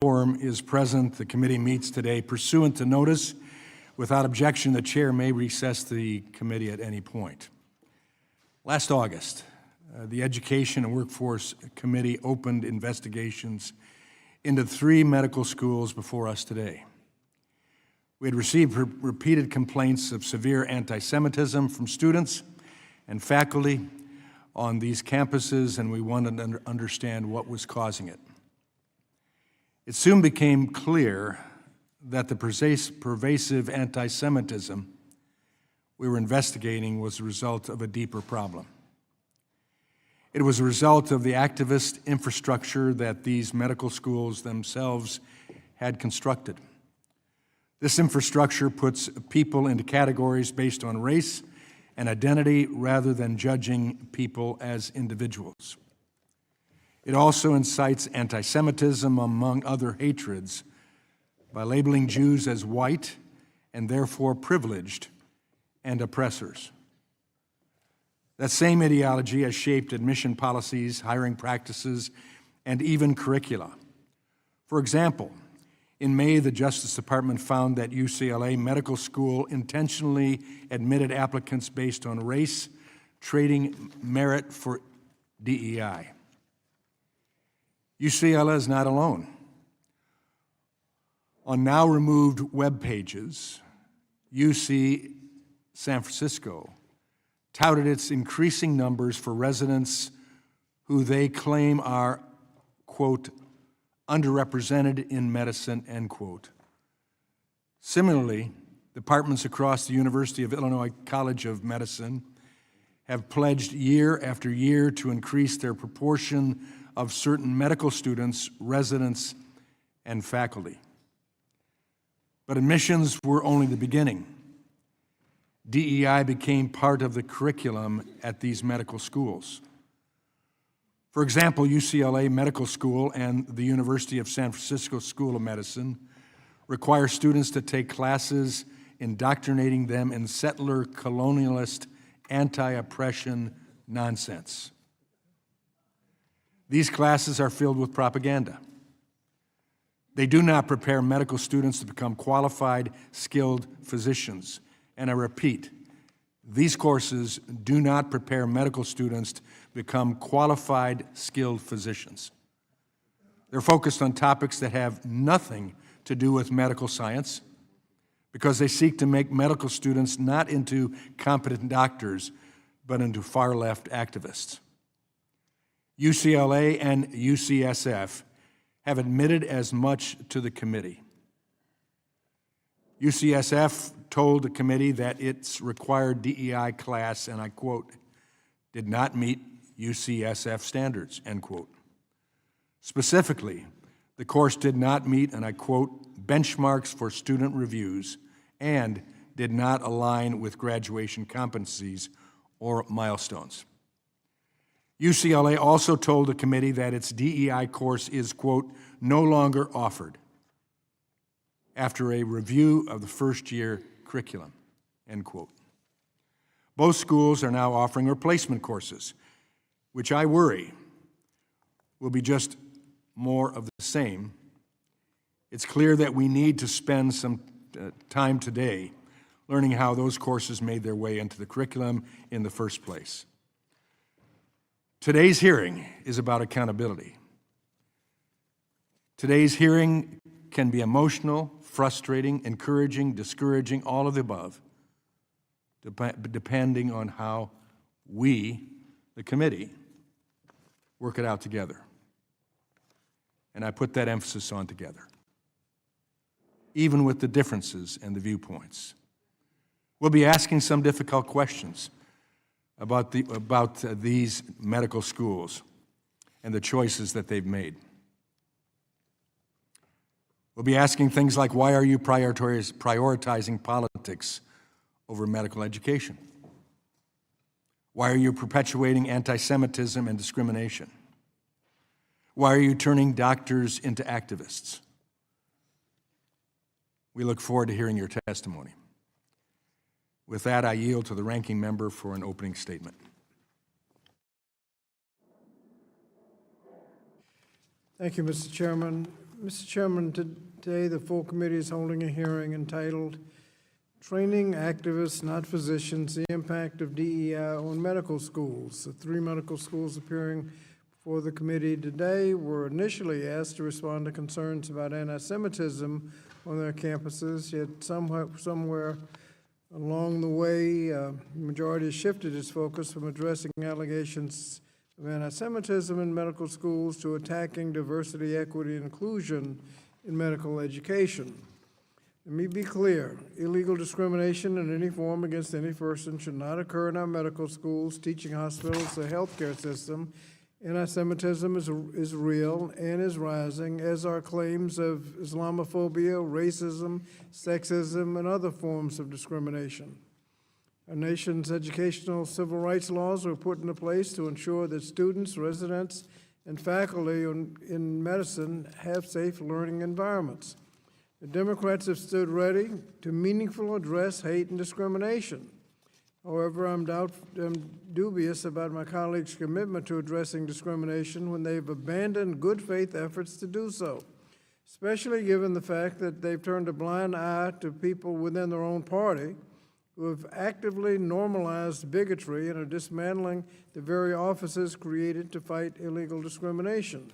quorum is present. The committee meets today pursuant to notice. Without objection, the chair may recess the committee at any point. Last August, the Education and Workforce Committee opened investigations into 3 medical schools before us today. We had received repeated complaints of severe anti-Semitism from students and faculty on these campuses, and we wanted to understand what was causing it. It soon became clear that the pervasive anti-Semitism we were investigating was a result of a deeper problem. It was a result of the activist infrastructure that these medical schools themselves had constructed. This infrastructure puts people into categories based on race and identity rather than judging people as individuals. It also incites anti-Semitism among other hatreds by labeling Jews as white and therefore privileged and oppressors. That same ideology has shaped admission policies, hiring practices, and even curricula. For example, in May, the Justice Department found that UCLA Medical School intentionally admitted applicants based on race, trading merit for DEI. UCLA is not alone. On now removed web pages, UC San Francisco touted its increasing numbers for residents who they claim are, quote, underrepresented in medicine, end quote. Similarly, departments across the University of Illinois College of Medicine have pledged year after year to increase their proportion of certain medical students, residents, and faculty. But admissions were only the beginning. DEI became part of the curriculum at these medical schools. For example, UCLA Medical School and the University of San Francisco School of Medicine require students to take classes indoctrinating them in settler, colonialist, anti-oppression nonsense. These classes are filled with propaganda. They do not prepare medical students to become qualified, skilled physicians. And I repeat, these courses do not prepare medical students to become qualified, skilled physicians. They're focused on topics that have nothing to do with medical science because they seek to make medical students not into competent doctors, but into far-left activists. UCLA and UCSF have admitted as much to the committee. UCSF told the committee that its required DEI class, and I quote, did not meet UCSF standards, end quote. Specifically, the course did not meet, and I quote, benchmarks for student reviews and did not align with graduation competencies or milestones. UCLA also told the committee that its DEI course is, quote, no longer offered after a review of the first-year curriculum, end quote. Both schools are now offering replacement courses, which I worry will be just more of the same. It's clear that we need to spend some time today learning how those courses made their way into the curriculum in the first place. Today's hearing is about accountability. Today's hearing can be emotional, frustrating, encouraging, discouraging, all of the above, depending on how we, the committee, work it out together. And I put that emphasis on together, even with the differences and the viewpoints. We'll be asking some difficult questions about these medical schools and the choices that they've made. We'll be asking things like, why are you prioritizing politics over medical education? Why are you perpetuating anti-Semitism and discrimination? Why are you turning doctors into activists? We look forward to hearing your testimony. With that, I yield to the ranking member for an opening statement. Thank you, Mr. Chairman. Mr. Chairman, today the full committee is holding a hearing entitled Training Activists, Not Physicians, the Impact of DEI on Medical Schools. The 3 medical schools appearing before the committee today were initially asked to respond to concerns about anti-Semitism on their campuses, yet somewhere along the way, the majority has shifted its focus from addressing allegations of anti-Semitism in medical schools to attacking diversity, equity, and inclusion in medical education. Let me be clear, illegal discrimination in any form against any person should not occur in our medical schools, teaching hospitals, the healthcare system. Anti-Semitism is real and is rising, as are claims of Islamophobia, racism, sexism, and other forms of discrimination. Our nation's educational civil rights laws were put into place to ensure that students, residents, and faculty in medicine have safe learning environments. The Democrats have stood ready to meaningfully address hate and discrimination. However, I'm dubious about my colleagues' commitment to addressing discrimination when they've abandoned good faith efforts to do so, especially given the fact that they've turned a blind eye to people within their own party who have actively normalized bigotry and are dismantling the very offices created to fight illegal discrimination.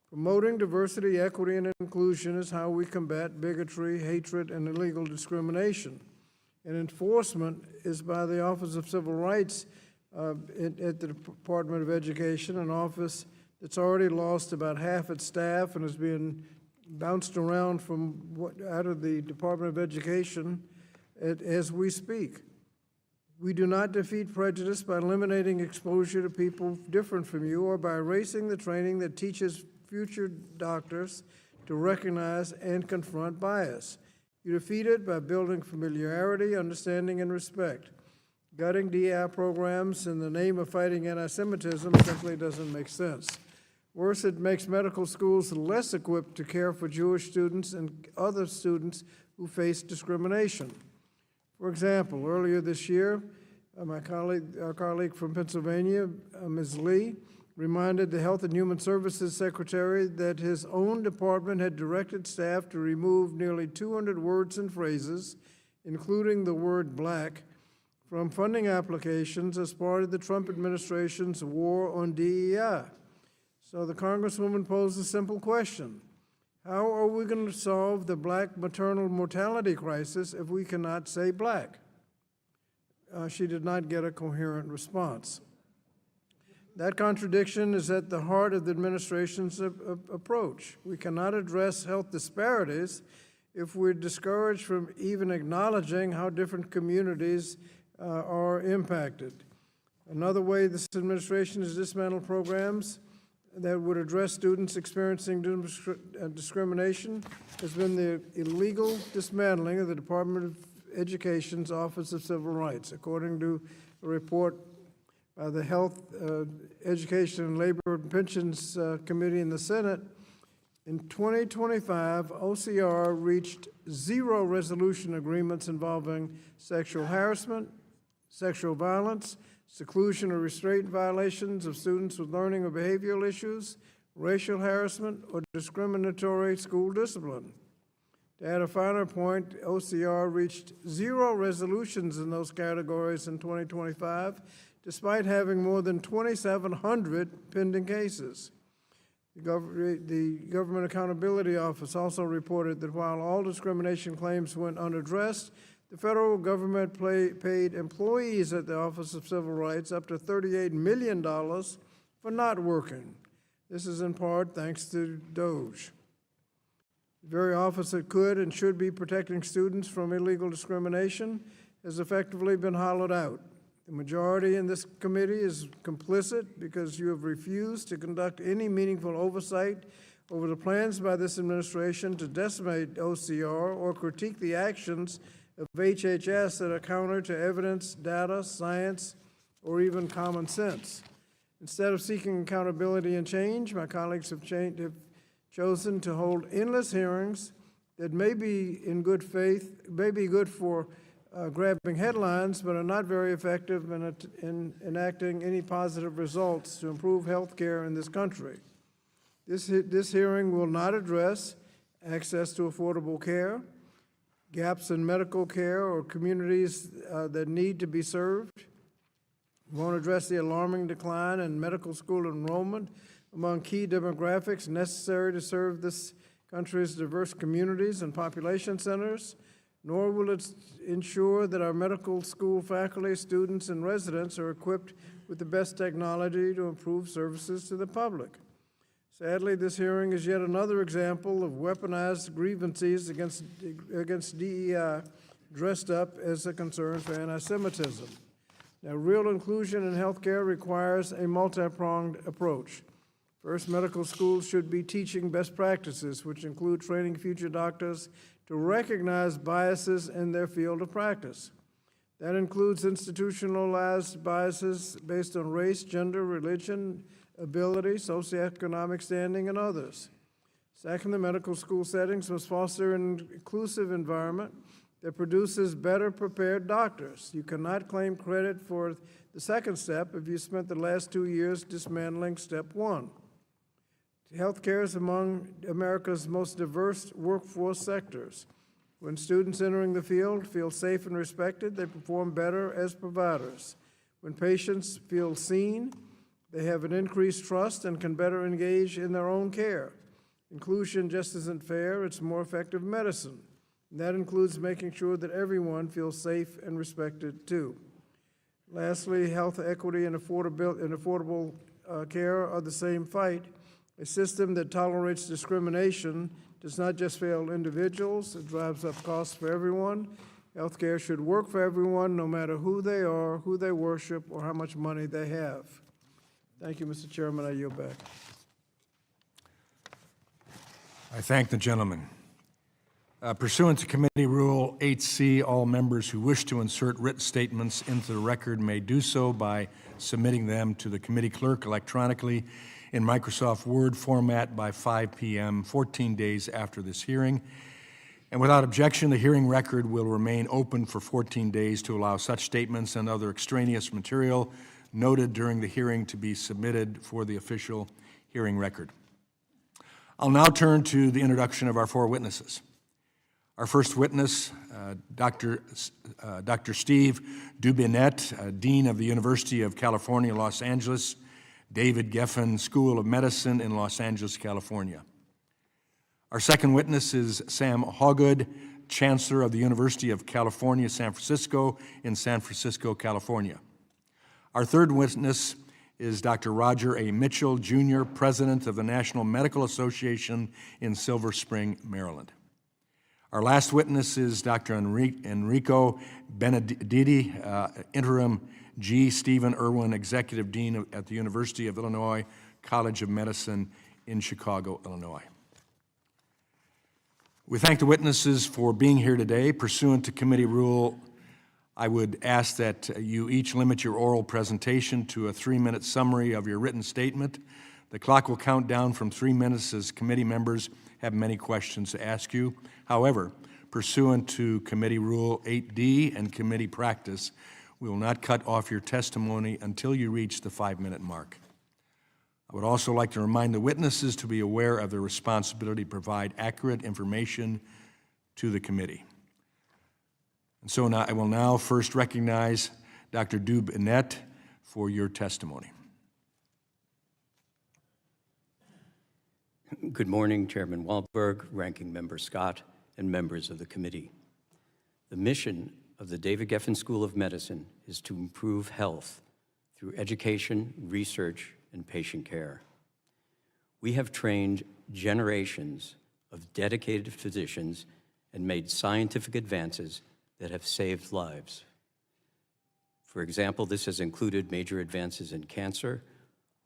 Promoting diversity, equity, and inclusion is how we combat bigotry, hatred, and illegal discrimination. And enforcement is by the Office of Civil Rights at the Department of Education, an office that's already lost about half its staff and is being bounced around out of the Department of Education as we speak. We do not defeat prejudice by eliminating exposure to people different from you or by erasing the training that teaches future doctors to recognize and confront bias. You defeat it by building familiarity, understanding, and respect. Gutting DEI programs in the name of fighting anti-Semitism simply doesn't make sense. Worse, it makes medical schools less equipped to care for Jewish students and other students who face discrimination. For example, earlier this year, our colleague from Pennsylvania, Ms. Lee, reminded the Health and Human Services Secretary that his own department had directed staff to remove nearly 200 words and phrases, including the word black, from funding applications as part of the Trump administration's war on DEI. So the Congresswoman posed a simple question. How are we going to solve the black maternal mortality crisis if we cannot say black? She did not get a coherent response. That contradiction is at the heart of the administration's approach. We cannot address health disparities if we're discouraged from even acknowledging how different communities are impacted. Another way this administration has dismantled programs that would address students experiencing discrimination has been the illegal dismantling of the Department of Education's Office of Civil Rights. According to a report by the Health, Education, and Labor and Pensions Committee in the Senate, in 2025, OCR reached 0 resolution agreements involving sexual harassment, sexual violence, seclusion or restraint violations of students with learning or behavioral issues, racial harassment, or discriminatory school discipline. To add a finer point, OCR reached 0 resolutions in those categories in 2025, despite having more than 2,700 pending cases. The Government Accountability Office also reported that while all discrimination claims went unaddressed, the federal government paid employees at the Office of Civil Rights up to $38 million for not working. This is in part thanks to DOGE. The very office that could and should be protecting students from illegal discrimination has effectively been hollowed out. The majority in this committee is complicit because you have refused to conduct any meaningful oversight over the plans by this administration to decimate OCR or critique the actions of HHS that are counter to evidence, data, science, or even common sense. Instead of seeking accountability and change, my colleagues have chosen to hold endless hearings that may be in good faith, may be good for grabbing headlines, but are not very effective in enacting any positive results to improve health care in this country. This hearing will not address access to affordable care, gaps in medical care, or communities that need to be served. It won't address the alarming decline in medical school enrollment among key demographics necessary to serve this country's diverse communities and population centers, nor will it ensure that our medical school faculty, students, and residents are equipped with the best technology to improve services to the public. Sadly, this hearing is yet another example of weaponized grievances against DEI dressed up as a concern for anti-Semitism. Now, real inclusion in healthcare requires a multi-pronged approach. First, medical schools should be teaching best practices, which include training future doctors to recognize biases in their field of practice. That includes institutionalized biases based on race, gender, religion, ability, socioeconomic standing, and others. Second, the medical school settings must foster an inclusive environment that produces better prepared doctors. You cannot claim credit for the second step if you spent the last 2 years dismantling step one. Healthcare is among America's most diverse workforce sectors. When students entering the field feel safe and respected, they perform better as providers. When patients feel seen, they have an increased trust and can better engage in their own care. Inclusion just isn't fair, it's more effective medicine. And that includes making sure that everyone feels safe and respected too. Lastly, health equity and affordable care are the same fight. A system that tolerates discrimination does not just fail individuals, it drives up costs for everyone. Healthcare should work for everyone, no matter who they are, who they worship, or how much money they have. Thank you, Mr. Chairman. I yield back. I thank the gentleman. Pursuant to Committee Rule 8C, all members who wish to insert written statements into the record may do so by submitting them to the committee clerk electronically in Microsoft Word format by 5 p.m., 14 days after this hearing. And without objection, the hearing record will remain open for 14 days to allow such statements and other extraneous material noted during the hearing to be submitted for the official hearing record. I'll now turn to the introduction of our four witnesses. Our first witness, Dr. Steve Dubinett, Dean of the University of California, Los Angeles, David Geffen School of Medicine in Los Angeles, California. Our second witness is Sam Hawgood, Chancellor of the University of California, San Francisco in San Francisco, California. Our third witness is Dr. Roger A. Mitchell, Jr., President of the National Medical Association in Silver Spring, Maryland. Our last witness is Dr. Enrico Benedetti, Interim G. Stephen Irwin, Executive Dean at the University of Illinois College of Medicine in Chicago, Illinois. We thank the witnesses for being here today. Pursuant to committee rule, I would ask that you each limit your oral presentation to a 3-minute summary of your written statement. The clock will count down from 3 minutes as committee members have many questions to ask you. However, pursuant to Committee Rule 8D and committee practice, we will not cut off your testimony until you reach the 5-minute mark. I would also like to remind the witnesses to be aware of their responsibility to provide accurate information to the committee. And so now, I will now first recognize Dr. Dubinett for your testimony. Good morning, Chairman Wahlberg, Ranking Member Scott, and members of the committee. The mission of the David Geffen School of Medicine is to improve health through education, research, and patient care. We have trained generations of dedicated physicians and made scientific advances that have saved lives. For example, this has included major advances in cancer,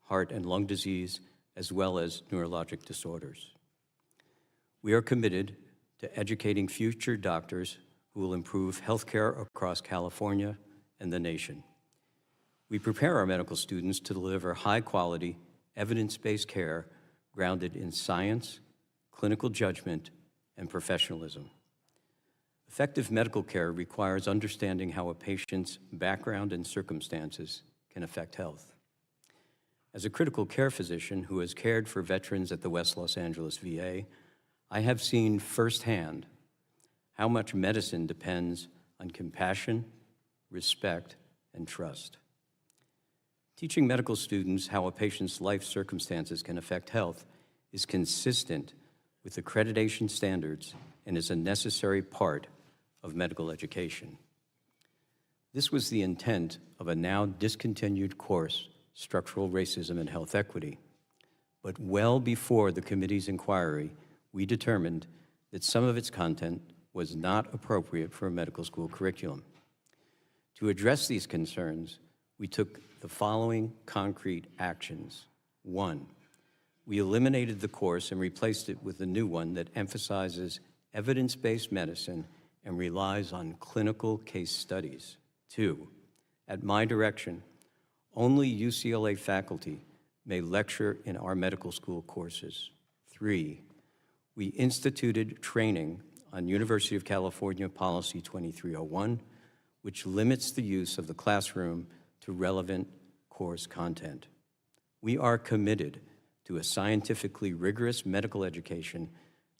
heart and lung disease, as well as neurologic disorders. We are committed to educating future doctors who will improve healthcare across California and the nation. We prepare our medical students to deliver high-quality, evidence-based care grounded in science, clinical judgment, and professionalism. Effective medical care requires understanding how a patient's background and circumstances can affect health. As a critical care physician who has cared for veterans at the West Los Angeles VA, I have seen firsthand how much medicine depends on compassion, respect, and trust. Teaching medical students how a patient's life circumstances can affect health is consistent with accreditation standards and is a necessary part of medical education. This was the intent of a now discontinued course, Structural Racism and Health Equity. But well before the committee's inquiry, we determined that some of its content was not appropriate for a medical school curriculum. To address these concerns, we took the following concrete actions. 1, we eliminated the course and replaced it with a new one that emphasizes evidence-based medicine and relies on clinical case studies. 2, at my direction, only UCLA faculty may lecture in our medical school courses. 3, we instituted training on University of California Policy 2301, which limits the use of the classroom to relevant course content. We are committed to a scientifically rigorous medical education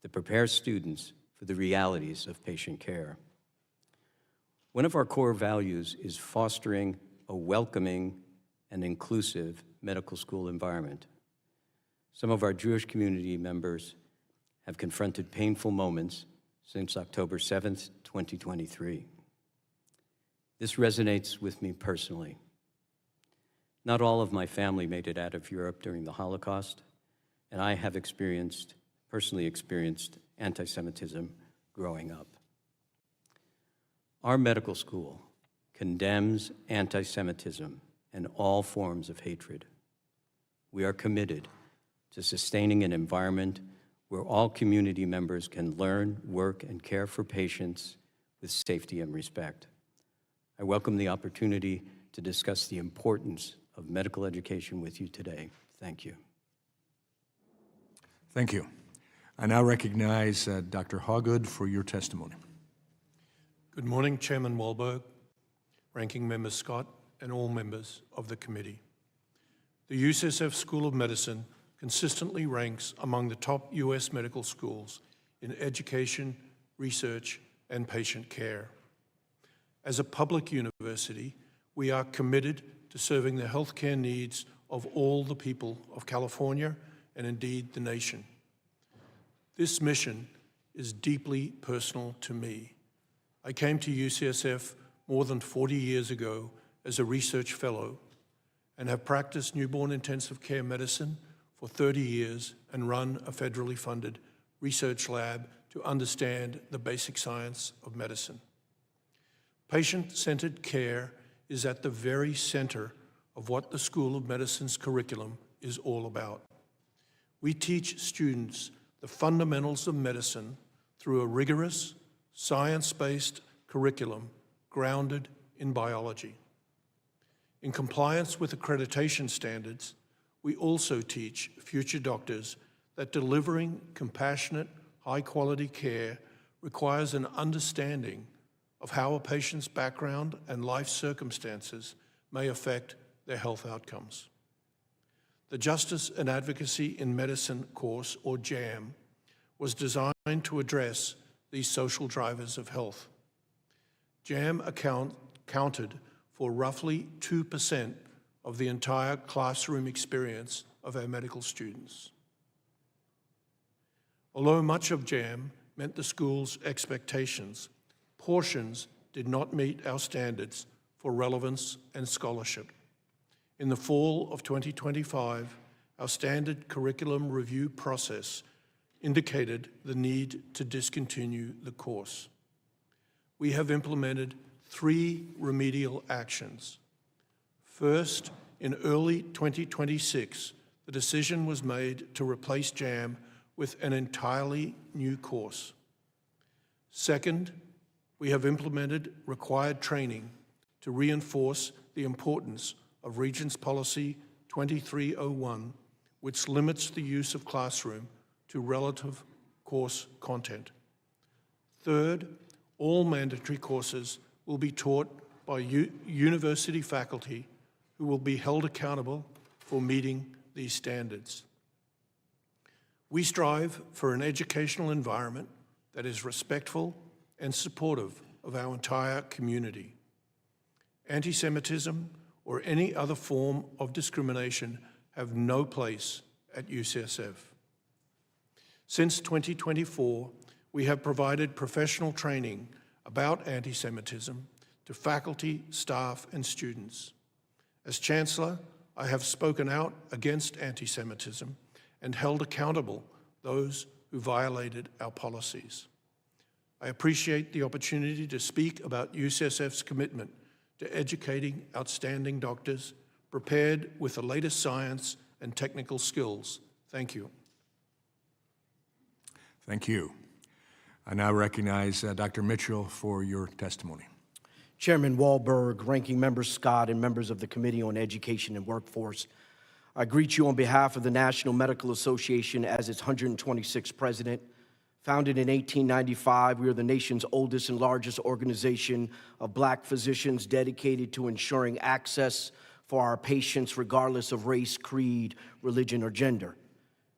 that prepares students for the realities of patient care. One of our core values is fostering a welcoming and inclusive medical school environment. Some of our Jewish community members have confronted painful moments since October 7th, 2023. This resonates with me personally. Not all of my family made it out of Europe during the Holocaust, and I have personally experienced anti-Semitism growing up. Our medical school condemns anti-Semitism and all forms of hatred. We are committed to sustaining an environment where all community members can learn, work, and care for patients with safety and respect. I welcome the opportunity to discuss the importance of medical education with you today. Thank you. Thank you. I now recognize Dr. Hawgood for your testimony. Good morning, Chairman Wahlberg, Ranking Member Scott, and all members of the committee. The UCSF School of Medicine consistently ranks among the top U.S. medical schools in education, research, and patient care. As a public university, we are committed to serving the healthcare needs of all the people of California and indeed the nation. This mission is deeply personal to me. I came to UCSF more than 40 years ago as a research fellow and have practiced newborn intensive care medicine for 30 years and run a federally funded research lab to understand the basic science of medicine. Patient-centered care is at the very center of what the School of Medicine's curriculum is all about. We teach students the fundamentals of medicine through a rigorous, science-based curriculum grounded in biology. In compliance with accreditation standards, we also teach future doctors that delivering compassionate, high-quality care requires an understanding of how a patient's background and life circumstances may affect their health outcomes. The Justice and Advocacy in Medicine course, or JAM, was designed to address these social drivers of health. JAM accounted for roughly 2% of the entire classroom experience of our medical students. Although much of JAM met the school's expectations, portions did not meet our standards for relevance and scholarship. In the fall of 2025, our standard curriculum review process indicated the need to discontinue the course. We have implemented 3 remedial actions. First, in early 2026, the decision was made to replace JAM with an entirely new course. Second, we have implemented required training to reinforce the importance of Regents Policy 2301, which limits the use of classroom to relative course content. Third, all mandatory courses will be taught by university faculty who will be held accountable for meeting these standards. We strive for an educational environment that is respectful and supportive of our entire community. Anti-Semitism or any other form of discrimination have no place at UCSF. Since 2024, we have provided professional training about anti-Semitism to faculty, staff, and students. As Chancellor, I have spoken out against anti-Semitism and held accountable those who violated our policies. I appreciate the opportunity to speak about UCSF's commitment to educating outstanding doctors prepared with the latest science and technical skills. Thank you. Thank you. I now recognize Dr. Mitchell for your testimony. Chairman Wahlberg, Ranking Member Scott, and members of the Committee on Education and Workforce, I greet you on behalf of the National Medical Association as its 126th president. Founded in 1895, we are the nation's oldest and largest organization of Black physicians dedicated to ensuring access for our patients regardless of race, creed, religion, or gender.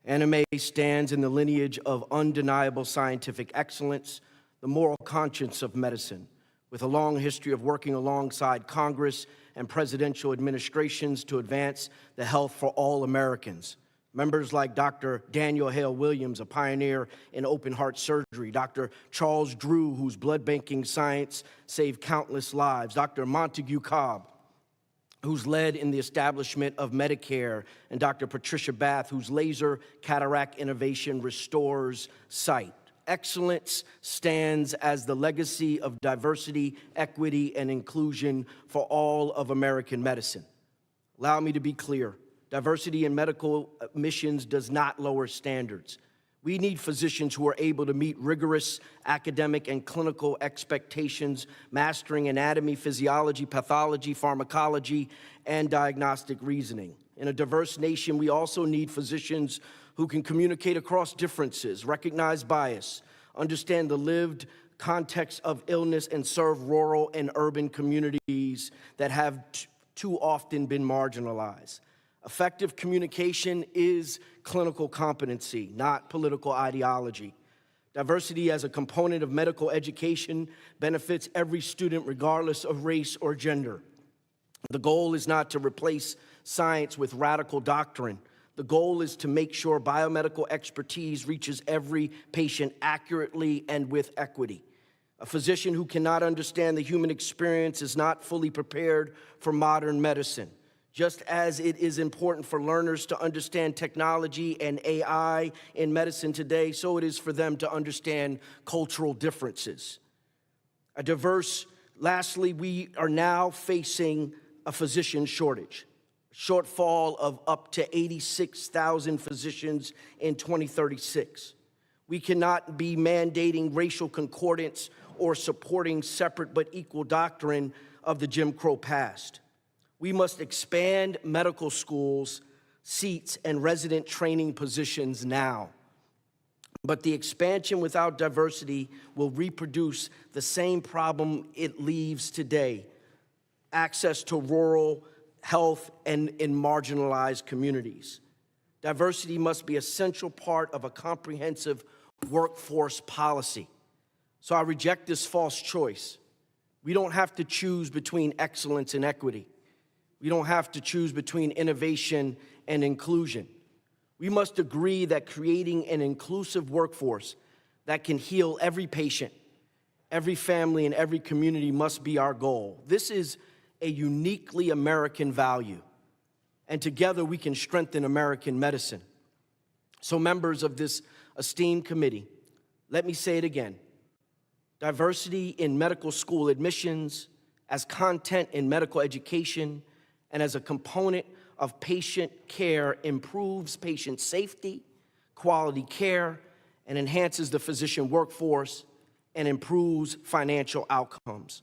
NMA stands in the lineage of undeniable scientific excellence, the moral conscience of medicine, with a long history of working alongside Congress and presidential administrations to advance the health for all Americans. Members like Dr. Daniel Hale Williams, a pioneer in open heart surgery, Dr. Charles Drew, whose blood banking science saved countless lives, Dr. Montague Cobb, who's led in the establishment of Medicare, and Dr. Patricia Bath, whose laser cataract innovation restores sight. Excellence stands as the legacy of diversity, equity, and inclusion for all of American medicine. Allow me to be clear. Diversity in medical admissions does not lower standards. We need physicians who are able to meet rigorous academic and clinical expectations, mastering anatomy, physiology, pathology, pharmacology, and diagnostic reasoning. In a diverse nation, we also need physicians who can communicate across differences, recognize bias, understand the lived context of illness, and serve rural and urban communities that have too often been marginalized. Effective communication is clinical competency, not political ideology. Diversity as a component of medical education benefits every student regardless of race or gender. The goal is not to replace science with radical doctrine. The goal is to make sure biomedical expertise reaches every patient accurately and with equity. A physician who cannot understand the human experience is not fully prepared for modern medicine. Just as it is important for learners to understand technology and AI in medicine today, so it is for them to understand cultural differences. Lastly, we are now facing a physician shortage. Shortfall of up to 86,000 physicians in 2036. We cannot be mandating racial concordance or supporting separate but equal doctrine of the Jim Crow past. We must expand medical schools, seats, and resident training positions now. But the expansion without diversity will reproduce the same problem it leaves today: access to rural health and in marginalized communities. Diversity must be a central part of a comprehensive workforce policy. So I reject this false choice. We don't have to choose between excellence and equity. We don't have to choose between innovation and inclusion. We must agree that creating an inclusive workforce that can heal every patient, every family, and every community must be our goal. This is a uniquely American value, and together we can strengthen American medicine. So members of this esteemed committee, let me say it again. Diversity in medical school admissions, as content in medical education, and as a component of patient care improves patient safety, quality care, and enhances the physician workforce and improves financial outcomes.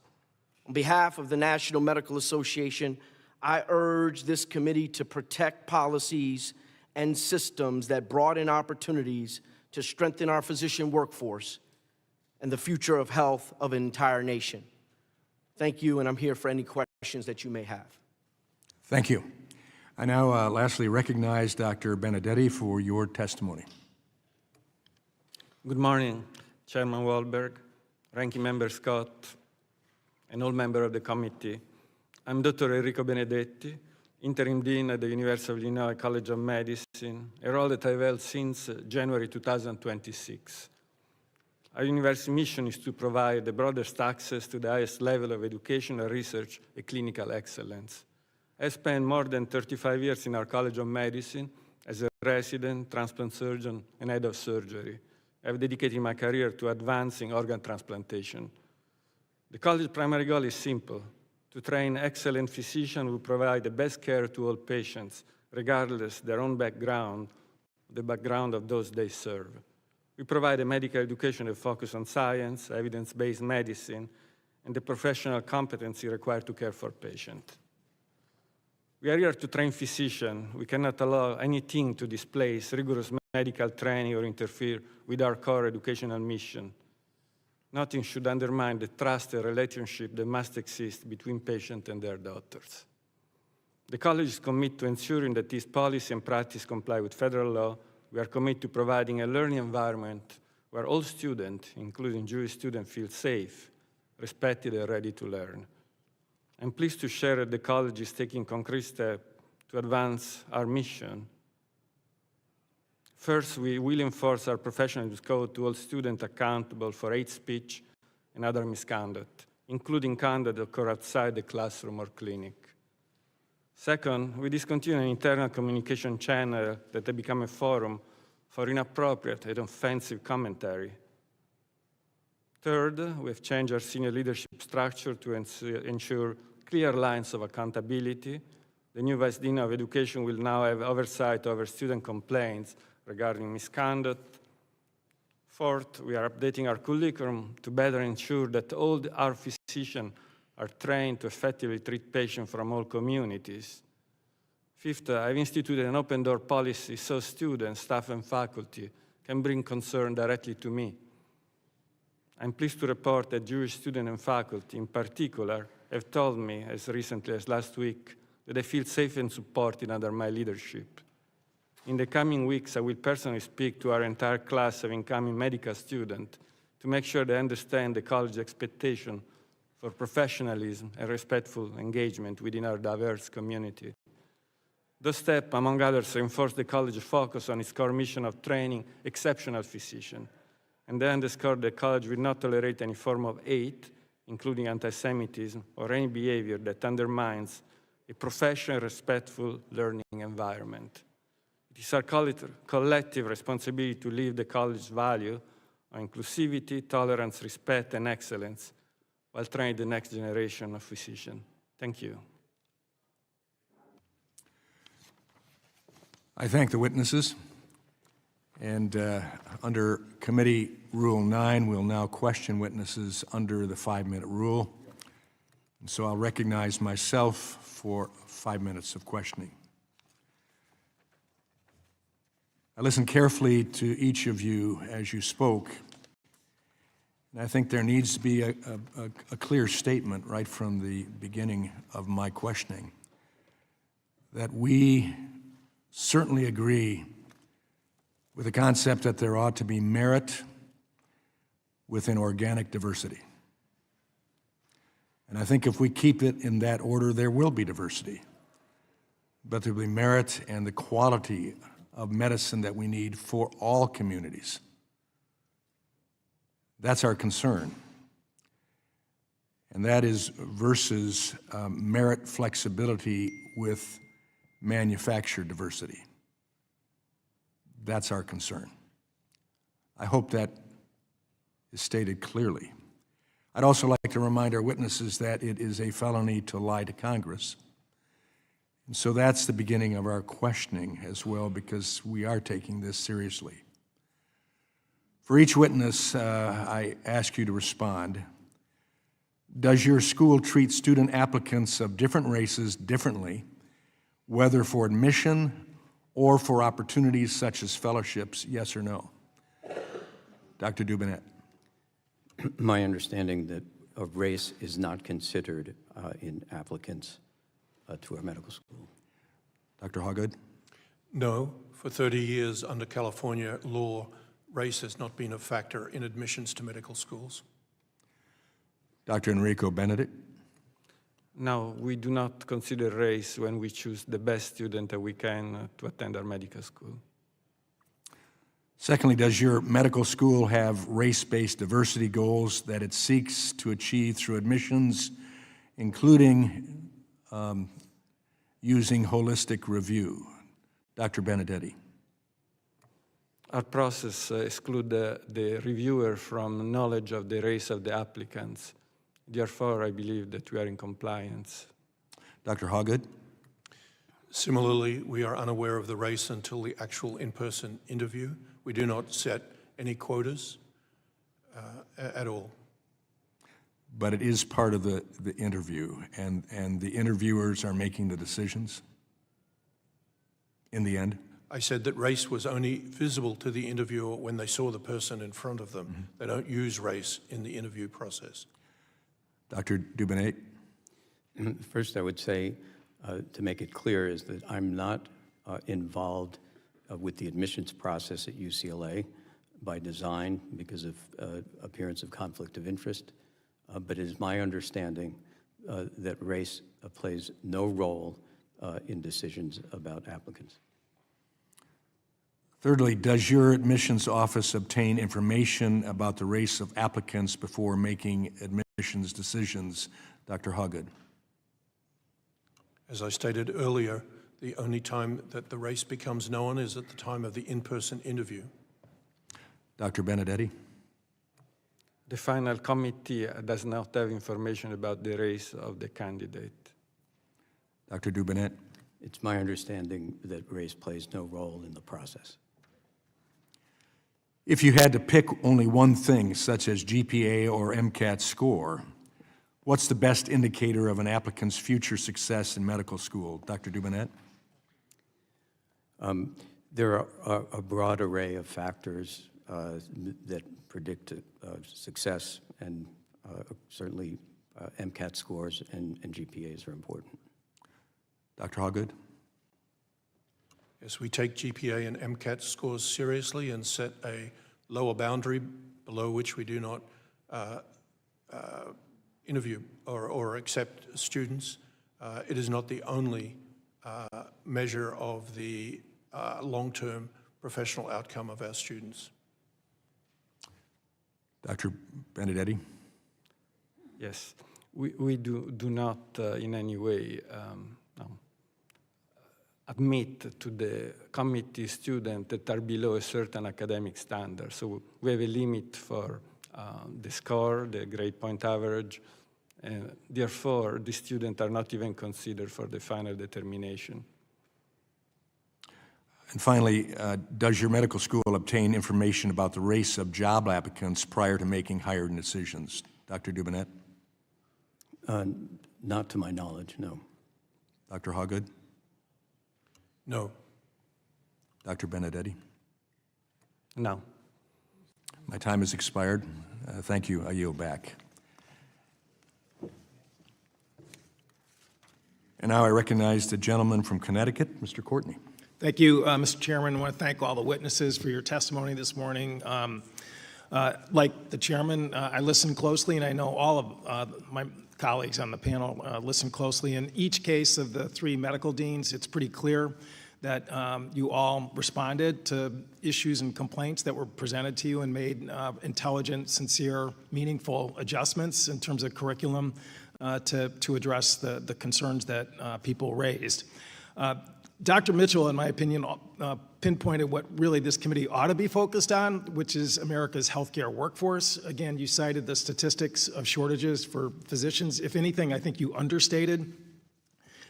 On behalf of the National Medical Association, I urge this committee to protect policies and systems that broaden opportunities to strengthen our physician workforce and the future of health of an entire nation. Thank you, and I'm here for any questions that you may have. Thank you. I now lastly recognize Dr. Benedetti for your testimony. Good morning, Chairman Wahlberg, Ranking Member Scott, and all members of the committee. I'm Dr. Enrico Benedetti, Interim Dean at the University of Illinois College of Medicine, a role that I've held since January 2026. Our university mission is to provide the broadest access to the highest level of education and research and clinical excellence. I spent more than 35 years in our College of Medicine as a resident, transplant surgeon, and head of surgery. I've dedicated my career to advancing organ transplantation. The college's primary goal is simple: to train excellent physicians who provide the best care to all patients, regardless of their own background, the background of those they serve. We provide a medical education that focuses on science, evidence-based medicine, and the professional competency required to care for patients. We are here to train physicians. We cannot allow anything to displace rigorous medical training or interfere with our core educational mission. Nothing should undermine the trust and relationship that must exist between patients and their doctors. The college is committed to ensuring that this policy and practice comply with federal law. We are committed to providing a learning environment where all students, including Jewish students, feel safe, respected, and ready to learn. I'm pleased to share that the college is taking concrete steps to advance our mission. First, we will enforce our professional code to hold students accountable for hate speech and other misconduct, including conduct that occur outside the classroom or clinic. Second, we discontinue an internal communication channel that has become a forum for inappropriate and offensive commentary. Third, we have changed our senior leadership structure to ensure clear lines of accountability. The new Vice Dean of Education will now have oversight over student complaints regarding misconduct. Fourth, we are updating our curriculum to better ensure that all our physicians are trained to effectively treat patients from all communities. Fifth, I've instituted an open-door policy so students, staff, and faculty can bring concern directly to me. I'm pleased to report that Jewish students and faculty, in particular, have told me, as recently as last week, that they feel safe and supported under my leadership. In the coming weeks, I will personally speak to our entire class of incoming medical students to make sure they understand the college expectation for professionalism and respectful engagement within our diverse community. Those steps, among others, reinforce the college's focus on its core mission of training exceptional physicians, and they underscore the college will not tolerate any form of hate, including anti-Semitism, or any behavior that undermines a professional, respectful learning environment. It is our collective responsibility to live the college's value on inclusivity, tolerance, respect, and excellence while training the next generation of physicians. Thank you. I thank the witnesses. And under Committee Rule 9, we'll now question witnesses under the 5-minute rule. And so I'll recognize myself for 5 minutes of questioning. I listened carefully to each of you as you spoke, and I think there needs to be a clear statement right from the beginning of my questioning that we certainly agree with the concept that there ought to be merit within organic diversity. And I think if we keep it in that order, there will be diversity. But there will be merit and the quality of medicine that we need for all communities. That's our concern. And that is versus merit flexibility with manufactured diversity. That's our concern. I hope that is stated clearly. I'd also like to remind our witnesses that it is a felony to lie to Congress. And so that's the beginning of our questioning as well, because we are taking this seriously. For each witness, I ask you to respond. Does your school treat student applicants of different races differently, whether for admission or for opportunities such as fellowships, yes or no? Dr. Dubinett. My understanding that of race is not considered in applicants to our medical school. Dr. Hawgood? No, for 30 years under California law, race has not been a factor in admissions to medical schools. Dr. Enrico Benedetti? No, we do not consider race when we choose the best student that we can to attend our medical school. Secondly, does your medical school have race-based diversity goals that it seeks to achieve through admissions, including using holistic review? Dr. Benedetti. Our process excludes the reviewer from knowledge of the race of the applicants. Therefore, I believe that we are in compliance. Dr. Hawgood. Similarly, we are unaware of the race until the actual in-person interview. We do not set any quotas at all. But it is part of the interview, and the interviewers are making the decisions in the end? I said that race was only visible to the interviewer when they saw the person in front of them. Mm-hmm. They don't use race in the interview process. Dr. Dubinett? First, I would say, to make it clear, is that I'm not involved with the admissions process at UCLA by design because of appearance of conflict of interest, but it is my understanding that race plays no role in decisions about applicants. Thirdly, does your admissions office obtain information about the race of applicants before making admissions decisions? Dr. Hawgood. As I stated earlier, the only time that the race becomes known is at the time of the in-person interview. Dr. Benedetti. The final committee does not have information about the race of the candidate. Dr. Dubinett. It's my understanding that race plays no role in the process. If you had to pick only one thing, such as GPA or MCAT score, what's the best indicator of an applicant's future success in medical school? Dr. Dubinett? There are a broad array of factors that predict success, and certainly MCAT scores and GPAs are important. Dr. Hawgood? Yes, we take GPA and MCAT scores seriously and set a lower boundary below which we do not interview or accept students. It is not the only measure of the long-term professional outcome of our students. Dr. Benedetti? Yes, we do not in any way admit to the committee students that are below a certain academic standard. So we have a limit for the score, the grade point average, and therefore the students are not even considered for the final determination. And finally, does your medical school obtain information about the race of job applicants prior to making hiring decisions? Dr. Dubinett? Not to my knowledge, no. Dr. Hawgood? No. Dr. Benedetti? No. My time has expired. Thank you. I yield back. And now I recognize the gentleman from Connecticut, Mr. Courtney. Thank you, Mr. Chairman. I want to thank all the witnesses for your testimony this morning. Like the chairman, I listened closely, and I know all of my colleagues on the panel listened closely. In each case of the three medical deans, it's pretty clear that you all responded to issues and complaints that were presented to you and made intelligent, sincere, meaningful adjustments in terms of curriculum to address the concerns that people raised. Dr. Mitchell, in my opinion, pinpointed what really this committee ought to be focused on, which is America's healthcare workforce. Again, you cited the statistics of shortages for physicians. If anything, I think you understated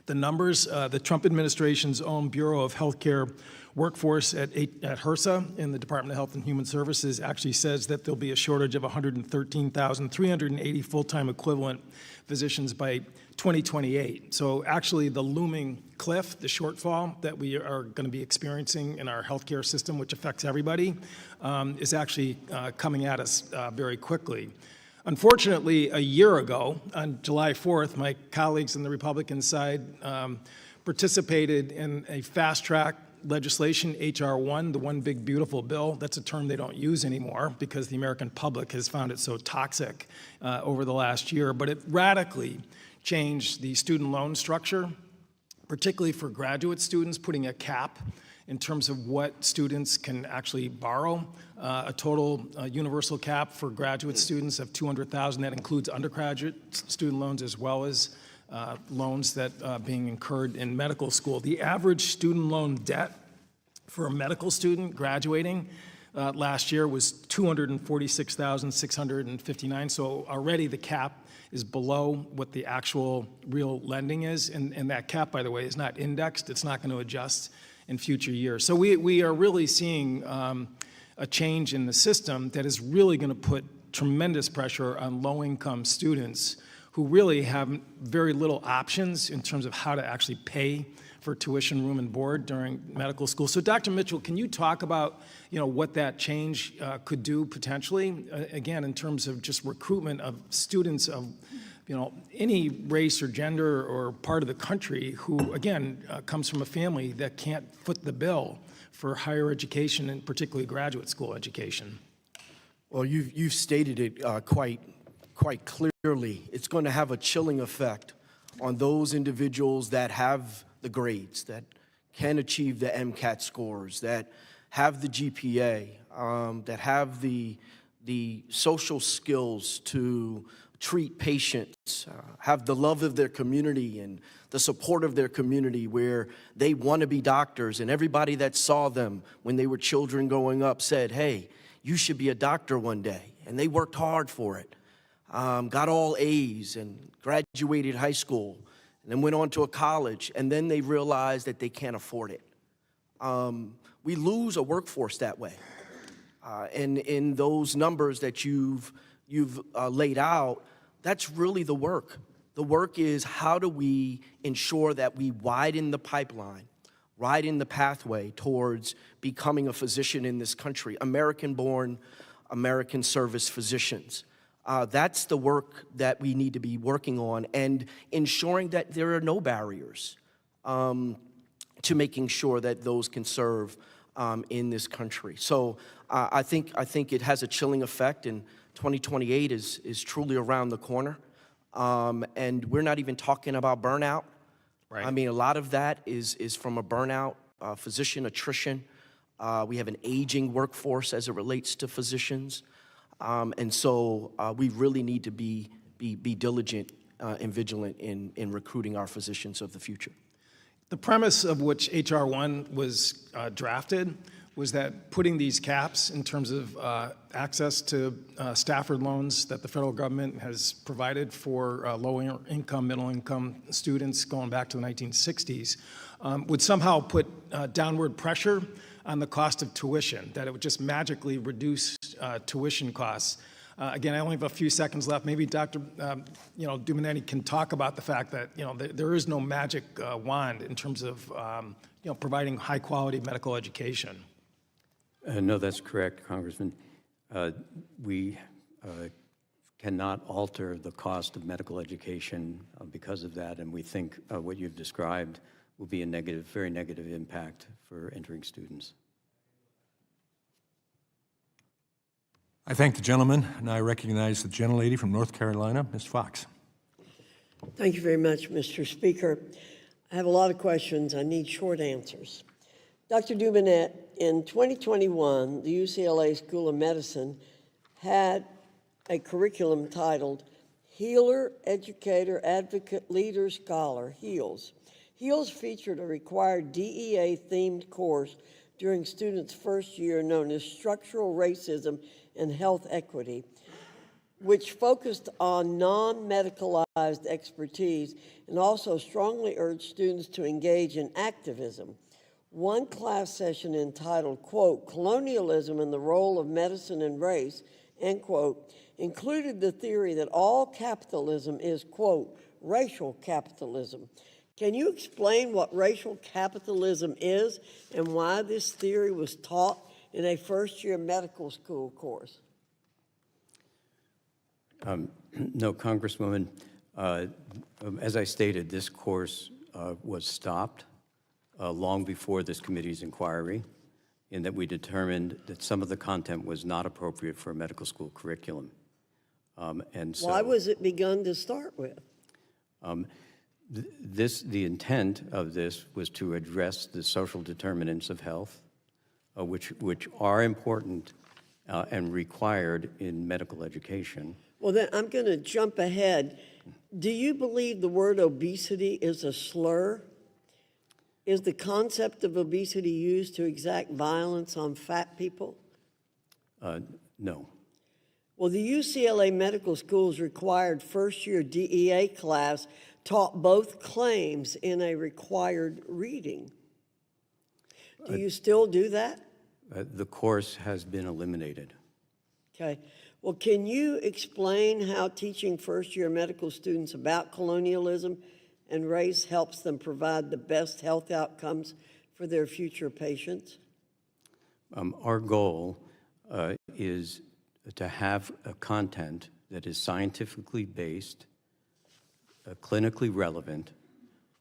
the numbers. The Trump administration's own Bureau of Healthcare Workforce at HRSA in the Department of Health and Human Services actually says that there'll be a shortage of 113,380 full-time equivalent physicians by 2028. So actually the looming cliff, the shortfall that we are going to be experiencing in our healthcare system, which affects everybody, is actually coming at us very quickly. Unfortunately, a year ago, on July 4th, my colleagues on the Republican side participated in a fast-track legislation, H.R. 1, the One Big Beautiful Bill. That's a term they don't use anymore because the American public has found it so toxic over the last year. But it radically changed the student loan structure, particularly for graduate students, putting a cap in terms of what students can actually borrow, a total universal cap for graduate students of $200,000. That includes undergraduate student loans as well as loans that being incurred in medical school. The average student loan debt for a medical student graduating last year was $246,659. So already the cap is below what the actual real lending is. And that cap, by the way, is not indexed. It's not going to adjust in future years. So we are really seeing a change in the system that is really going to put tremendous pressure on low-income students who really have very little options in terms of how to actually pay for tuition, room, and board during medical school. So Dr. Mitchell, can you talk about, what that change could do potentially, again, in terms of just recruitment of students of, any race or gender or part of the country who, again, comes from a family that can't foot the bill for higher education and particularly graduate school education? Well, you've stated it quite clearly. It's going to have a chilling effect on those individuals that have the grades, that can achieve the MCAT scores, that have the GPA, that have the social skills to treat patients, have the love of their community and the support of their community where they want to be doctors, and everybody that saw them when they were children growing up said, hey, you should be a doctor one day. And they worked hard for it, got all A's and graduated high school, and then went on to a college, and then they realized that they can't afford it. We lose a workforce that way. And in those numbers that you've laid out, that's really the work. The work is how do we ensure that we widen the pipeline, widen the pathway towards becoming a physician in this country, American-born, American service physicians. That's the work that we need to be working on, and ensuring that there are no barriers to making sure that those can serve in this country. So I think it has a chilling effect, and 2028 is truly around the corner. And we're not even talking about burnout. Right. I mean, a lot of that is from a burnout, physician attrition. We have an aging workforce as it relates to physicians. And so we really need to be diligent and vigilant in recruiting our physicians of the future. The premise of which H.R. 1 was drafted was that putting these caps in terms of access to Stafford loans that the federal government has provided for lower income, middle income students going back to the 1960s would somehow put downward pressure on the cost of tuition, that it would just magically reduce tuition costs. Again, I only have a few seconds left. Maybe Dr. Dubinett can talk about the fact that there is no magic wand in terms of providing high quality medical education. No, that's correct, Congressman. We cannot alter the cost of medical education because of that, and we think what you've described will be a negative, very negative impact for entering students. I thank the gentleman, and I recognize the gentlelady from North Carolina, Ms. Fox. Thank you very much, Mr. Speaker. I have a lot of questions. I need short answers. Dr. Dubinett, in 2021, the UCLA School of Medicine had a curriculum titled Healer, Educator, Advocate, Leader, Scholar, HEALS. HEALS featured a required DEA-themed course during students' first year known as Structural Racism and Health Equity, which focused on non-medicalized expertise and also strongly urged students to engage in activism. One class session entitled, quote, Colonialism and the Role of Medicine and Race, end quote, included the theory that all capitalism is, quote, racial capitalism. Can you explain what racial capitalism is and why this theory was taught in a first-year medical school course? No, Congresswoman. As I stated, this course was stopped long before this committee's inquiry, in that we determined that some of the content was not appropriate for a medical school curriculum. And so, Why was it begun to start with? the intent of this was to address the social determinants of health, which are important and required in medical education. Well, then I'm going to jump ahead. Do you believe the word obesity is a slur? Is the concept of obesity used to exact violence on fat people? No. Well, the UCLA Medical School's required first-year DEA class taught both claims in a required reading. Do you still do that? The course has been eliminated. Okay. Well, can you explain how teaching first-year medical students about colonialism and race helps them provide the best health outcomes for their future patients? Our goal is to have a content that is scientifically based, clinically relevant,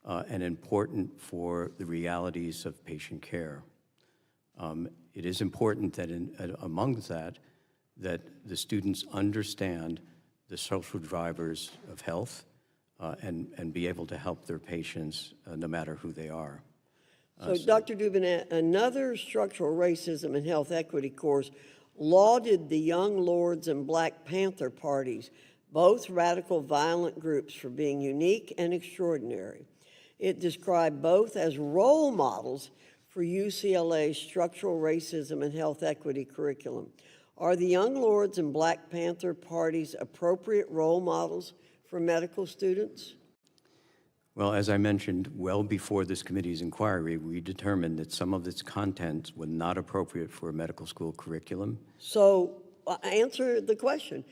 and important for the realities of patient care. It is important that among that the students understand the social drivers of health and be able to help their patients no matter who they are. So, Dr. Dubinett, another structural racism and health equity course lauded the Young Lords and Black Panther parties, both radical violent groups, for being unique and extraordinary. It described both as role models for UCLA's structural racism and health equity curriculum. Are the Young Lords and Black Panther parties appropriate role models for medical students? Well, as I mentioned, well before this committee's inquiry, we determined that some of its content was not appropriate for a medical school curriculum. So, answer the question.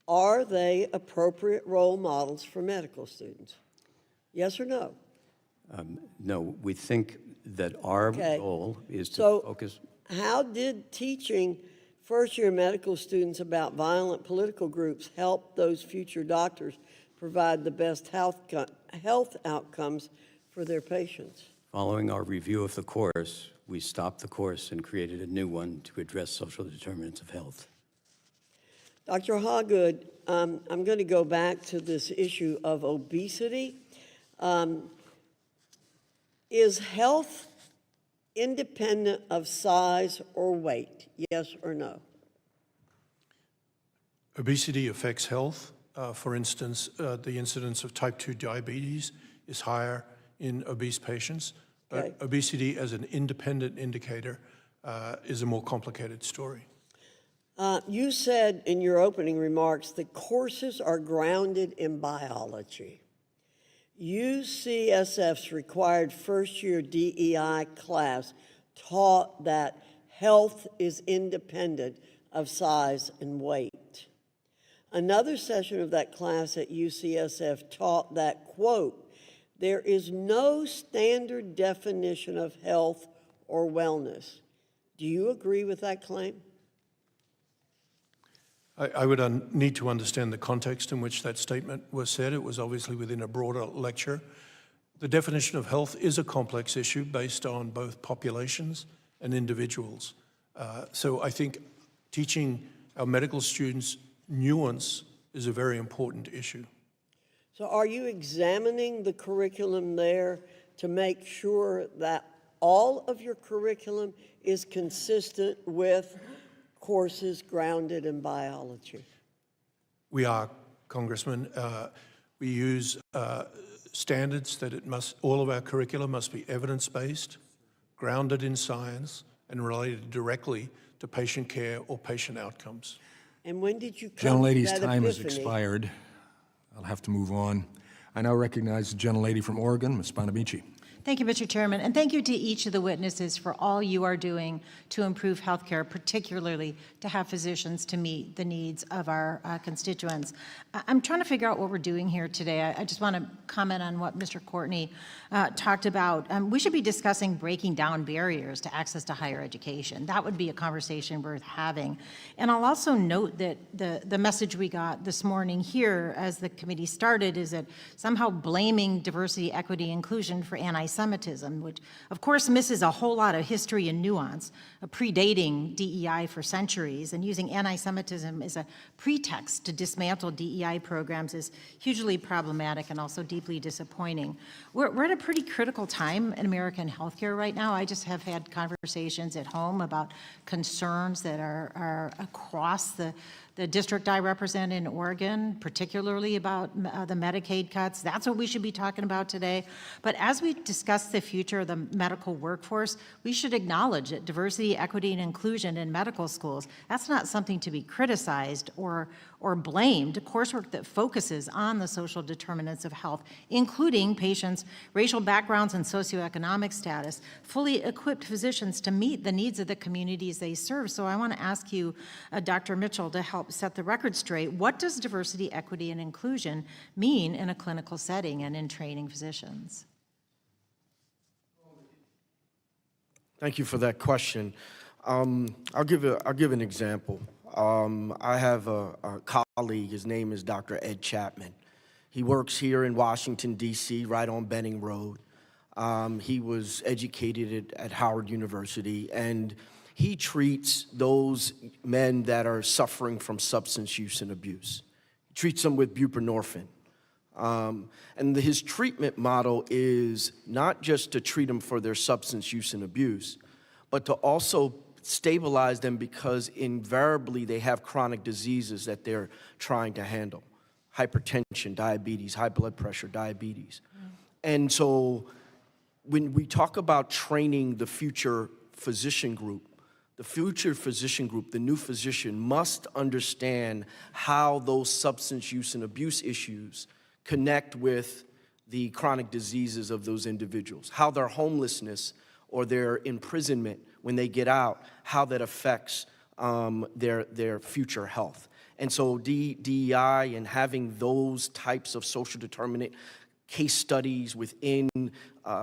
Are they appropriate role models for medical students? Yes or no? No, we think that our goal is to So, focus. how did teaching first-year medical students about violent political groups help those future doctors provide the best health outcomes for their patients? Following our review of the course, we stopped the course and created a new one to address social determinants of health. Dr. Hawgood, I'm going to go back to this issue of obesity. Is health independent of size or weight? Yes or no? Obesity affects health. For instance, the incidence of type 2 diabetes is higher in obese patients. Okay. Obesity as an independent indicator is a more complicated story. You said in your opening remarks that courses are grounded in biology. UCSF's required first-year DEI class taught that health is independent of size and weight. Another session of that class at UCSF taught that, quote, there is no standard definition of health or wellness. Do you agree with that claim? I would need to understand the context in which that statement was said. It was obviously within a broader lecture. The definition of health is a complex issue based on both populations and individuals. So I think teaching our medical students nuance is a very important issue. So are you examining the curriculum there to make sure that all of your curriculum is consistent with courses grounded in biology? We are, Congressman. We use standards that all of our curriculum must be evidence-based, grounded in science, and related directly to patient care or patient outcomes. And when did you come to Gentlelady's that time has epiphany? expired. I'll have to move on. I now recognize the gentlelady from Oregon, Ms. Bonamici. Thank you, Mr. Chairman, and thank you to each of the witnesses for all you are doing to improve healthcare, particularly to have physicians to meet the needs of our constituents. I'm trying to figure out what we're doing here today. I just want to comment on what Mr. Courtney talked about. We should be discussing breaking down barriers to access to higher education. That would be a conversation worth having. And I'll also note that the message we got this morning here as the committee started is that somehow blaming diversity, equity, inclusion for anti-Semitism, which of course misses a whole lot of history and nuance, predating DEI for centuries, and using anti-Semitism as a pretext to dismantle DEI programs is hugely problematic and also deeply disappointing. We're at a pretty critical time in American healthcare right now. I just have had conversations at home about concerns that are across the district I represent in Oregon, particularly about the Medicaid cuts. That's what we should be talking about today. But as we discuss the future of the medical workforce, we should acknowledge that diversity, equity, and inclusion in medical schools, that's not something to be criticized or blamed. Coursework that focuses on the social determinants of health, including patients' racial backgrounds and socioeconomic status, fully equipped physicians to meet the needs of the communities they serve. So I want to ask you, Dr. Mitchell, to help set the record straight. What does diversity, equity, and inclusion mean in a clinical setting and in training physicians? Thank you for that question. I'll give an example. I have a colleague, his name is Dr. Ed Chapman. He works here in Washington, D.C., right on Benning Road. He was educated at Howard University, and he treats those men that are suffering from substance use and abuse. He treats them with buprenorphine. And his treatment model is not just to treat them for their substance use and abuse, but to also stabilize them because invariably they have chronic diseases that they're trying to handle. Hypertension, diabetes, high blood pressure, diabetes. And so when we talk about training the future physician group, the new physician must understand how those substance use and abuse issues connect with the chronic diseases of those individuals, how their homelessness or their imprisonment when they get out, how that affects their future health. And so DEI and having those types of social determinant case studies within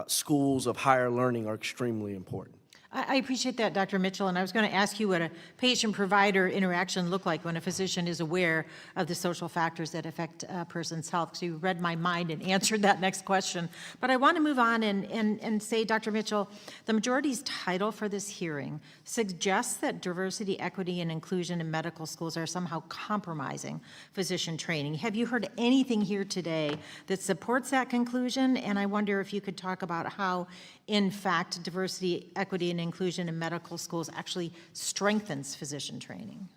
schools of higher learning are extremely important. I appreciate that, Dr. Mitchell, and I was going to ask you what a patient-provider interaction looked like when a physician is aware of the social factors that affect a person's health. So you read my mind and answered that next question. But I want to move on and say, Dr. Mitchell, the majority's title for this hearing suggests that diversity, equity, and inclusion in medical schools are somehow compromising physician training. Have you heard anything here today that supports that conclusion? And I wonder if you could talk about how, in fact, diversity, equity, and inclusion in medical schools actually strengthens physician training.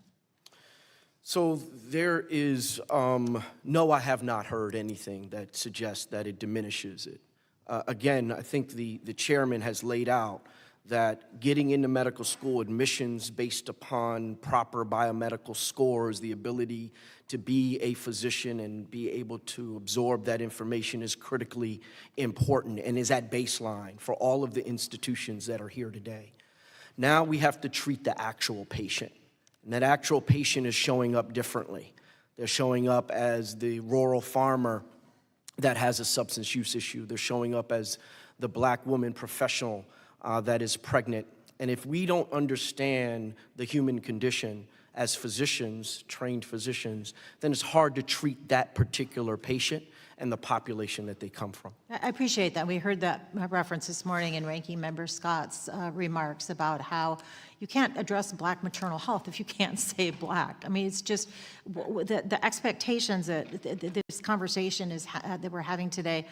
So there is, no, I have not heard anything that suggests that it diminishes it. Again, I think the chairman has laid out that getting into medical school admissions based upon proper biomedical scores, the ability to be a physician and be able to absorb that information is critically important and is at baseline for all of the institutions that are here today. Now we have to treat the actual patient, and that actual patient is showing up differently. They're showing up as the rural farmer that has a substance use issue. They're showing up as the black woman professional that is pregnant. And if we don't understand the human condition as physicians, trained physicians, then it's hard to treat that particular patient and the population that they come from. I appreciate that. We heard that reference this morning in Ranking Member Scott's remarks about how you can't address Black maternal health if you can't say Black. I mean, it's just the expectations that this conversation is that we're having today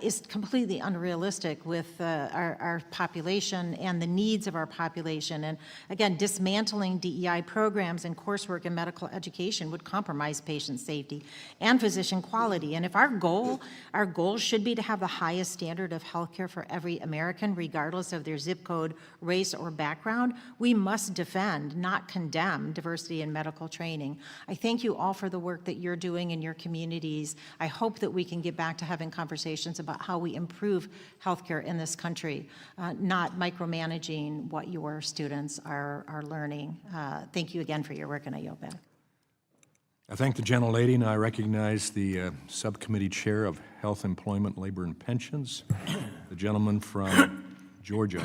is completely unrealistic with our population and the needs of our population. And again, dismantling DEI programs and coursework in medical education would compromise patient safety and physician quality. And if our goal goal should be to have the highest standard of healthcare for every American, regardless of their zip code, race, or background. We must defend, not condemn, diversity in medical training. I thank you all for the work that you're doing in your communities. I hope that we can get back to having conversations about how we improve healthcare in this country, not micromanaging what your students are learning. Thank you again for your work, and I yield back. I thank the gentlelady, and I recognize the Subcommittee Chair of Health, Employment, Labor, and Pensions, the gentleman from Georgia,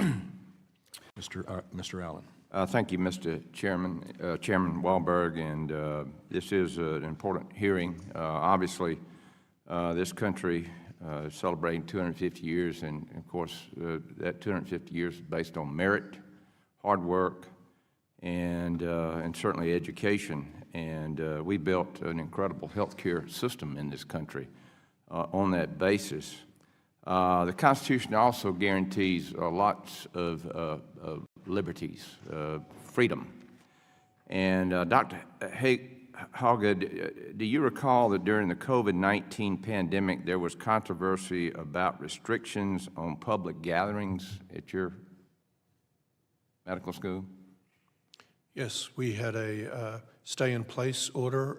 Mr. Allen. Thank you, Mr. Chairman, Chairman Wahlberg, and this is an important hearing. Obviously, this country is celebrating 250 years, and of course, that 250 years is based on merit, hard work, and certainly education. And we built an incredible healthcare system in this country on that basis. The Constitution also guarantees lots of liberties, freedom. And Dr. Hawgood, do you recall that during the COVID-19 pandemic, there was controversy about restrictions on public gatherings at your medical school? Yes, we had a stay-in-place order,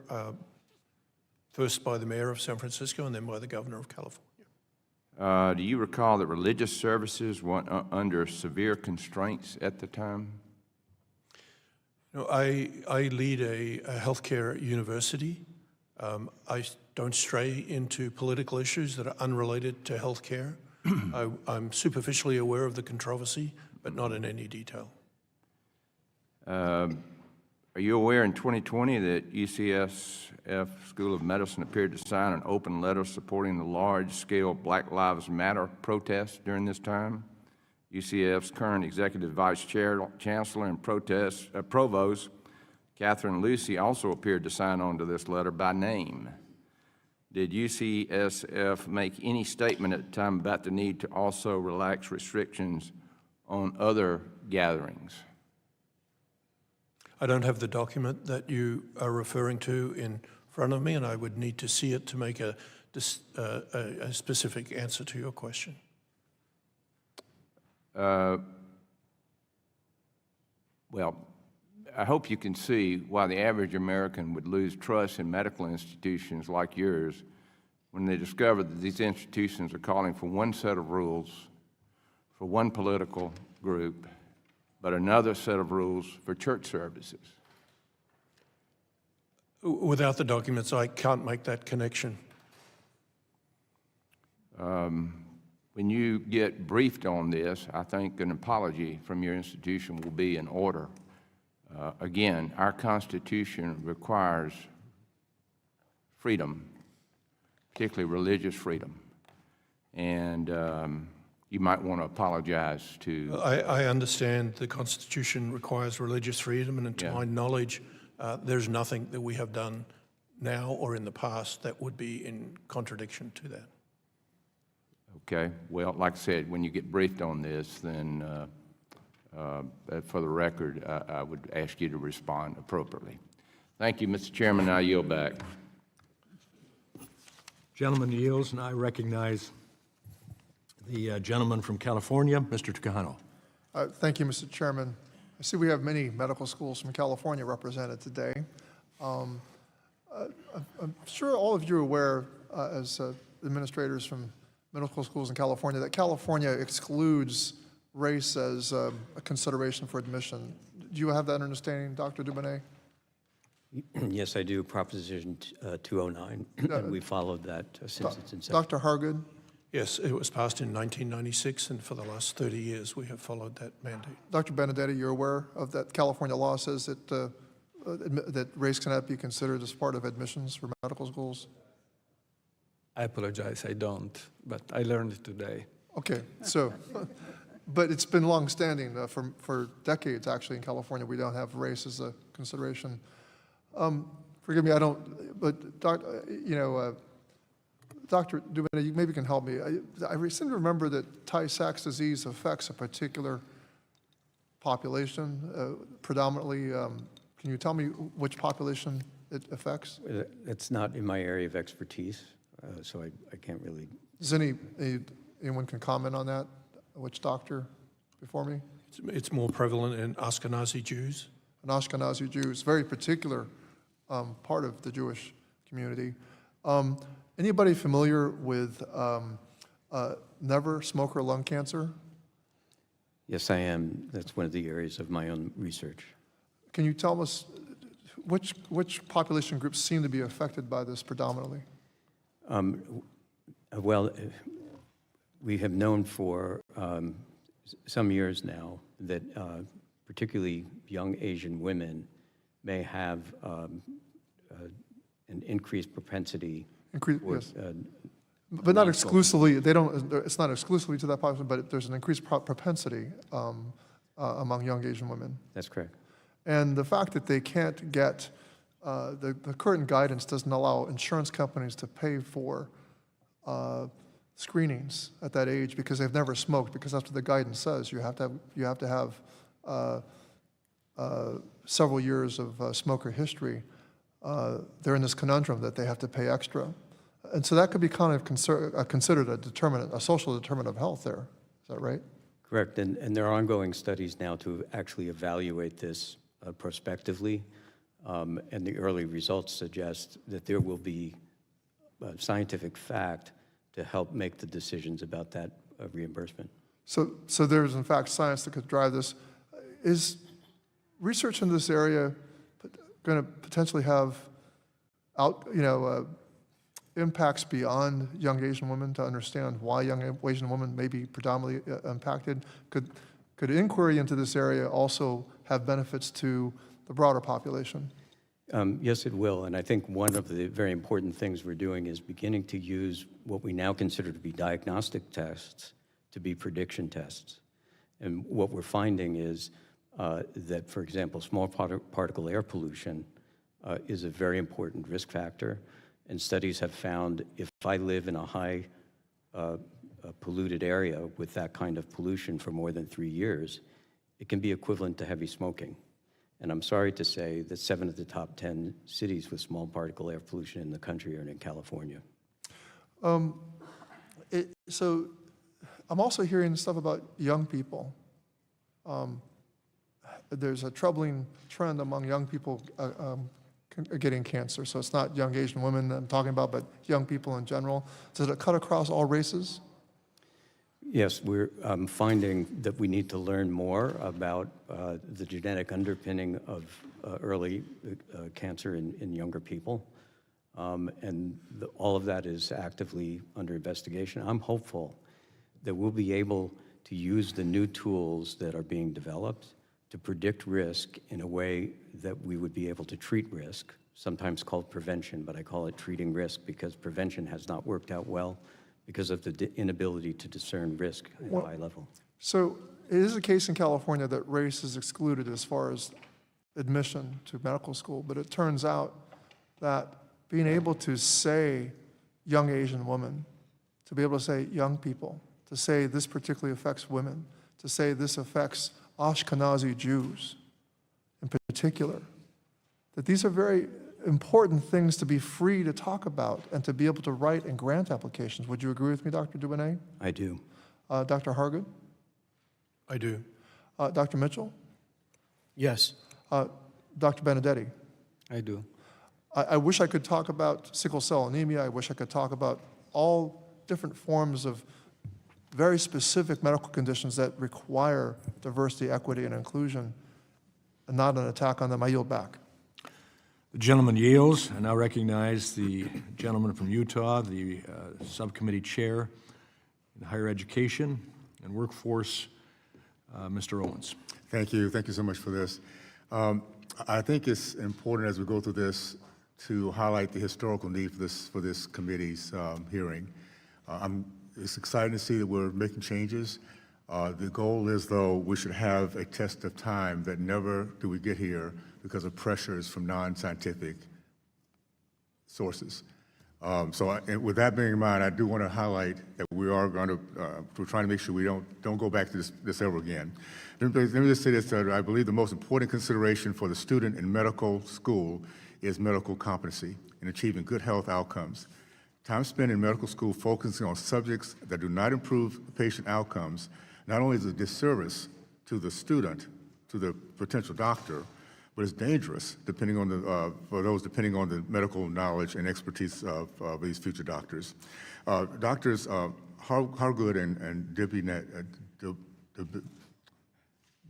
first by the mayor of San Francisco and then by the governor of California. Do you recall that religious services were under severe constraints at the time? You know, I lead a healthcare university. I don't stray into political issues that are unrelated to healthcare. I'm superficially aware of the controversy, but not in any detail. Are you aware in 2020 that UCSF School of Medicine appeared to sign an open letter supporting the large-scale Black Lives Matter protests during this time? UCF's current Executive Vice Chancellor and Provost, Catherine Lucy, also appeared to sign on to this letter by name. Did UCSF make any statement at the time about the need to also relax restrictions on other gatherings? I don't have the document that you are referring to in front of me, and I would need to see it to make a specific answer to your question. Well, I hope you can see why the average American would lose trust in medical institutions like yours when they discover that these institutions are calling for one set of rules for one political group, but another set of rules for church services. Without the documents, I can't make that connection. When you get briefed on this, I think an apology from your institution will be in order. Again, our Constitution requires freedom, particularly religious freedom, and you might want to apologize to... I understand the Constitution requires religious freedom, and to my knowledge, there's nothing that we have done now or in the past that would be in contradiction to that. Okay. Well, like I said, when you get briefed on this, then for the record, I would ask you to respond appropriately. Thank you, Mr. Chairman. I yield back. Gentleman yields, and I recognize the gentleman from California, Mr. Tejano. Thank you, Mr. Chairman. I see we have many medical schools from California represented today. I'm sure all of you are aware, as administrators from medical schools in California, that California excludes race as a consideration for admission. Do you have that understanding, Dr. Dubinett? Yes, I do. Proposition 209, and we followed that since its inception. Dr. Hawgood? Yes, it was passed in 1996, and for the last 30 years, we have followed that mandate. Dr. Benedetti, you're aware of that California law says that, that race cannot be considered as part of admissions for medical schools? I apologize, I don't, but I learned it today. Okay, so, but it's been long-standing for decades, actually, in California. We don't have race as a consideration. Forgive me, I don't, but, Dr. Dubinett, you maybe can help me. I seem to remember that Tay-Sachs disease affects a particular population, predominantly. Can you tell me which population it affects? It's not in my area of expertise. so I can't really. Does anyone can comment on that? Which doctor before me? It's more prevalent in Ashkenazi Jews. And Ashkenazi Jews, very particular part of the Jewish community. Anybody familiar with never smoker lung cancer? Yes, I am. That's one of the areas of my own research. Can you tell us which population groups seem to be affected by this predominantly? Well, we have known for some years now that particularly young Asian women may have an increased propensity. Yes. But not exclusively, they don't, it's not exclusively to that population, but there's an increased propensity among young Asian women. That's correct. And the fact that they can't get, the current guidance doesn't allow insurance companies to pay for screenings at that age because they've never smoked, because that's what the guidance says. You have to have several years of smoker history. They're in this conundrum that they have to pay extra. And so that could be kind of considered a social determinant of health there. Is that right? Correct, and there are ongoing studies now to actually evaluate this prospectively, and the early results suggest that there will be scientific fact to help make the decisions about that reimbursement. So there's in fact science that could drive this. Is research in this area going to potentially have impacts beyond young Asian women to understand why young Asian women may be predominantly impacted? Could inquiry into this area also have benefits to the broader population? Yes, it will, and I think one of the very important things we're doing is beginning to use what we now consider to be diagnostic tests to be prediction tests. And what we're finding is that, for example, small particle air pollution is a very important risk factor. And studies have found if I live in a high polluted area with that kind of pollution for more than 3 years, it can be equivalent to heavy smoking. And I'm sorry to say that 7 of the top 10 cities with small particle air pollution in the country are in California. So I'm also hearing stuff about young people. There's a troubling trend among young people getting cancer. So it's not young Asian women I'm talking about, but young people in general. Does it cut across all races? Yes, we're finding that we need to learn more about the genetic underpinning of early cancer in younger people. And all of that is actively under investigation. I'm hopeful that we'll be able to use the new tools that are being developed to predict risk in a way that we would be able to treat risk, sometimes called prevention, but I call it treating risk because prevention has not worked out well because of the inability to discern risk at a high level. So it is a case in California that race is excluded as far as admission to medical school, but it turns out that being able to say young Asian woman, to be able to say young people, to say this particularly affects women, to say this affects Ashkenazi Jews in particular, that these are very important things to be free to talk about and to be able to write and grant applications. Would you agree with me, Dr. Dubinett? I do. Dr. Hawgood? I do. Dr. Mitchell? Yes. Dr. Benedetti? I do. I wish I could talk about sickle cell anemia. I wish I could talk about all different forms of very specific medical conditions that require diversity, equity, and inclusion, and not an attack on them. I yield back. The gentleman yields. I now recognize the gentleman from Utah, the subcommittee chair in higher education and workforce, Mr. Owens. Thank you. Thank you so much for this. I think it's important as we go through this to highlight the historical need for this committee's hearing. It's exciting to see that we're making changes. The goal is, though, we should have a test of time that never do we get here because of pressures from non-scientific sources. And with that being in mind, I do want to highlight that we are going to, we're trying to make sure we don't go back to this ever again. Let me just say this, I believe the most important consideration for the student in medical school is medical competency in achieving good health outcomes. Time spent in medical school focusing on subjects that do not improve patient outcomes not only is a disservice to the student, to the potential doctor, but it's dangerous depending on the, for those depending on the medical knowledge and expertise of these future doctors. Doctors Hawgood and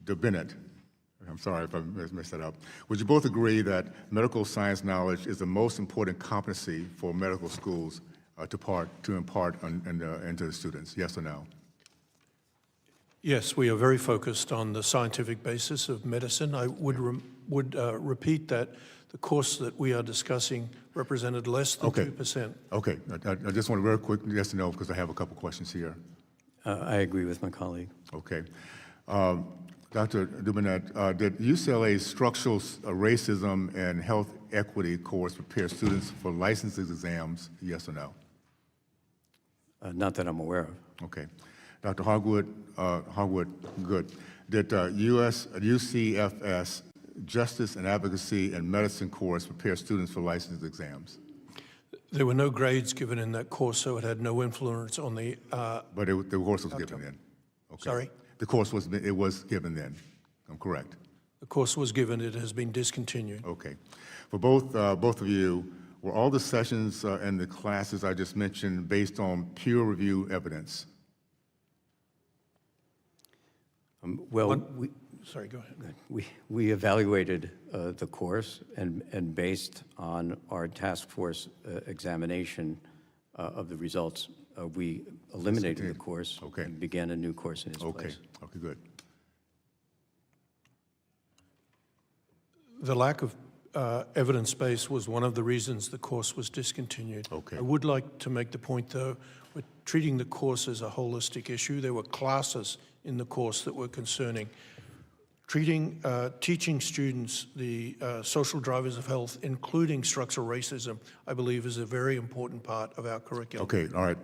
Dubinett, I'm sorry if I messed that up. Would you both agree that medical science knowledge is the most important competency for medical schools to impart into the students? Yes or no? Yes, we are very focused on the scientific basis of medicine. I would repeat that the course that we are discussing represented less than 2%. Okay, I just want a very quick yes or no because I have a couple questions here. I agree with my colleague. Okay. Dr. Dubinett, did UCLA's Structural Racism and Health Equity course prepare students for licensing exams, yes or no? Not that I'm aware of. Okay. Dr. Hawgood, good. Did UCFS Justice and Advocacy and Medicine course prepare students for license exams? There were no grades given in that course, so it had no influence on the But the course was given then? Okay. Sorry? The course was given then, I'm correct? The course was given, it has been discontinued. Okay. For both of you, were all the sessions and the classes I just mentioned based on peer review evidence? Sorry, go ahead. We evaluated the course, and based on our task force examination of the results, we eliminated the course and began a new course in its place. Okay, good. The lack of evidence base was one of the reasons the course was discontinued. Okay. I would like to make the point, though, we're treating the course as a holistic issue. There were classes in the course that were concerning. Teaching students the social drivers of health, including structural racism, I believe is a very important part of our curriculum. Okay, all right.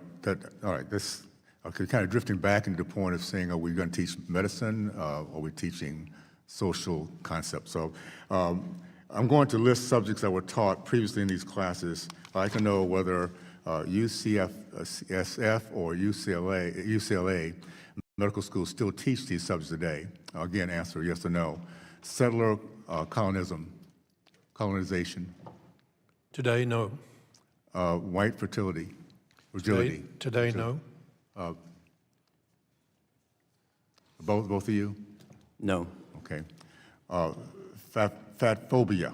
This kind of drifting back into the point of saying, are we going to teach medicine? Or are we teaching social concepts? So I'm going to list subjects that were taught previously in these classes. I'd like to know whether UCSF or UCLA medical schools still teach these subjects today. Again, answer yes or no. Settler colonization. Today, no. White fragility. Today, no. Both of you? No. Okay. Fat phobia.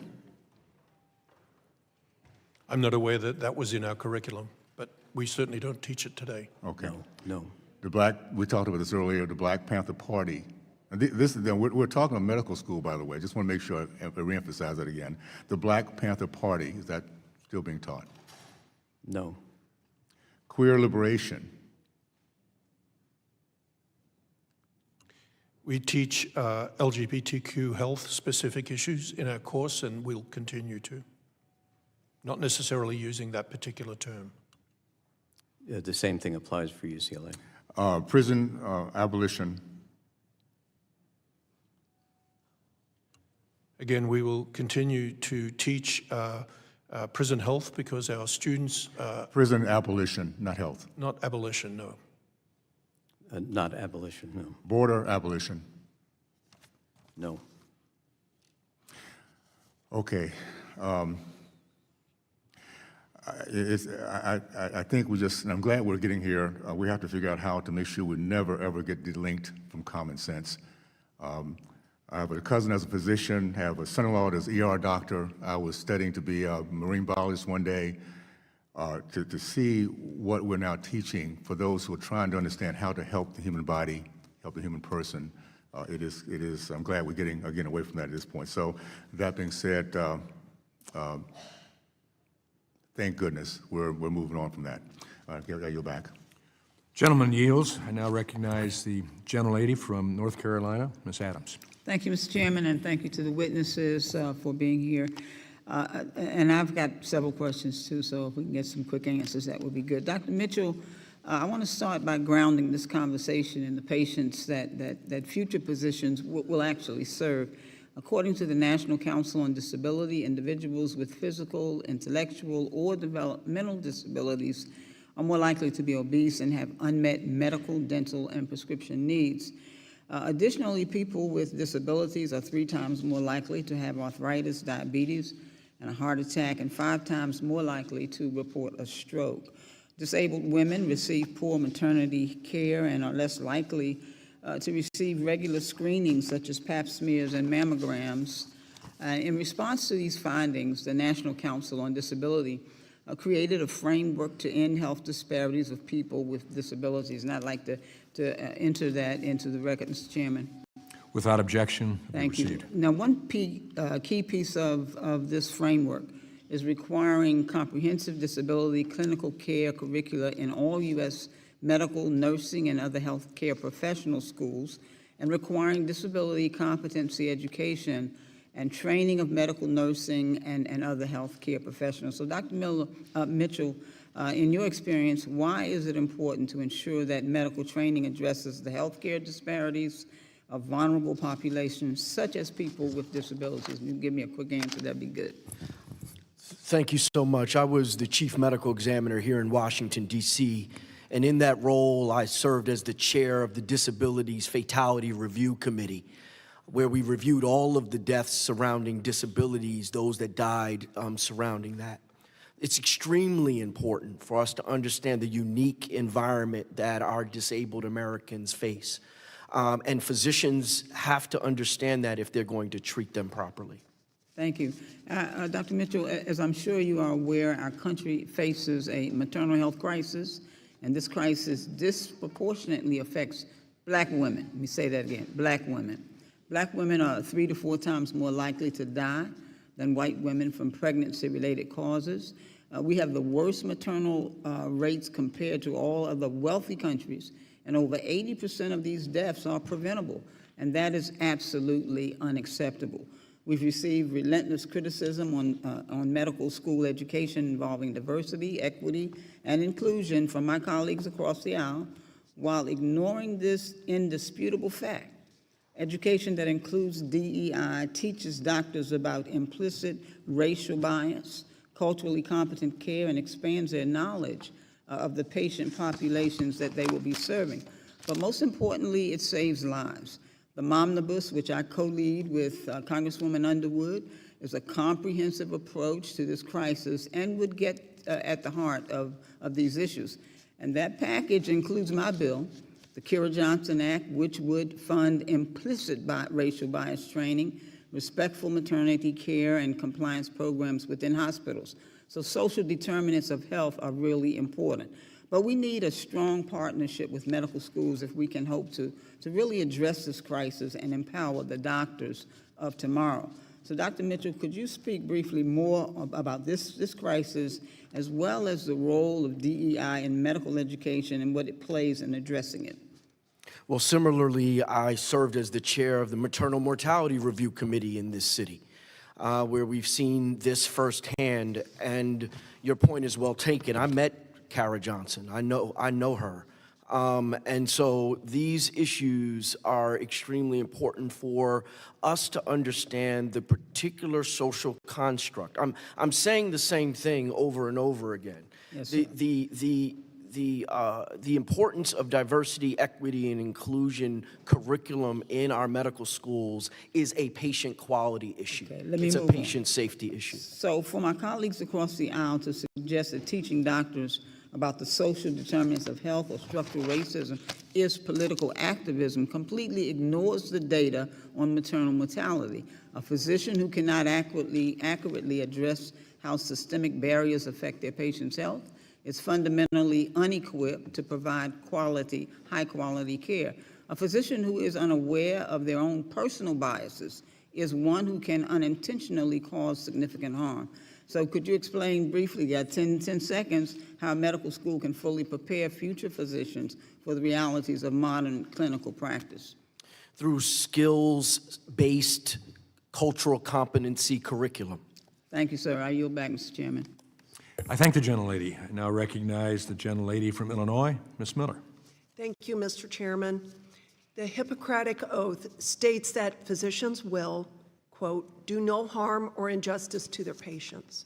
I'm not aware that that was in our curriculum, but we certainly don't teach it today. Okay. No. We talked about this earlier, the Black Panther Party. And we're talking about medical school, by the way. I just want to make sure I reemphasize that again. The Black Panther Party, is that still being taught? No. Queer liberation. We teach LGBTQ health-specific issues in our course, and we'll continue to. Not necessarily using that particular term. The same thing applies for UCLA. Prison abolition. Again, we will continue to teach prison health because our students... Prison abolition, not health. Not abolition, no. Not abolition, no. Border abolition. No. Okay. I think and I'm glad we're getting here. We have to figure out how to make sure we never, ever get delinked from common sense. I have a cousin as a physician, have a son-in-law as an ER doctor. I was studying to be a marine biologist one day. To see what we're now teaching for those who are trying to understand how to help the human body, help the human person, I'm glad we're getting, again, away from that at this point. So that being said, thank goodness we're moving on from that. I yield back. Gentleman yields. I now recognize the gentlelady from North Carolina, Ms. Adams. Thank you, Mr. Chairman, and thank you to the witnesses for being here. And I've got several questions too, so if we can get some quick answers, that would be good. Dr. Mitchell, I want to start by grounding this conversation in the patients that future positions will actually serve. According to the National Council on Disability, individuals with physical, intellectual, or developmental disabilities are more likely to be obese and have unmet medical, dental, and prescription needs. Additionally, people with disabilities are 3 times more likely to have arthritis, diabetes, and a heart attack, and 5 times more likely to report a stroke. Disabled women receive poor maternity care and are less likely to receive regular screenings such as pap smears and mammograms. In response to these findings, the National Council on Disability created a framework to end health disparities of people with disabilities. And I'd like to enter that into the record, Mr. Chairman. Without objection, Thank you. received. Now, one key piece of this framework is requiring comprehensive disability clinical care curricula in all U.S. medical, nursing, and other healthcare professional schools, and requiring disability competency education and training of medical nursing and other healthcare professionals. So, Dr. Mitchell, in your experience, why is it important to ensure that medical training addresses the healthcare disparities of vulnerable populations, such as people with disabilities? If you can give me a quick answer, that'd be good. Thank you so much. I was the chief medical examiner here in Washington, D.C., and in that role, I served as the chair of the Disabilities Fatality Review Committee, where we reviewed all of the deaths surrounding disabilities, those that died surrounding that. It's extremely important for us to understand the unique environment that our disabled Americans face. And physicians have to understand that if they're going to treat them properly. Thank you. Dr. Mitchell, as I'm sure you are aware, our country faces a maternal health crisis, and this crisis disproportionately affects Black women. Let me say that again, Black women. Black women are 3 to 4 times more likely to die than white women from pregnancy-related causes. We have the worst maternal rates compared to all other wealthy countries, and over 80% of these deaths are preventable, and that is absolutely unacceptable. We've received relentless criticism on medical school education involving diversity, equity, and inclusion from my colleagues across the aisle, while ignoring this indisputable fact. Education that includes DEI teaches doctors about implicit racial bias, culturally competent care, and expands their knowledge of the patient populations that they will be serving. But most importantly, it saves lives. The Momnibus, which I co-lead with Congresswoman Underwood, is a comprehensive approach to this crisis and would get at the heart of these issues. And that package includes my bill, the Kira Johnson Act, which would fund implicit racial bias training, respectful maternity care, and compliance programs within hospitals. So social determinants of health are really important. But we need a strong partnership with medical schools if we can hope to really address this crisis and empower the doctors of tomorrow. So, Dr. Mitchell, could you speak briefly more about this crisis, as well as the role of DEI in medical education and what it plays in addressing it? Well, similarly, I served as the chair of the Maternal Mortality Review Committee in this city, where we've seen this firsthand, and your point is well taken. I met Kara Johnson. I know her. And so these issues are extremely important for us to understand the particular social construct. I'm saying the same thing over and over again. Yes, The importance of diversity, equity, and inclusion curriculum in our medical schools is a patient quality issue. Okay, let me it's a move on. patient safety issue. So for my colleagues across the aisle to suggest that teaching doctors about the social determinants of health or structural racism is political activism completely ignores the data on maternal mortality. A physician who cannot accurately address how systemic barriers affect their patient's health is fundamentally unequipped to provide high-quality care. A physician who is unaware of their own personal biases is one who can unintentionally cause significant harm. So could you explain briefly, you got 10 seconds, how a medical school can fully prepare future physicians for the realities of modern clinical practice? Through skills-based cultural competency curriculum. Thank you, sir. I yield back, Mr. Chairman. I thank the gentlelady. I now recognize the gentlelady from Illinois, Ms. Miller. Thank you, Mr. Chairman. The Hippocratic Oath states that physicians will, quote, do no harm or injustice to their patients.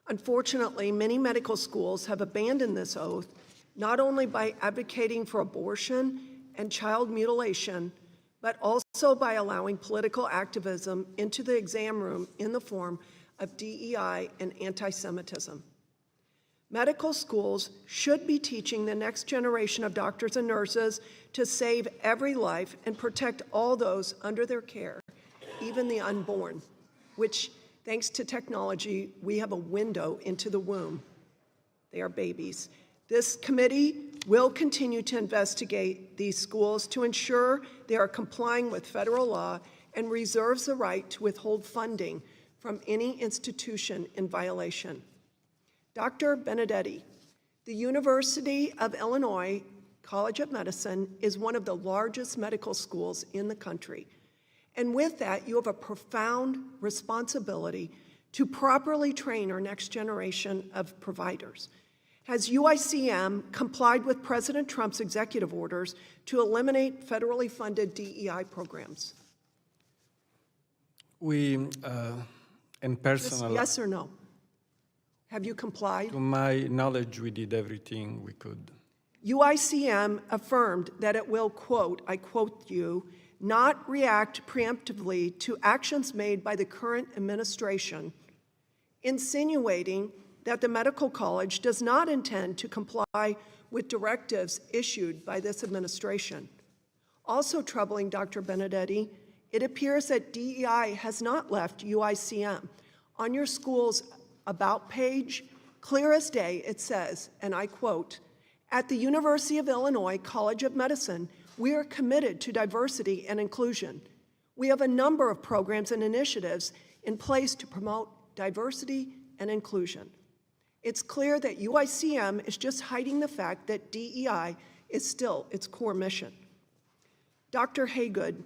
Unfortunately, many medical schools have abandoned this oath, not only by advocating for abortion and child mutilation, but also by allowing political activism into the exam room in the form of DEI and anti-Semitism. Medical schools should be teaching the next generation of doctors and nurses to save every life and protect all those under their care, even the unborn, which, thanks to technology, we have a window into the womb. They are babies. This committee will continue to investigate these schools to ensure they are complying with federal law and reserves the right to withhold funding from any institution in violation. Dr. Benedetti, the University of Illinois College of Medicine is one of the largest medical schools in the country. And with that, you have a profound responsibility to properly train our next generation of providers. Has UICM complied with President Trump's executive orders to eliminate federally funded DEI programs? We, in personal... Yes or no? Have you complied? To my knowledge, we did everything we could. UICM affirmed that it will, quote, I quote you, not react preemptively to actions made by the current administration, insinuating that the medical college does not intend to comply with directives issued by this administration. Also troubling Dr. Benedetti, it appears that DEI has not left UICM. On your school's About page, clear as day, it says, and I quote, at the University of Illinois College of Medicine, we are committed to diversity and inclusion. We have a number of programs and initiatives in place to promote diversity and inclusion. It's clear that UICM is just hiding the fact that DEI is still its core mission. Dr. Hawgood,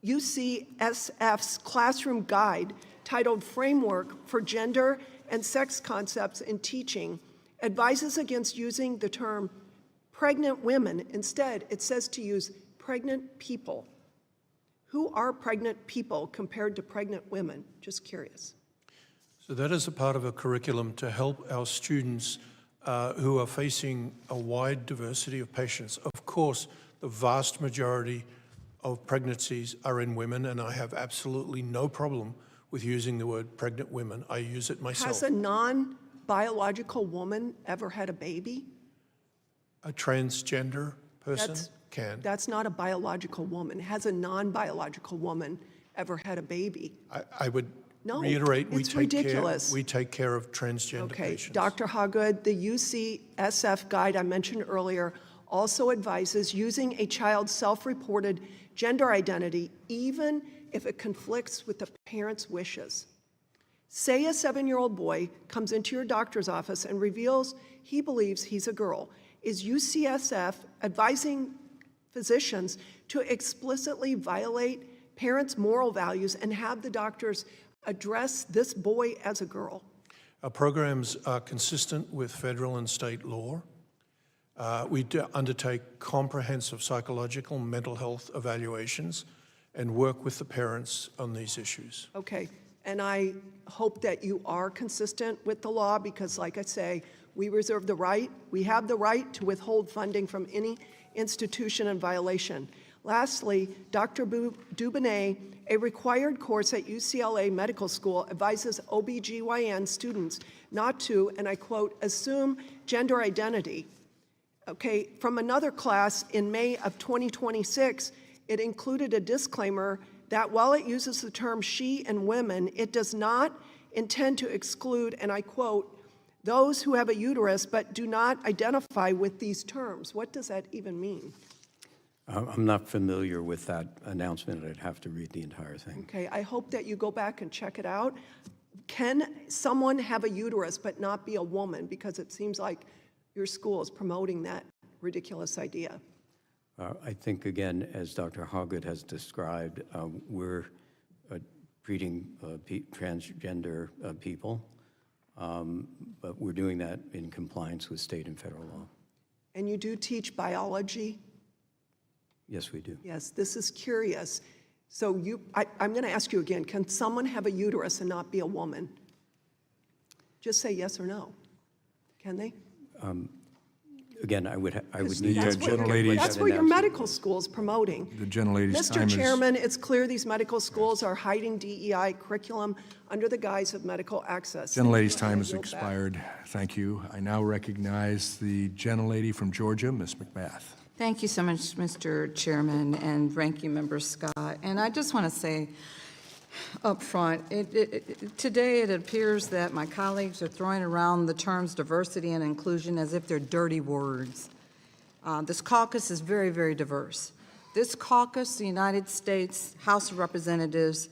UCSF's classroom guide titled Framework for Gender and Sex Concepts in Teaching advises against using the term pregnant women. Instead, it says to use pregnant people. Who are pregnant people compared to pregnant women? Just curious. So that is a part of a curriculum to help our students who are facing a wide diversity of patients. Of course, the vast majority of pregnancies are in women, and I have absolutely no problem with using the word pregnant women. I use it myself. Has a non-biological woman ever had a baby? A transgender person can. That's not a biological woman. Has a non-biological woman ever had a baby? I would No, reiterate, it's ridiculous. we take care of transgender patients. Dr. Hawgood, the UCSF guide I mentioned earlier also advises using a child's self-reported gender identity even if it conflicts with the parent's wishes. Say a 7-year-old boy comes into your doctor's office and reveals he believes he's a girl. Is UCSF advising physicians to explicitly violate parents' moral values and have the doctors address this boy as a girl? Our programs are consistent with federal and state law. We undertake comprehensive psychological and mental health evaluations and work with the parents on these issues. Okay, and I hope that you are consistent with the law because, like I say, we reserve the right, we have the right to withhold funding from any institution in violation. Lastly, Dr. Dubinett, a required course at UCLA Medical School, advises OBGYN students not to, and I quote, assume gender identity. Okay, from another class in May of 2026, it included a disclaimer that while it uses the term she and women, it does not intend to exclude, and I quote, those who have a uterus but do not identify with these terms. What does that even mean? I'm not familiar with that announcement. I'd have to read the entire thing. Okay, I hope that you go back and check it out. Can someone have a uterus but not be a woman? Because it seems like your school is promoting that ridiculous idea. I think, again, as Dr. Hawgood has described, we're treating transgender people, but we're doing that in compliance with state and federal law. And you do teach biology? Yes, we do. Yes, this is curious. So I'm going to ask you again, can someone have a uterus and not be a woman? Just say yes or no. Can they? Again, I would The need to gentlelady's- That's what your medical school is promoting. The gentlelady's time Mr. is... Chairman, it's clear these medical schools are hiding DEI curriculum under the guise of medical access. Gentlelady's time has Yield back. expired. Thank you. I now recognize the gentlelady from Georgia, Ms. McMath. Thank you so much, Mr. Chairman and Ranking Member Scott. And I just want to say up front, today it appears that my colleagues are throwing around the terms diversity and inclusion as if they're dirty words. This caucus is very, very diverse. This caucus, the United States House of Representatives,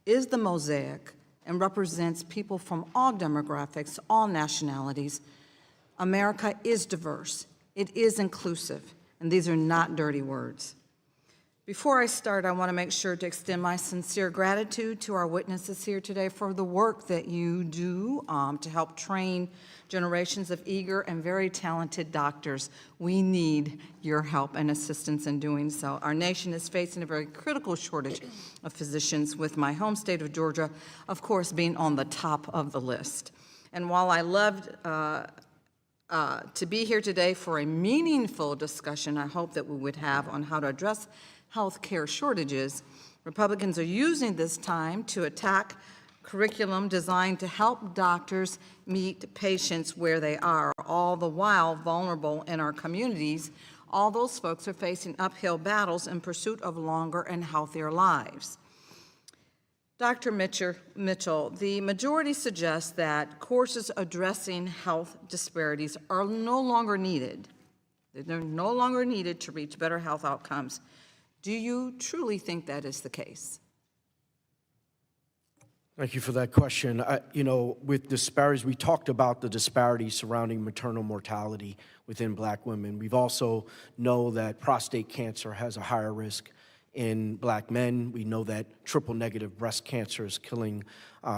is the mosaic and represents people from all demographics, all nationalities. America is diverse. It is inclusive. And these are not dirty words. Before I start, I want to make sure to extend my sincere gratitude to our witnesses here today for the work that you do to help train generations of eager and very talented doctors. We need your help and assistance in doing so. Our nation is facing a very critical shortage of physicians, with my home state of Georgia, of course, being on the top of the list. And while I loved to be here today for a meaningful discussion I hope that we would have on how to address health care shortages, Republicans are using this time to attack curriculum designed to help doctors meet patients where they are, all the while vulnerable in our communities. All those folks are facing uphill battles in pursuit of longer and healthier lives. Dr. Mitchell, the majority suggests that courses addressing health disparities are no longer needed. They're no longer needed to reach better health outcomes. Do you truly think that is the case? Thank you for that question. With disparities, we talked about the disparities surrounding maternal mortality within Black women. We've also know that prostate cancer has a higher risk in Black men. We know that triple-negative breast cancer is killing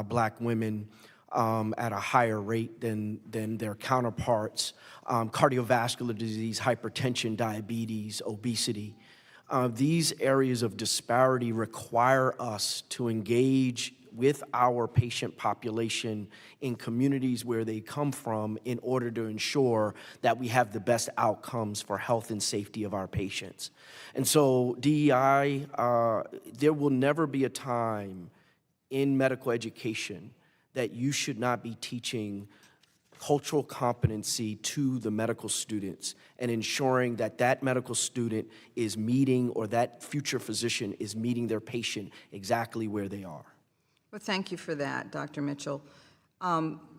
Black women at a higher rate than their counterparts. Cardiovascular disease, hypertension, diabetes, obesity. These areas of disparity require us to engage with our patient population in communities where they come from in order to ensure that we have the best outcomes for health and safety of our patients. And so DEI, there will never be a time in medical education that you should not be teaching cultural competency to the medical students and ensuring that that medical student is meeting, or that future physician is meeting their patient exactly where they are. Well, thank you for that, Dr. Mitchell.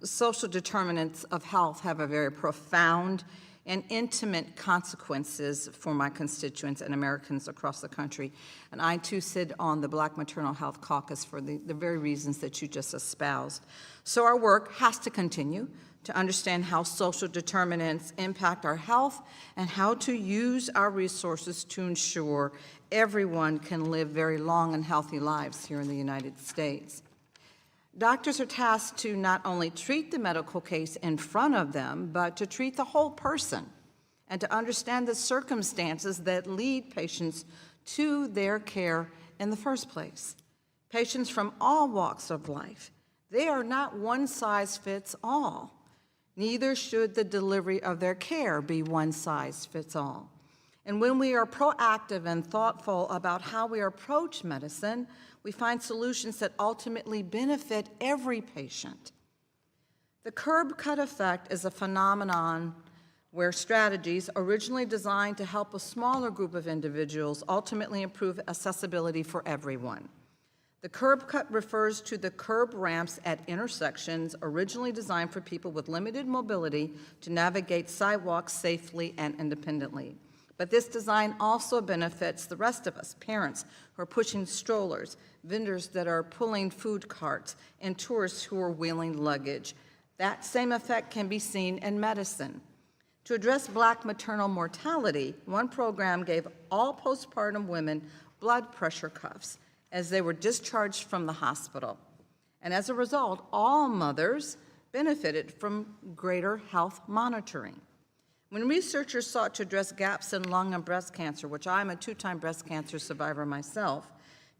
Social determinants of health have a very profound and intimate consequences for my constituents and Americans across the country. And I, too, sit on the Black Maternal Health Caucus for the very reasons that you just espoused. So our work has to continue to understand how social determinants impact our health and how to use our resources to ensure everyone can live very long and healthy lives here in the United States. Doctors are tasked to not only treat the medical case in front of them, but to treat the whole person and to understand the circumstances that lead patients to their care in the first place. Patients from all walks of life, they are not one size fits all. Neither should the delivery of their care be one size fits all. And when we are proactive and thoughtful about how we approach medicine, we find solutions that ultimately benefit every patient. The curb cut effect is a phenomenon where strategies originally designed to help a smaller group of individuals ultimately improve accessibility for everyone. The curb cut refers to the curb ramps at intersections originally designed for people with limited mobility to navigate sidewalks safely and independently. But this design also benefits the rest of us, parents who are pushing strollers, vendors that are pulling food carts, and tourists who are wheeling luggage. That same effect can be seen in medicine. To address Black maternal mortality, one program gave all postpartum women blood pressure cuffs as they were discharged from the hospital. And as a result, all mothers benefited from greater health monitoring. When researchers sought to address gaps in lung and breast cancer, which I'm a 2-time breast cancer survivor myself,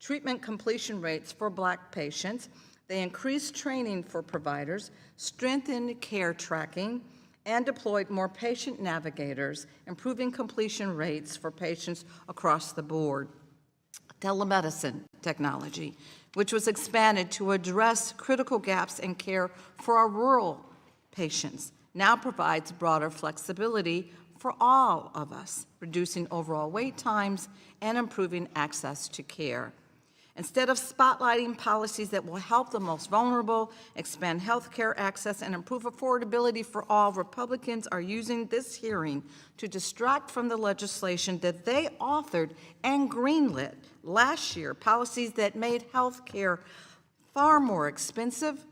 treatment completion rates for Black patients. They increased training for providers, strengthened care tracking, and deployed more patient navigators, improving completion rates for patients across the board. Telemedicine technology, which was expanded to address critical gaps in care for our rural patients, now provides broader flexibility for all of us, reducing overall wait times and improving access to care. Instead of spotlighting policies that will help the most vulnerable, expand health care access, and improve affordability for all, Republicans are using this hearing to distract from the legislation that they authored and greenlit last year, policies that made health care far more expensive,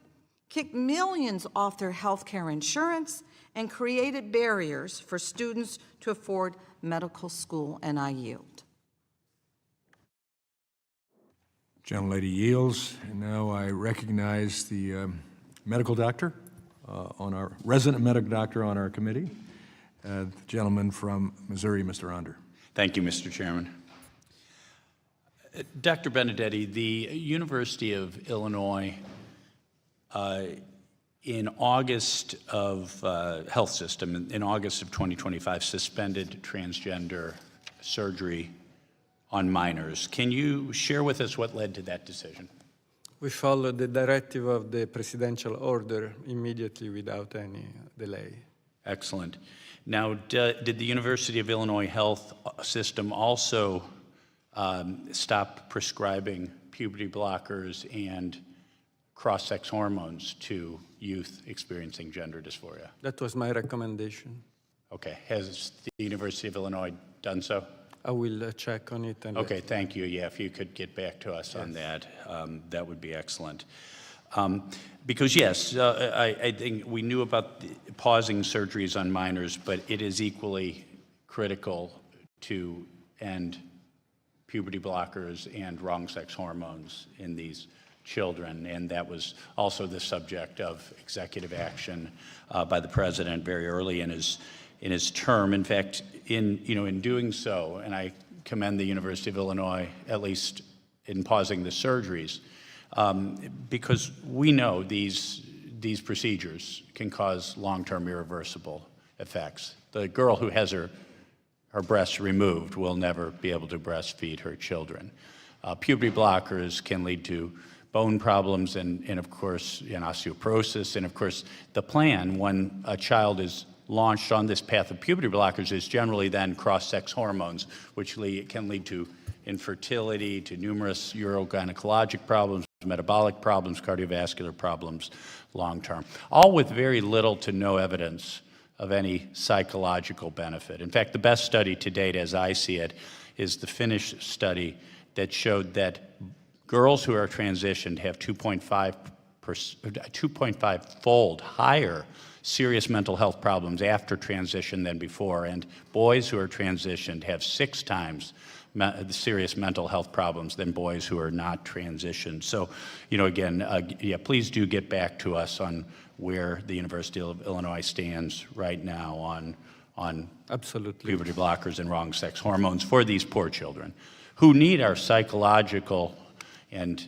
kicked millions off their health care insurance, and created barriers for students to afford medical school, and I yield. Gentlelady yields, and now I recognize the medical doctor resident medical doctor on our committee, the gentleman from Missouri, Mr. Under. Thank you, Mr. Chairman. Dr. Benedetti, the University of Illinois in August of health system, in August of 2025, suspended transgender surgery on minors. Can you share with us what led to that decision? We followed the directive of the presidential order immediately without any delay. Excellent. Now, did the University of Illinois health system also stop prescribing puberty blockers and cross-sex hormones to youth experiencing gender dysphoria? That was my recommendation. Okay. Has the University of Illinois done so? I will check on it. And okay, thank you. Yeah, if you could get back to us on that, that would be excellent. Because yes, I think we knew about pausing surgeries on minors, but it is equally critical to end puberty blockers and wrong sex hormones in these children, and that was also the subject of executive action by the president very early in his term. In fact, in doing so, and I commend the University of Illinois, at least in pausing the surgeries, because we know these procedures can cause long-term irreversible effects. The girl who has her breasts removed will never be able to breastfeed her children. Puberty blockers can lead to bone problems and of course, osteoporosis. And of course, the plan when a child is launched on this path of puberty blockers is generally then cross-sex hormones, which can lead to infertility, to numerous urogynecologic problems, metabolic problems, cardiovascular problems long-term, all with very little to no evidence of any psychological benefit. In fact, the best study to date, as I see it, is the Finnish study that showed that girls who are transitioned have 2.5-fold higher serious mental health problems after transition than before, and boys who are transitioned have 6 times the serious mental health problems than boys who are not transitioned. So, again, please do get back to us on where the University of Illinois stands right now on absolutely puberty blockers and wrong sex hormones for these poor children who need our psychological and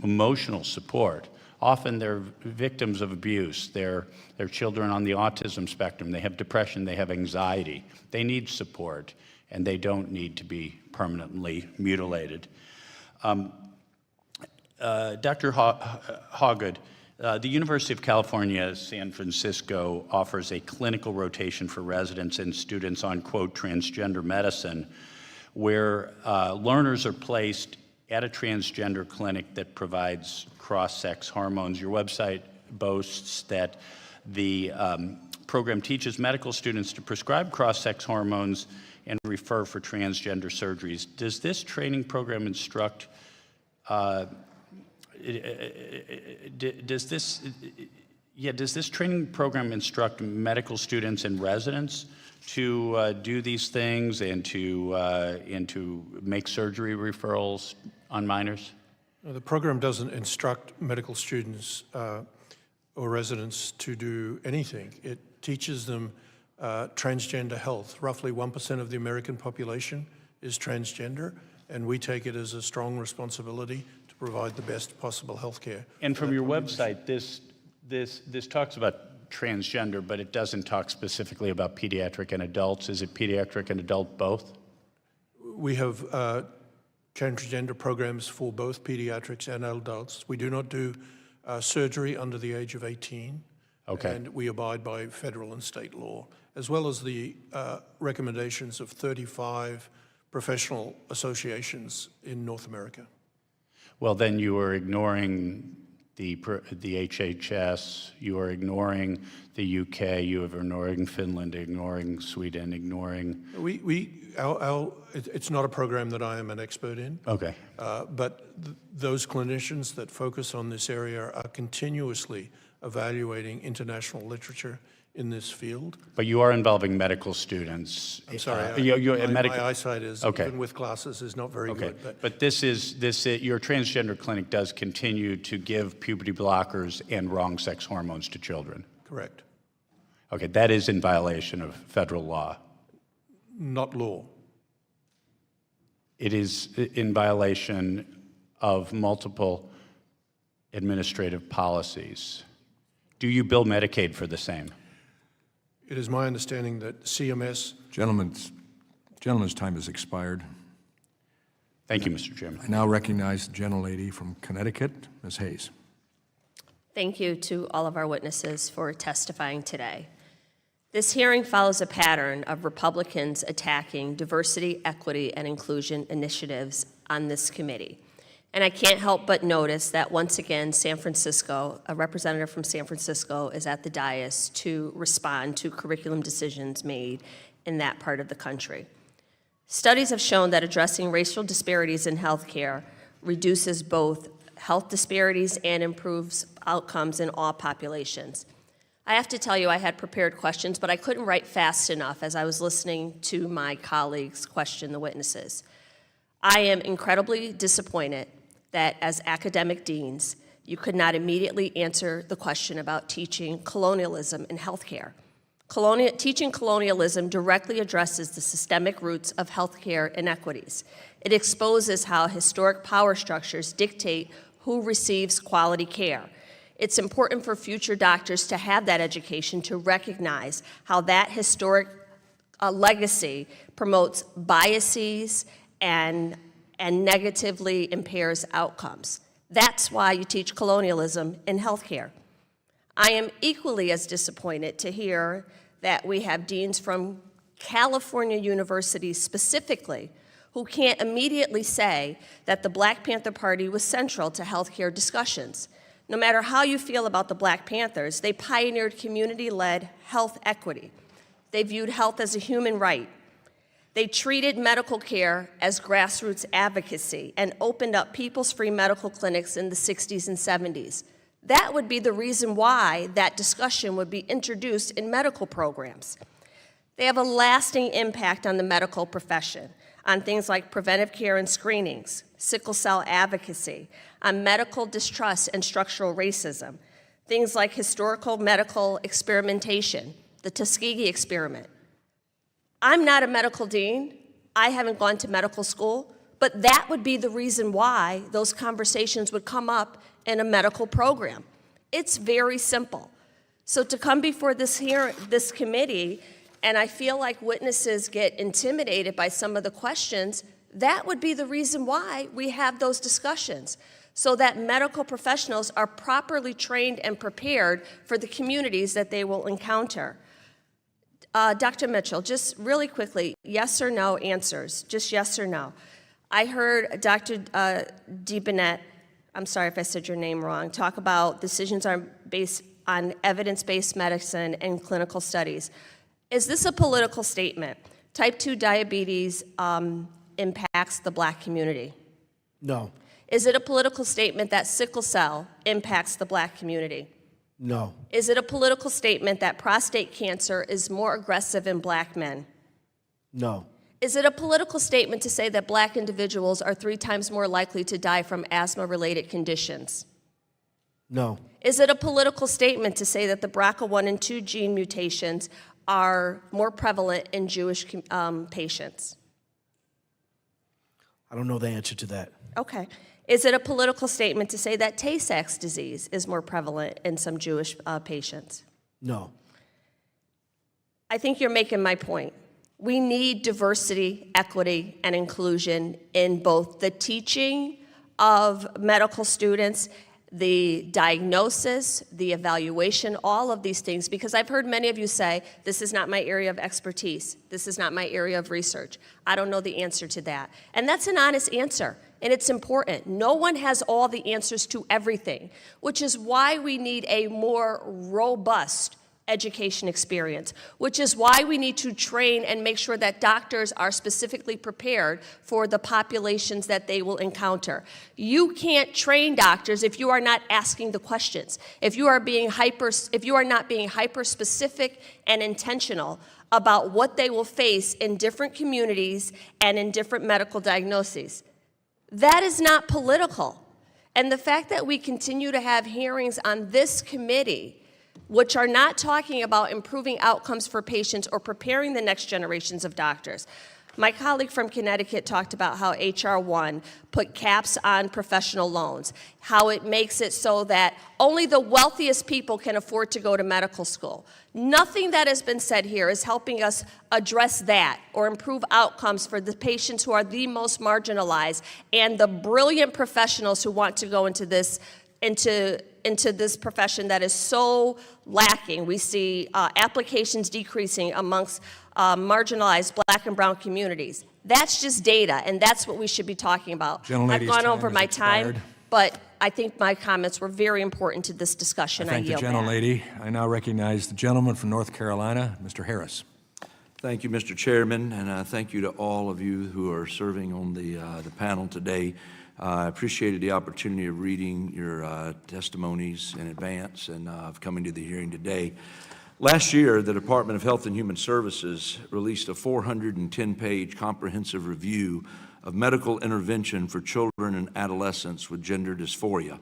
emotional support. Often they're victims of abuse. They're children on the autism spectrum. They have depression. They have anxiety. They need support, and they don't need to be permanently mutilated. Dr. Hawgood, the University of California, San Francisco offers a clinical rotation for residents and students on, quote, transgender medicine, where learners are placed at a transgender clinic that provides cross-sex hormones. Your website boasts that the program teaches medical students to prescribe cross-sex hormones and refer for transgender surgeries. Does this training program instruct, does this training program instruct medical students and residents to do these things and to make surgery referrals on minors? The program doesn't instruct medical students or residents to do anything. It teaches them transgender health. Roughly 1% of the American population is transgender, and we take it as a strong responsibility to provide the best possible health care. And from your website, this talks about transgender, but it doesn't talk specifically about pediatric and adults. Is it pediatric and adult both? We have transgender programs for both pediatrics and adults. We do not do surgery under the age of 18. Okay. And we abide by federal and state law, as well as the recommendations of 35 professional associations in North America. Well, then you are ignoring the HHS, you are ignoring the UK, you are ignoring Finland, ignoring Sweden, ignoring... It's not a program that I am an expert in. Okay. But those clinicians that focus on this area are continuously evaluating international literature in this field. But you are involving medical students. I'm sorry, my eyesight is, okay. even with glasses, is not very Okay. good. But your transgender clinic does continue to give puberty blockers and wrong-sex hormones to children. Correct. Okay, that is in violation of federal law. Not law. It is in violation of multiple administrative policies. Do you bill Medicaid for the same? It is my understanding that CMS... Gentleman's time has expired. Thank you, Mr. Chairman. I now recognize the gentlelady from Connecticut, Ms. Hayes. Thank you to all of our witnesses for testifying today. This hearing follows a pattern of Republicans attacking diversity, equity, and inclusion initiatives on this committee. And I can't help but notice that once again, San Francisco, a representative from San Francisco is at the dais to respond to curriculum decisions made in that part of the country. Studies have shown that addressing racial disparities in healthcare reduces both health disparities and improves outcomes in all populations. I have to tell you, I had prepared questions, but I couldn't write fast enough as I was listening to my colleagues question the witnesses. I am incredibly disappointed that as academic deans, you could not immediately answer the question about teaching colonialism in healthcare. Teaching colonialism directly addresses the systemic roots of healthcare inequities. It exposes how historic power structures dictate who receives quality care. It's important for future doctors to have that education to recognize how that historic legacy promotes biases and negatively impairs outcomes. That's why you teach colonialism in healthcare. I am equally as disappointed to hear that we have deans from California universities specifically who can't immediately say that the Black Panther Party was central to healthcare discussions. No matter how you feel about the Black Panthers, they pioneered community-led health equity. They viewed health as a human right. They treated medical care as grassroots advocacy and opened up people's free medical clinics in the 60s and 70s. That would be the reason why that discussion would be introduced in medical programs. They have a lasting impact on the medical profession, on things like preventive care and screenings, sickle cell advocacy, on medical distrust and structural racism, things like historical medical experimentation, the Tuskegee experiment. I'm not a medical dean. I haven't gone to medical school, but that would be the reason why those conversations would come up in a medical program. It's very simple. So to come before this committee, and I feel like witnesses get intimidated by some of the questions, that would be the reason why we have those discussions, so that medical professionals are properly trained and prepared for the communities that they will encounter. Dr. Mitchell, just really quickly, yes or no answers, just yes or no. I heard Dr. Dubinett, I'm sorry if I said your name wrong, talk about decisions are based on evidence-based medicine and clinical studies. Is this a political statement? Type 2 diabetes impacts the Black community. No. Is it a political statement that sickle cell impacts the Black community? No. Is it a political statement that prostate cancer is more aggressive in Black men? No. Is it a political statement to say that Black individuals are 3 times more likely to die from asthma-related conditions? No. Is it a political statement to say that the BRCA1 and 2 gene mutations are more prevalent in Jewish patients? I don't know the answer to that. Okay. Is it a political statement to say that Tay-Sachs disease is more prevalent in some Jewish patients? No. I think you're making my point. We need diversity, equity, and inclusion in both the teaching of medical students, the diagnosis, the evaluation, all of these things, because I've heard many of you say, this is not my area of expertise. This is not my area of research. I don't know the answer to that. And that's an honest answer, and it's important. No one has all the answers to everything, which is why we need a more robust education experience, which is why we need to train and make sure that doctors are specifically prepared for the populations that they will encounter. You can't train doctors if you are not asking the questions, if you are not being hyper specific and intentional about what they will face in different communities and in different medical diagnoses. That is not political. And the fact that we continue to have hearings on this committee which are not talking about improving outcomes for patients or preparing the next generations of doctors. My colleague from Connecticut talked about how H.R. 1 put caps on professional loans, how it makes it so that only the wealthiest people can afford to go to medical school. Nothing that has been said here is helping us address that or improve outcomes for the patients who are the most marginalized and the brilliant professionals who want to go into this profession that is so lacking. We see applications decreasing amongst marginalized Black and brown communities. That's just data, and that's what we should be talking about. I've gone over my time, but I think my comments were very important to this discussion. I thank the gentlelady. I now recognize the gentleman from North Carolina, Mr. Harris. Thank you, Mr. Chairman, and thank you to all of you who are serving on the panel today. I appreciated the opportunity of reading your testimonies in advance and of coming to the hearing today. Last year, the Department of Health and Human Services released a 410-page comprehensive review of medical intervention for children and adolescents with gender dysphoria.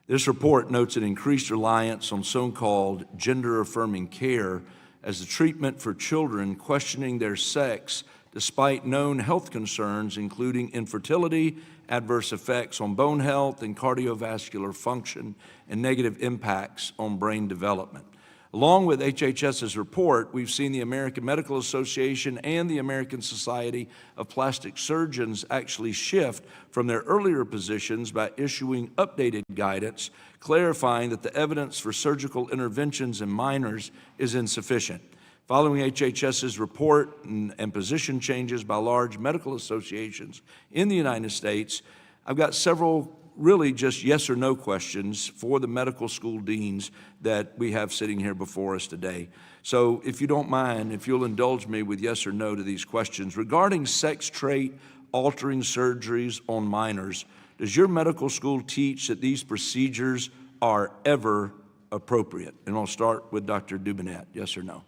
This report notes an increased reliance on so-called gender-affirming care as the treatment for children questioning their sex despite known health concerns, including infertility, adverse effects on bone health and cardiovascular function, and negative impacts on brain development. Along with HHS's report, we've seen the American Medical Association and the American Society of Plastic Surgeons actually shift from their earlier positions by issuing updated guidance, clarifying that the evidence for surgical interventions in minors is insufficient. Following HHS's report and position changes by large medical associations in the United States, I've got several really just yes or no questions for the medical school deans that we have sitting here before us today. So if you don't mind, if you'll indulge me with yes or no to these questions. Regarding sex trait altering surgeries on minors, does your medical school teach that these procedures are ever appropriate? And I'll start with Dr. Dubinett, yes or no?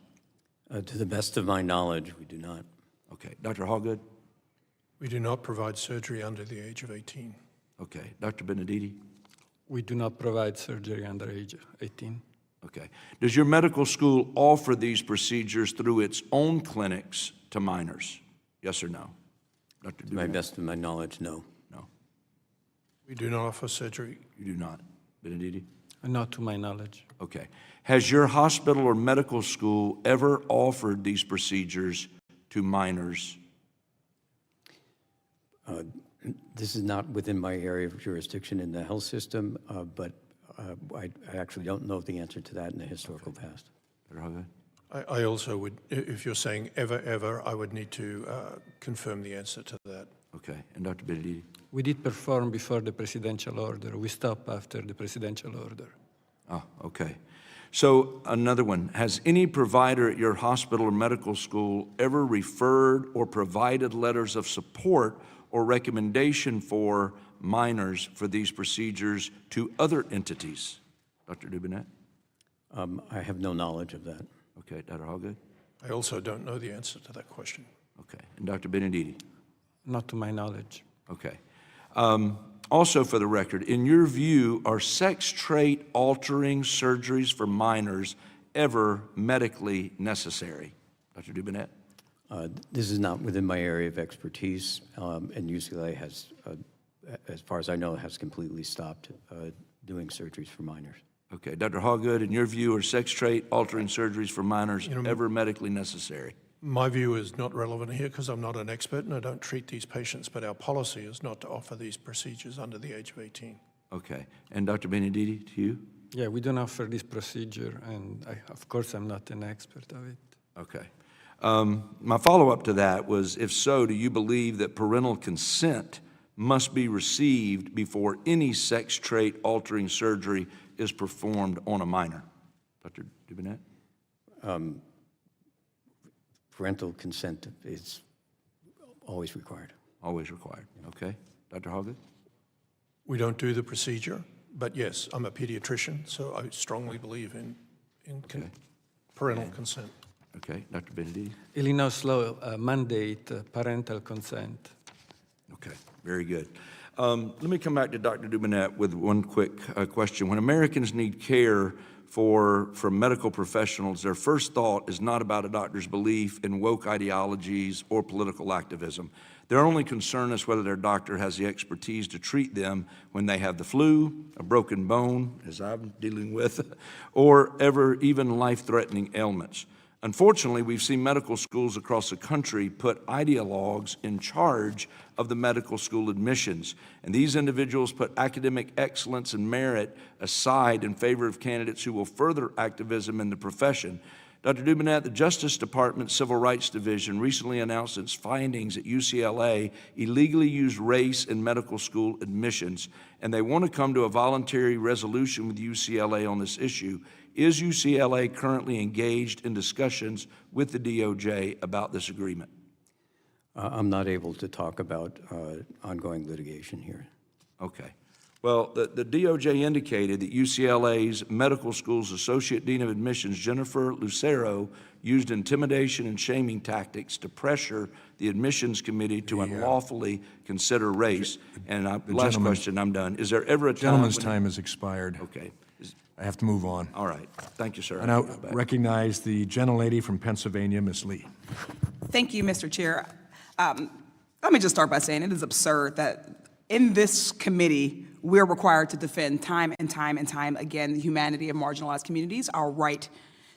To the best of my knowledge, we do not. Okay. Dr. Hawgood? We do not provide surgery under the age of 18. Okay. Dr. Benedetti? We do not provide surgery under age 18. Okay. Does your medical school offer these procedures through its own clinics to minors? Yes or no? Dr. Dubinett? To my best of my knowledge, no. No. We do not offer surgery. You do not. Benedetti? Not to my knowledge. Okay. Has your hospital or medical school ever offered these procedures to minors? This is not within my area of jurisdiction in the health system, but I actually don't know the answer to that in the historical past. Dr. Hawgood? I also would, if you're saying ever, I would need to confirm the answer to that. Okay. And Dr. Benedetti? We did perform before the presidential order. We stopped after the presidential order. Oh, okay. So another one, has any provider at your hospital or medical school ever referred or provided letters of support or recommendation for minors for these procedures to other entities? Dr. Dubinett? I have no knowledge of that. Okay. Dr. Hawgood? I also don't know the answer to that question. Okay. And Dr. Benedetti? Not to my knowledge. Okay. Also for the record, in your view, are sex trait altering surgeries for minors ever medically necessary? Dr. Dubinett? This is not within my area of expertise, and UCLA has, as far as I know, has completely stopped doing surgeries for minors. Okay, Dr. Hawgood, in your view, are sex trait altering surgeries for minors ever medically necessary? My view is not relevant here because I'm not an expert and I don't treat these patients, but our policy is not to offer these procedures under the age of 18. Okay, and Dr. Benedetti, to you? Yeah, we don't offer this procedure, and of course, I'm not an expert of it. Okay. My follow-up to that was, if so, do you believe that parental consent must be received before any sex trait altering surgery is performed on a minor? Dr. Dubinett? Parental consent is always required. Always required, okay. Dr. Hawgood? We don't do the procedure, but yes, I'm a pediatrician, so I strongly believe in parental consent. Okay, Dr. Benedetti? Illinois law mandate parental consent. Okay, very good. Let me come back to Dr. Dubinett with one quick question. When Americans need care from medical professionals, their first thought is not about a doctor's belief in woke ideologies or political activism. Their only concern is whether their doctor has the expertise to treat them when they have the flu, a broken bone, as I'm dealing with, or even life-threatening ailments. Unfortunately, we've seen medical schools across the country put ideologues in charge of the medical school admissions, and these individuals put academic excellence and merit aside in favor of candidates who will further activism in the profession. Dr. Dubinett, the Justice Department Civil Rights Division recently announced its findings at UCLA illegally used race in medical school admissions, and they want to come to a voluntary resolution with UCLA on this issue. Is UCLA currently engaged in discussions with the DOJ about this agreement? I'm not able to talk about ongoing litigation here. Okay. Well, the DOJ indicated that UCLA's Medical School's Associate Dean of Admissions, Jennifer Lucero, used intimidation and shaming tactics to pressure the admissions committee to unlawfully consider race. And last question, I'm done. Is there ever a time Gentleman's time has expired. Okay. I have to move on. All right. Thank you, sir. I now recognize the gentlelady from Pennsylvania, Ms. Lee. Thank you, Mr. Chair. Let me just start by saying it is absurd that in this committee, we're required to defend time and time and time again the humanity of marginalized communities, our right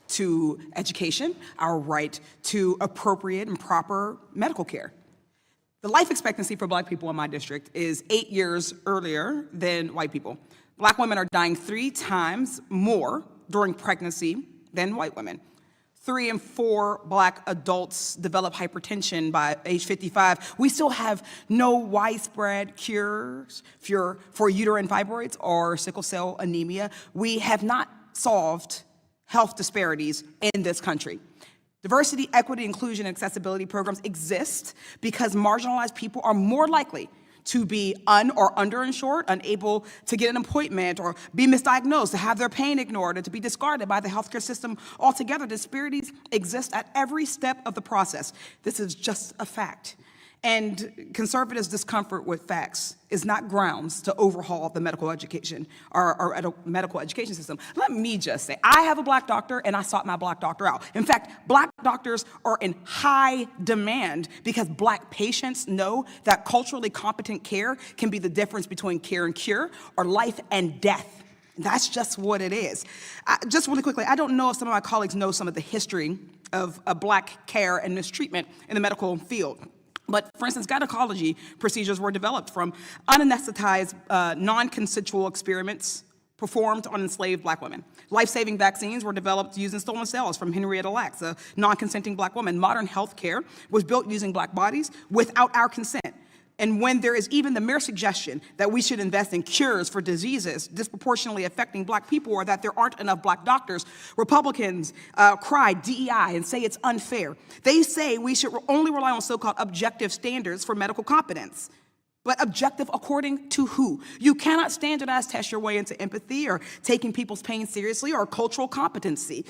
to education, our right to appropriate and proper medical care. The life expectancy for Black people in my district is 8 years earlier than white people. Black women are dying 3 times more during pregnancy than white women. 3 in 4 Black adults develop hypertension by age 55. We still have no widespread cures for uterine fibroids or sickle cell anemia. We have not solved health disparities in this country. Diversity, equity, inclusion, and accessibility programs exist because marginalized people are more likely to be or underinsured, unable to get an appointment, or be misdiagnosed, to have their pain ignored, or to be discarded by the healthcare system altogether. Disparities exist at every step of the process. This is just a fact. And conservatives' discomfort with facts is not grounds to overhaul the medical education or medical education system. Let me just say, I have a Black doctor and I sought my Black doctor out. In fact, Black doctors are in high demand because Black patients know that culturally competent care can be the difference between care and cure or life and death. That's just what it is. Just really quickly, I don't know if some of my colleagues know some of the history of Black care and mistreatment in the medical field. But for instance, gynecology procedures were developed from unanesthetized, non-consensual experiments performed on enslaved Black women. Life-saving vaccines were developed using stolen cells from Henrietta Lacks, a non-consenting Black woman. Modern health care was built using Black bodies without our consent. And when there is even the mere suggestion that we should invest in cures for diseases disproportionately affecting Black people, or that there aren't enough Black doctors, Republicans cry DEI and say it's unfair. They say we should only rely on so-called objective standards for medical competence. But objective according to who? You cannot standardize test your way into empathy or taking people's pain seriously or cultural competency.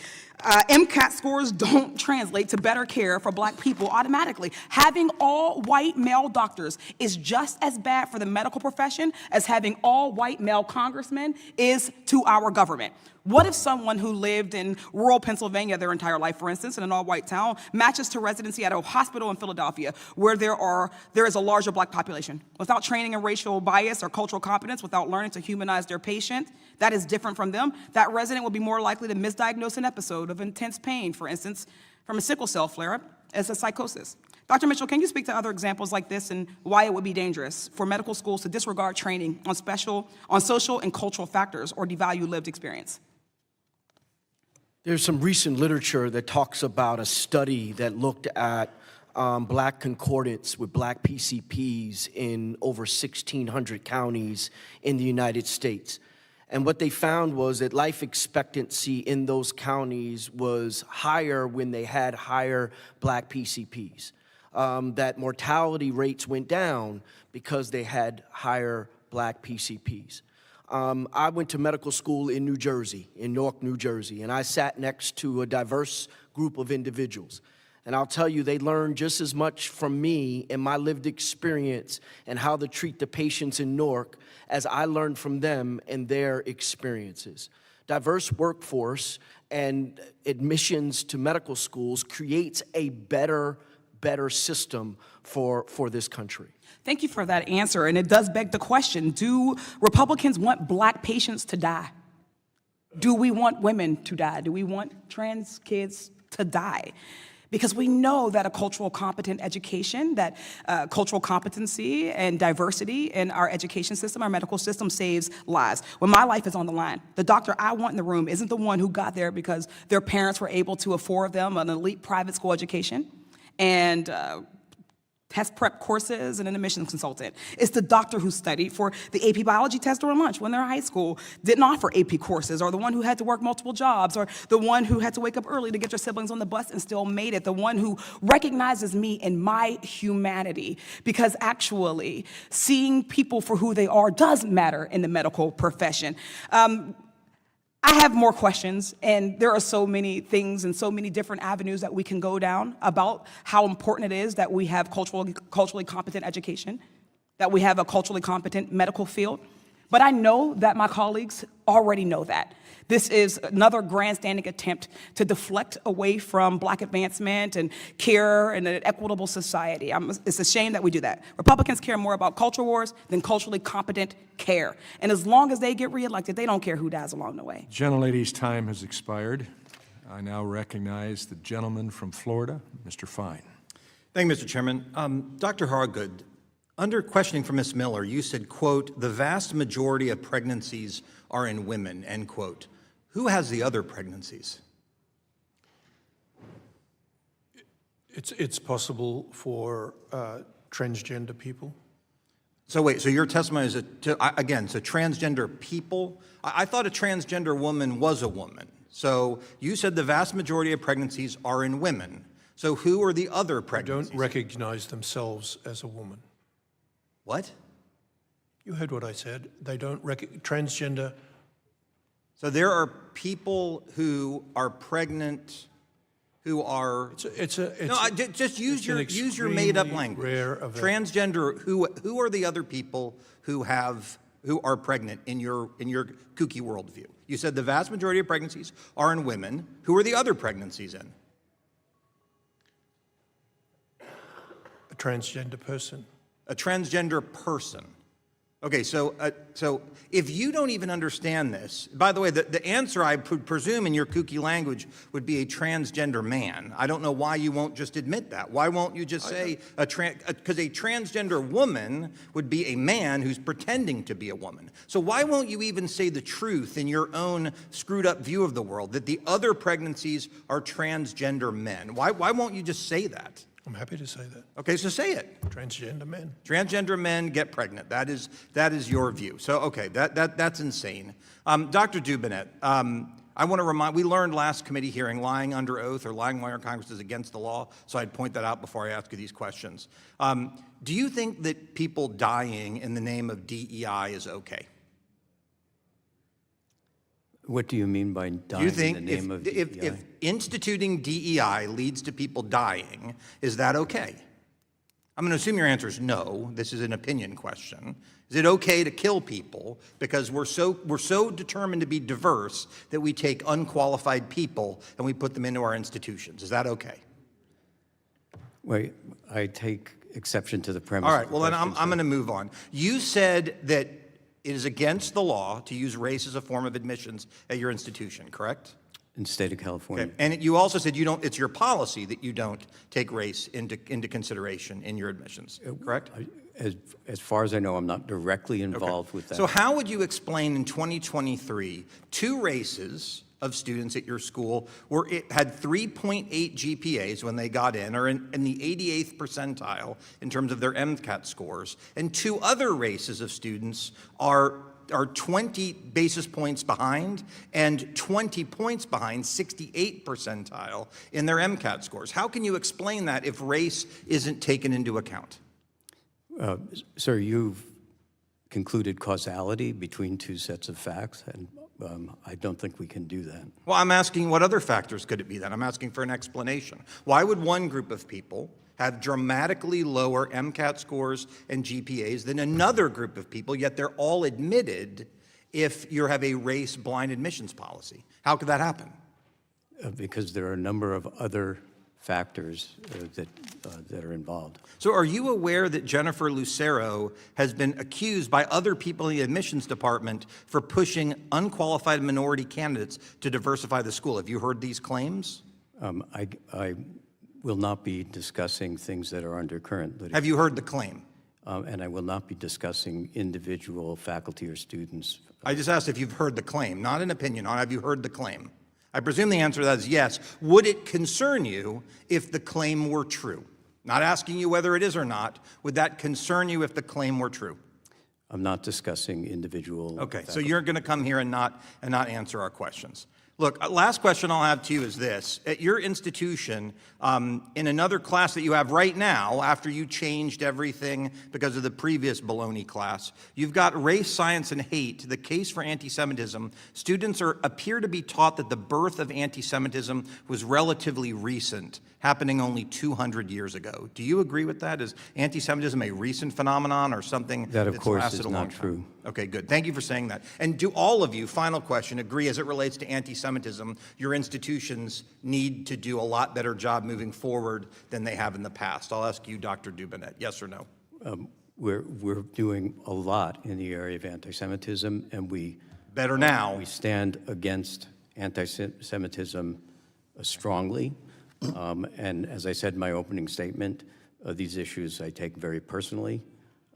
MCAT scores don't translate to better care for Black people automatically. Having all white male doctors is just as bad for the medical profession as having all white male congressmen is to our government. What if someone who lived in rural Pennsylvania their entire life, for instance, in an all-white town, matches to residency at a hospital in Philadelphia where there is a larger black population? Without training in racial bias or cultural competence, without learning to humanize their patient that is different from them, that resident will be more likely to misdiagnose an episode of intense pain, for instance, from a sickle cell flare-up as a psychosis. Dr. Mitchell, can you speak to other examples like this and why it would be dangerous for medical schools to disregard training on social and cultural factors or devalue lived experience? There's some recent literature that talks about a study that looked at black concordance with black PCPs in over 1,600 counties in the United States. And what they found was that life expectancy in those counties was higher when they had higher black PCPs. That mortality rates went down because they had higher black PCPs. I went to medical school in New Jersey, in Newark, New Jersey, and I sat next to a diverse group of individuals. And I'll tell you, they learned just as much from me and my lived experience and how to treat the patients in Newark as I learned from them and their experiences. Diverse workforce and admissions to medical schools creates a better system for this country. Thank you for that answer, and it does beg the question, do Republicans want black patients to die? Do we want women to die? Do we want trans kids to die? Because we know that a cultural competent education, that cultural competency and diversity in our education system, our medical system saves lives. When my life is on the line, the doctor I want in the room isn't the one who got there because their parents were able to afford them an elite private school education and test prep courses and an admissions consultant. It's the doctor who studied for the AP biology test during lunch when they're in high school, didn't offer AP courses, or the one who had to work multiple jobs, or the one who had to wake up early to get your siblings on the bus and still made it, the one who recognizes me and my humanity, because actually seeing people for who they are does matter in the medical profession. I have more questions, and there are so many things and so many different avenues that we can go down about how important it is that we have culturally competent education, that we have a culturally competent medical field. But I know that my colleagues already know that. This is another grandstanding attempt to deflect away from black advancement and care and an equitable society. It's a shame that we do that. Republicans care more about culture wars than culturally competent care. And as long as they get reelected, they don't care who dies along the way. Gentlelady's time has expired. I now recognize the gentleman from Florida, Mr. Fine. Thank you, Mr. Chairman. Dr. Hawgood, under questioning from Ms. Miller, you said, quote, the vast majority of pregnancies are in women, end quote. Who has the other pregnancies? It's possible for transgender people. So wait, so your testimony is, again, so transgender people? I thought a transgender woman was a woman. So you said the vast majority of pregnancies are in women. So who are the other pregnancies? They don't recognize themselves as a woman. What? You heard what I said. They don't transgender. So there are people who are pregnant who are just use your made-up language. Transgender. Who are the other people who are pregnant in your kooky worldview? You said the vast majority of pregnancies are in women. Who are the other pregnancies in? A transgender person. A transgender person. Okay, so if you don't even understand this, by the way, the answer I would presume in your kooky language would be a transgender man. I don't know why you won't just admit that. Why won't you just say because a transgender woman would be a man who's pretending to be a woman. So why won't you even say the truth in your own screwed up view of the world, that the other pregnancies are transgender men? Why won't you just say that? I'm happy to say that. Okay, so say it. Transgender men. Transgender men get pregnant. That is your view. So, okay, that's insane. Dr. Dubinett, I want to remind, we learned last committee hearing lying under oath or lying while in Congress is against the law, so I'd point that out before I ask you these questions. Do you think that people dying in the name of DEI is okay? What do you mean by dying in the name of DEI? If instituting DEI leads to people dying, is that okay? I'm going to assume your answer is no. This is an opinion question. Is it okay to kill people because we're so determined to be diverse that we take unqualified people and we put them into our institutions? Is that okay? Wait, I take exception to the premise. All right, of the well, then question, I'm sir. going to move on. You said that it is against the law to use race as a form of admissions at your institution, correct? In the state of California. Okay. And you also said it's your policy that you don't take race into consideration in your admissions, correct? As far as I know, I'm not directly involved with that. So how would you explain in 2023 two races of students at your school had 3.8 GPAs when they got in, or in the 88th percentile in terms of their MCAT scores, and two other races of students are 20 basis points behind and 20 points behind 68th percentile in their MCAT scores? How can you explain that if race isn't taken into account? Sir, you've concluded causality between two sets of facts, and I don't think we can do that. Well, I'm asking what other factors could it be then? I'm asking for an explanation. Why would one group of people have dramatically lower MCAT scores and GPAs than another group of people, yet they're all admitted if you have a race-blind admissions policy? How could that happen? Because there are a number of other factors that are involved. So are you aware that Jennifer Lucero has been accused by other people in the admissions department for pushing unqualified minority candidates to diversify the school? Have you heard these claims? I will not be discussing things that are under current litigation. Have you heard the claim? And I will not be discussing individual faculty or students. I just asked if you've heard the claim, not an opinion on have you heard the claim? I presume the answer to that is yes. Would it concern you if the claim were true? Not asking you whether it is or not. Would that concern you if the claim were true? I'm not discussing individual. Okay, so you're going to come here and not answer our questions. Look, last question I'll have to you is this. At your institution, in another class that you have right now, after you changed everything because of the previous baloney class, you've got race, science, and hate, the case for anti-Semitism. Students appear to be taught that the birth of anti-Semitism was relatively recent, happening only 200 years ago. Do you agree with that? Is anti-Semitism a recent phenomenon or something that, of that's course, lasted is a long not time? true. Okay, good. Thank you for saying that. And do all of you, final question, agree as it relates to anti-Semitism, your institutions need to do a lot better job moving forward than they have in the past? I'll ask you, Dr. Dubinett, yes or no? We're doing a lot in the area of anti-Semitism, and we better now. We stand against anti-Semitism strongly. And as I said in my opening statement, these issues I take very personally,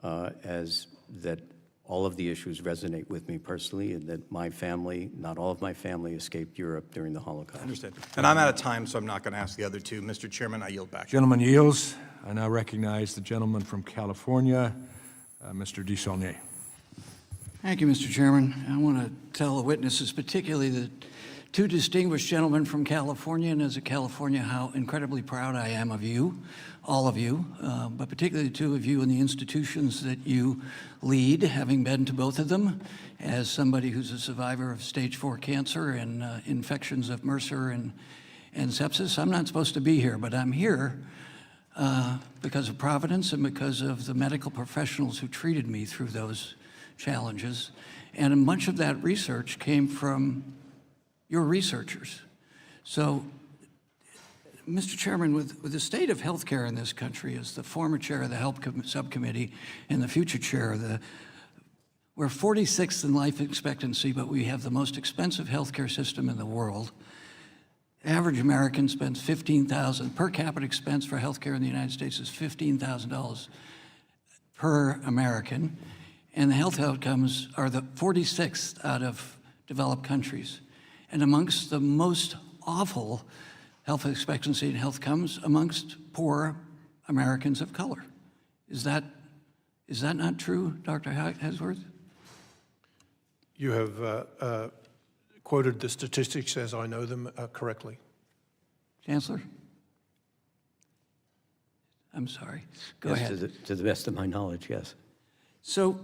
as that all of the issues resonate with me personally, and that my family, not all of my family, escaped Europe during the Holocaust. I understand. And I'm out of time, so I'm not going to ask the other two. Mr. Chairman, I yield back. Gentleman yields. I now recognize the gentleman from California, Mr. DeSaulnier. Thank you, Mr. Chairman. I want to tell the witnesses, particularly the two distinguished gentlemen from California, and as a California, how incredibly proud I am of you, all of you, but particularly the two of you in the institutions that you lead, having been to both of them, as somebody who's a survivor of stage 4 cancer and infections of MRSA and sepsis. I'm not supposed to be here, but I'm here because of Providence and because of the medical professionals who treated me through those challenges. And much of that research came from your researchers. So, Mr. Chairman, with the state of healthcare in this country, as the former chair of the Health Subcommittee and the future chair, we're 46th in life expectancy, but we have the most expensive healthcare system in the world. Average American spends $15,000 per capita expense for healthcare in the United States is $15,000 per American, and the health outcomes are the 46th out of developed countries. And amongst the most awful health expectancy and health comes amongst poor Americans of color. Is that not true, Dr. Hesworth? You have quoted the statistics as I know them correctly. Chancellor? I'm sorry. Go Yes, ahead. To the best of my knowledge, yes. So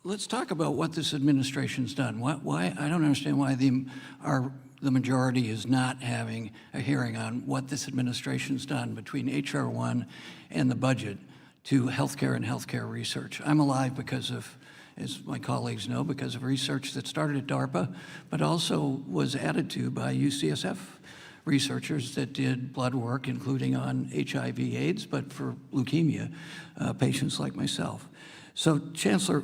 let's talk about what this administration's done. Why I don't understand why the majority is not having a hearing on what this administration's done between HR 1 and the budget to healthcare and healthcare research. I'm alive because of, as my colleagues know, because of research that started at DARPA, but also was added to by UCSF researchers that did blood work, including on HIV/AIDS, but for leukemia patients like myself. So, Chancellor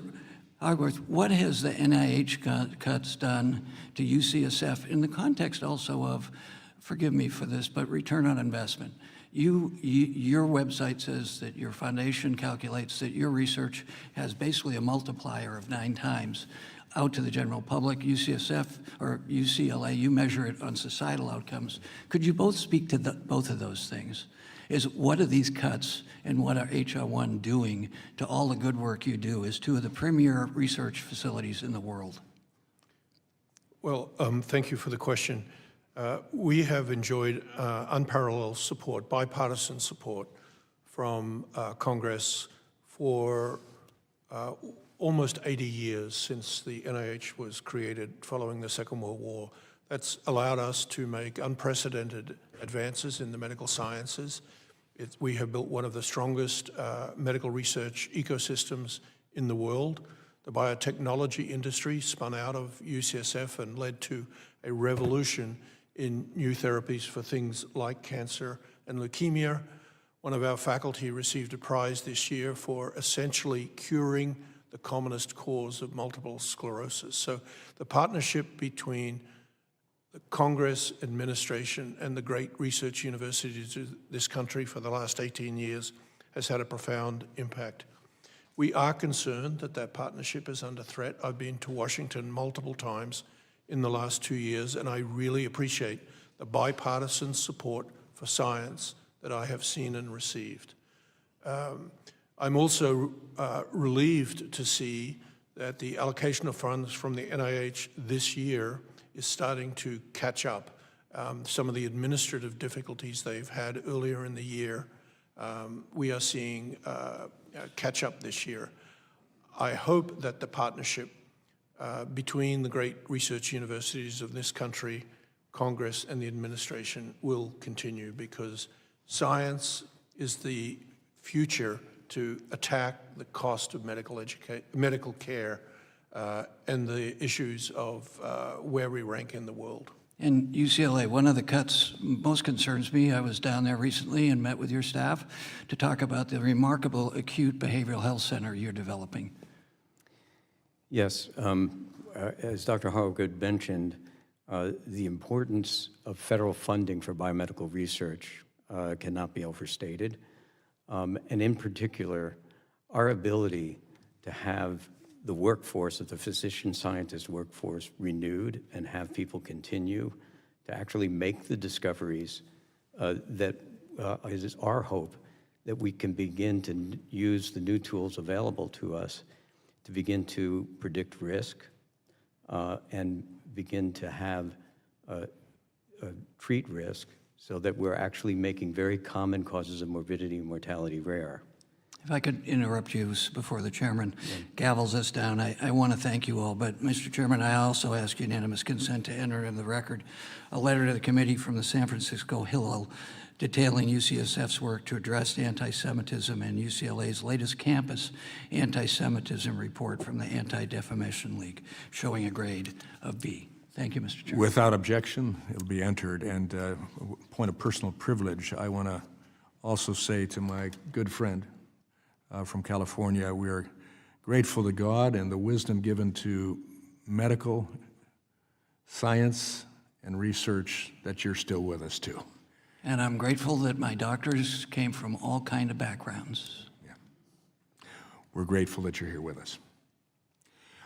Hawgood, what has the NIH cuts done to UCSF in the context also of, forgive me for this, but return on investment? Your website says that your foundation calculates that your research has basically a multiplier of 9 times out to the general public. UCSF or UCLA, you measure it on societal outcomes. Could you both speak to both of those things? What are these cuts and what are HR1 doing to all the good work you do as 2 of the premier research facilities in the world? Well, thank you for the question. We have enjoyed unparalleled support, bipartisan support from Congress for almost 80 years since the NIH was created following the Second World War. That's allowed us to make unprecedented advances in the medical sciences. We have built one of the strongest medical research ecosystems in the world. The biotechnology industry spun out of UCSF and led to a revolution in new therapies for things like cancer and leukemia. One of our faculty received a prize this year for essentially curing the commonest cause of multiple sclerosis. So the partnership between the Congress, administration, and the great research universities of this country for the last 18 years has had a profound impact. We are concerned that that partnership is under threat. I've been to Washington multiple times in the last 2 years, and I really appreciate the bipartisan support for science that I have seen and received. I'm also relieved to see that the allocation of funds from the NIH this year is starting to catch up. Some of the administrative difficulties they've had earlier in the year, we are seeing catch up this year. I hope that the partnership between the great research universities of this country, Congress, and the administration will continue, because science is the future to attack the cost of medical care and the issues of where we rank in the world. And UCLA, one of the cuts most concerns me. I was down there recently and met with your staff to talk about the remarkable acute behavioral health center you're developing. Yes, as Dr. Hawgood mentioned, the importance of federal funding for biomedical research cannot be overstated. And in particular, our ability to have the workforce of the physician-scientist workforce renewed and have people continue to actually make the discoveries that is our hope that we can begin to use the new tools available to us to begin to predict risk and begin to have treat risk so that we're actually making very common causes of morbidity and mortality rare. If I could interrupt you before the chairman gavels us down, I want to thank you all, but Mr. Chairman, I also ask unanimous consent to enter into the record a letter to the committee from the San Francisco Hillel detailing UCSF's work to address anti-Semitism and UCLA's latest campus anti-Semitism report from the Anti-Defamation League, showing a grade of B. Thank you, Mr. Chairman. Without objection, it'll be entered. And point of personal privilege, I want to also say to my good friend from California, we are grateful to God and the wisdom given to medical science and research that you're still with us too. And I'm grateful that my doctors came from all kind of backgrounds. Yeah. We're grateful that you're here with us.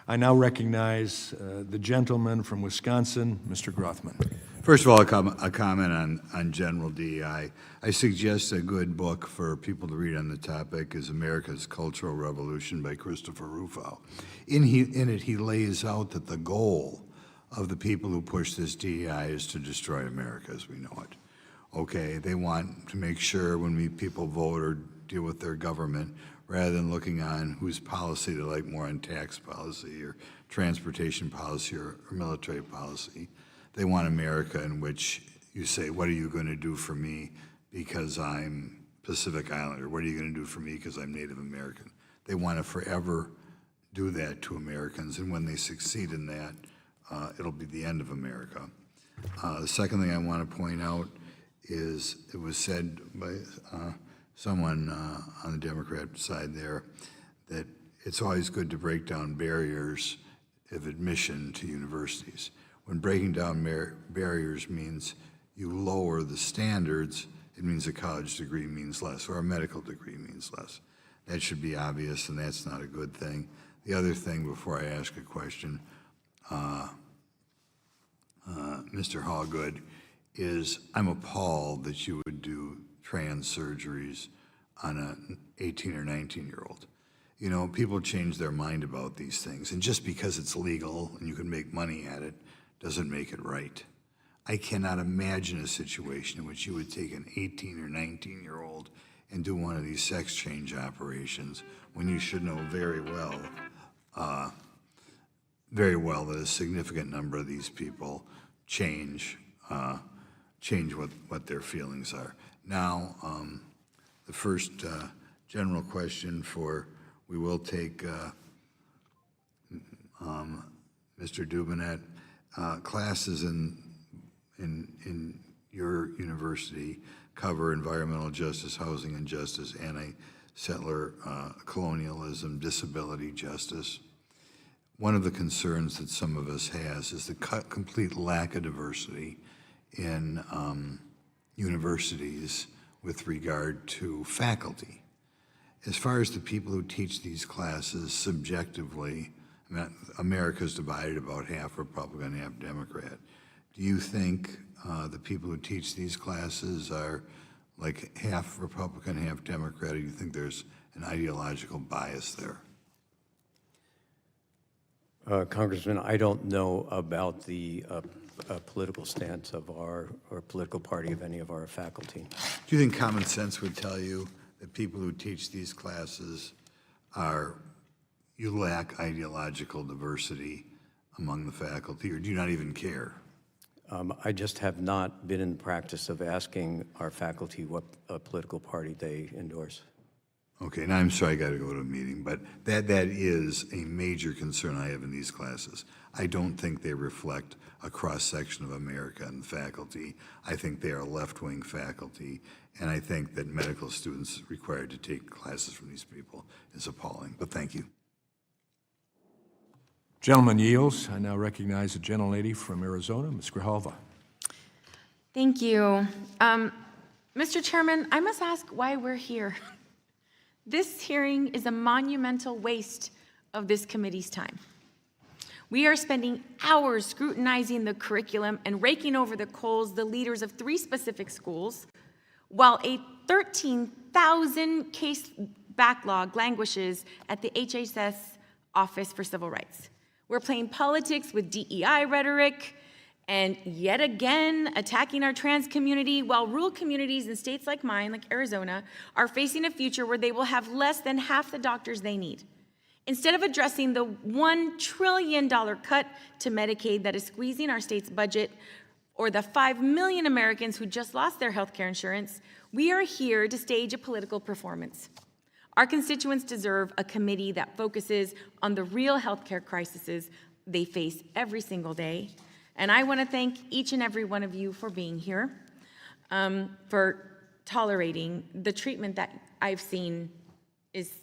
I now recognize the gentleman from Wisconsin, Mr. Grothman. First of all, a comment on general DEI. I suggest a good book for people to read on the topic is America's Cultural Revolution by Christopher Rufo. In it, he lays out that the goal of the people who push this DEI is to destroy America as we know it. Okay, they want to make sure when people vote or deal with their government, rather than looking on whose policy they like more on tax policy or transportation policy or military policy, they want America in which you say, what are you going to do for me because I'm Pacific Islander. What are you going to do for me because I'm Native American? They want to forever do that to Americans, and when they succeed in that, it'll be the end of America. The second thing I want to point out is it was said by someone on the Democrat side there that it's always good to break down barriers of admission to universities. When breaking down barriers means you lower the standards, it means a college degree means less, or a medical degree means less. That should be obvious, and that's not a good thing. The other thing, before I ask a question, Mr. Hawgood, is I'm appalled that you would do trans surgeries on an 18 or 19-year-old. You know, people change their mind about these things, and just because it's legal and you can make money at it doesn't make it right. I cannot imagine a situation in which you would take an 18 or 19-year-old and do one of these sex change operations when you should know very well that a significant number of these people change what their feelings are. Now, the first general question we will take Mr. Dubinett. Classes in your university cover environmental justice, housing injustice, anti-settler colonialism, disability justice. One of the concerns that some of us has is the complete lack of diversity in universities with regard to faculty. As far as the people who teach these classes subjectively, I mean, America's divided about half Republican, half Democrat. Do you think the people who teach these classes are like half Republican, half Democrat, or do you think there's an ideological bias there? Congressman, I don't know about the political stance of or political party of any of our faculty. Do you think common sense would tell you that people who teach these classes you lack ideological diversity among the faculty, or do you not even care? I just have not been in the practice of asking our faculty what political party they endorse. Okay, now I'm sorry I got to go to a meeting, but that is a major concern I have in these classes. I don't think they reflect a cross-section of America and faculty. I think they are left-wing faculty, and I think that medical students required to take classes from these people is appalling, but thank you. Gentleman yields. I now recognize the gentlelady from Arizona, Ms. Grijalva. Thank you. Mr. Chairman, I must ask why we're here. This hearing is a monumental waste of this committee's time. We are spending hours scrutinizing the curriculum and raking over the coals the leaders of 3 specific schools, while a 13,000 case backlog languishes at the HHS Office for Civil Rights. We're playing politics with DEI rhetoric and yet again attacking our trans community, while rural communities in states like mine, like Arizona, are facing a future where they will have less than half the doctors they need. Instead of addressing the $1 trillion cut to Medicaid that is squeezing our state's budget, or the 5 million Americans who just lost their health care insurance, we are here to stage a political performance. Our constituents deserve a committee that focuses on the real healthcare crises they face every single day. And I want to thank each and every one of you for being here, for tolerating the treatment that I've seen is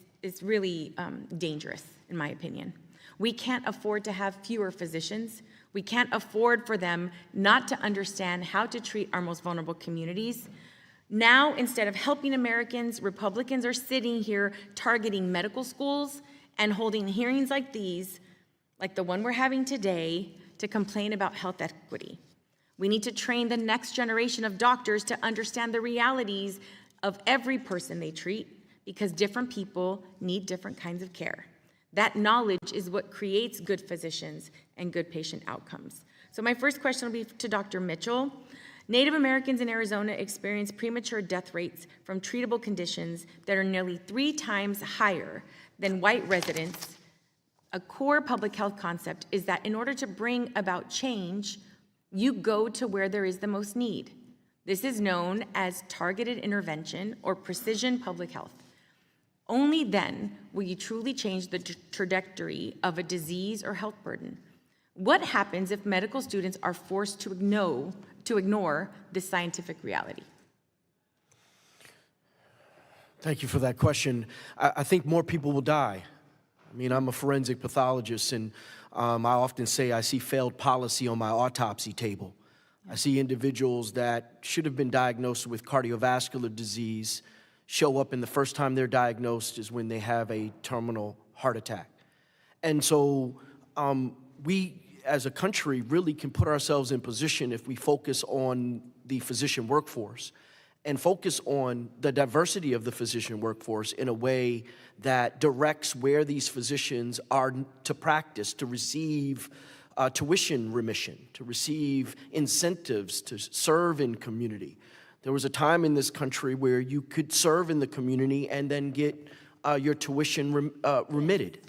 really dangerous, in my opinion. We can't afford to have fewer physicians. We can't afford for them not to understand how to treat our most vulnerable communities. Now, instead of helping Americans, Republicans are sitting here targeting medical schools and holding hearings like these, like the one we're having today, to complain about health equity. We need to train the next generation of doctors to understand the realities of every person they treat, because different people need different kinds of care. That knowledge is what creates good physicians and good patient outcomes. So my first question will be to Dr. Mitchell. Native Americans in Arizona experience premature death rates from treatable conditions that are nearly 3 times higher than white residents. A core public health concept is that in order to bring about change, you go to where there is the most need. This is known as targeted intervention or precision public health. Only then will you truly change the trajectory of a disease or health burden. What happens if medical students are forced to ignore this scientific reality? Thank you for that question. I think more people will die. I mean, I'm a forensic pathologist, and I often say I see failed policy on my autopsy table. I see individuals that should have been diagnosed with cardiovascular disease show up, and the first time they're diagnosed is when they have a terminal heart attack. And so we, as a country, really can put ourselves in position if we focus on the physician workforce and focus on the diversity of the physician workforce in a way that directs where these physicians are to practice, to receive tuition remission, to receive incentives, to serve in community. There was a time in this country where you could serve in the community and then get your tuition remitted.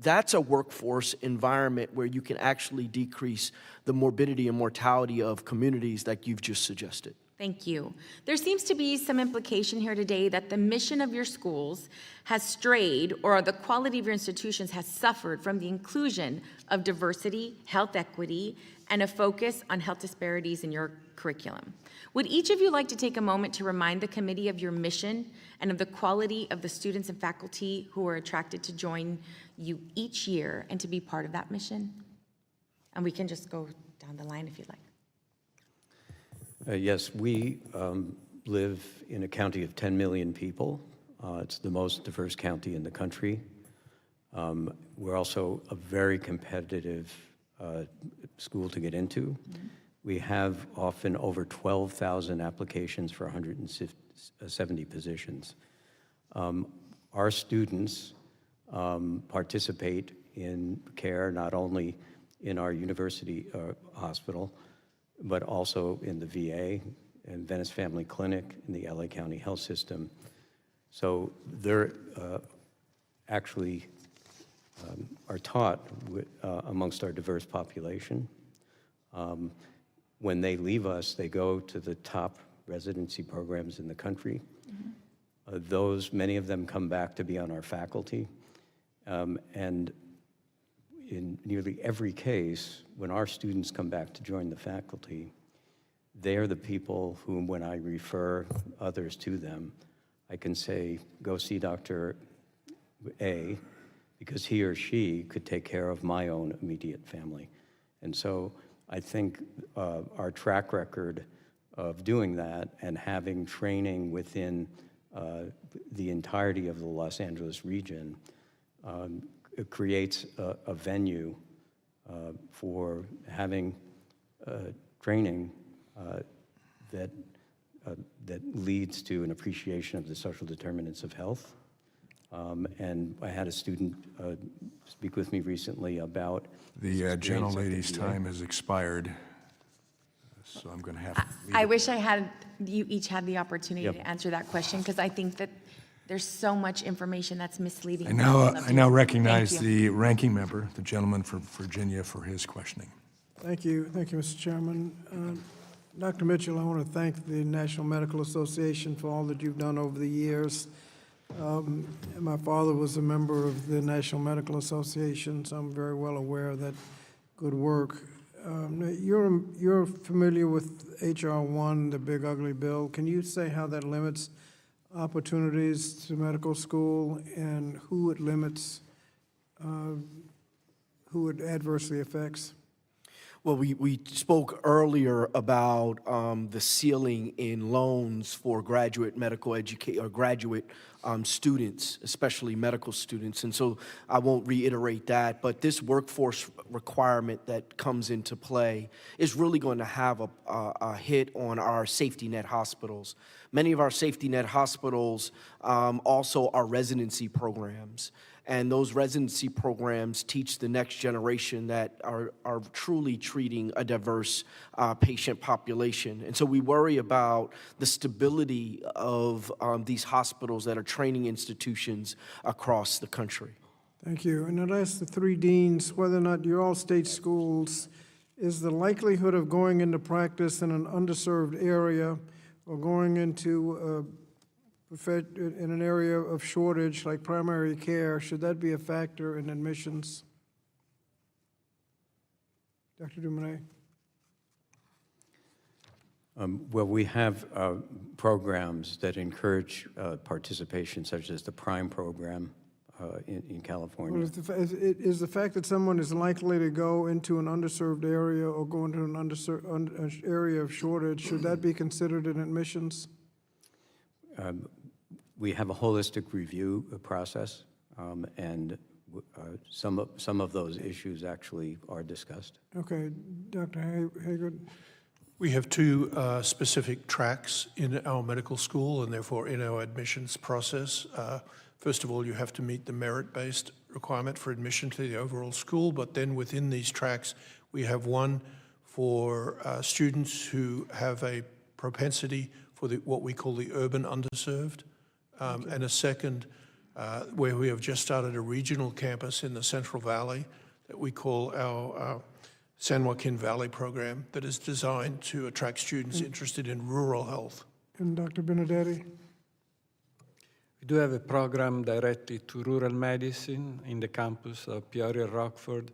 That's a workforce environment where you can actually decrease the morbidity and mortality of communities like you've just suggested. Thank you. There seems to be some implication here today that the mission of your schools has strayed, or the quality of your institutions has suffered from the inclusion of diversity, health equity, and a focus on health disparities in your curriculum. Would each of you like to take a moment to remind the committee of your mission and of the quality of the students and faculty who are attracted to join you each year and to be part of that mission? And we can just go down the line if you'd like. Yes, we live in a county of 10 million people. It's the most diverse county in the country. We're also a very competitive school to get into. Mm-hmm. We have often over 12,000 applications for 170 positions. Our students participate in care not only in our university hospital, but also in the VA and Venice Family Clinic in the LA County Health System. So they're actually are taught amongst our diverse population. When they leave us, they go to the top residency programs in the country. Mm-hmm. Many of them come back to be on our faculty. And in nearly every case, when our students come back to join the faculty, they're the people whom, when I refer others to them, I can say, go see Dr. A, because he or she could take care of my own immediate family. And so I think our track record of doing that and having training within the entirety of the Los Angeles region it creates a venue for having training that leads to an appreciation of the social determinants of health. And I had a student speak with me recently about the gentlelady's time has expired, so I'm going to have to leave I it. wish you each had the opportunity to answer that question, because I think that there's so much information that's misleading. I now recognize the ranking member, the gentleman from Virginia, for his questioning. Thank you, Mr. Chairman. Dr. Mitchell, I want to thank the National Medical Association for all that you've done over the years. My father was a member of the National Medical Association, so I'm very well aware of that good work. You're familiar with H.R. 1, the big ugly bill. Can you say how that limits opportunities to medical school and who it limits, who it adversely affects? Well, we spoke earlier about the ceiling in loans for graduate medical or graduate students, especially medical students, and so I won't reiterate that, but this workforce requirement that comes into play is really going to have a hit on our safety net hospitals. Many of our safety net hospitals also are residency programs, and those residency programs teach the next generation that are truly treating a diverse patient population. And so we worry about the stability of these hospitals that are training institutions across the country. Thank you. And I'd ask the three deans whether or not your all-state schools, is the likelihood of going into practice in an underserved area or going into in an area of shortage like primary care, should that be a factor in admissions? Dr. Dubinett? Well, we have programs that encourage participation, such as the PRIME program in California. Well, is the fact that someone is likely to go into an underserved area or go into an area of shortage, should that be considered in admissions? We have a holistic review process, and some of those issues actually are discussed. Okay, Dr. Hawgood. We have two specific tracks in our medical school and therefore in our admissions process. First of all, you have to meet the merit-based requirement for admission to the overall school, but then within these tracks, we have one for students who have a propensity for what we call the urban underserved, and a second where we have just started a regional campus in the Central Valley that we call our San Joaquin Valley program, that is designed to attract students interested in rural health. And Dr. Benedetti? We do have a program directed to rural medicine in the campus of Peoria, Rockford,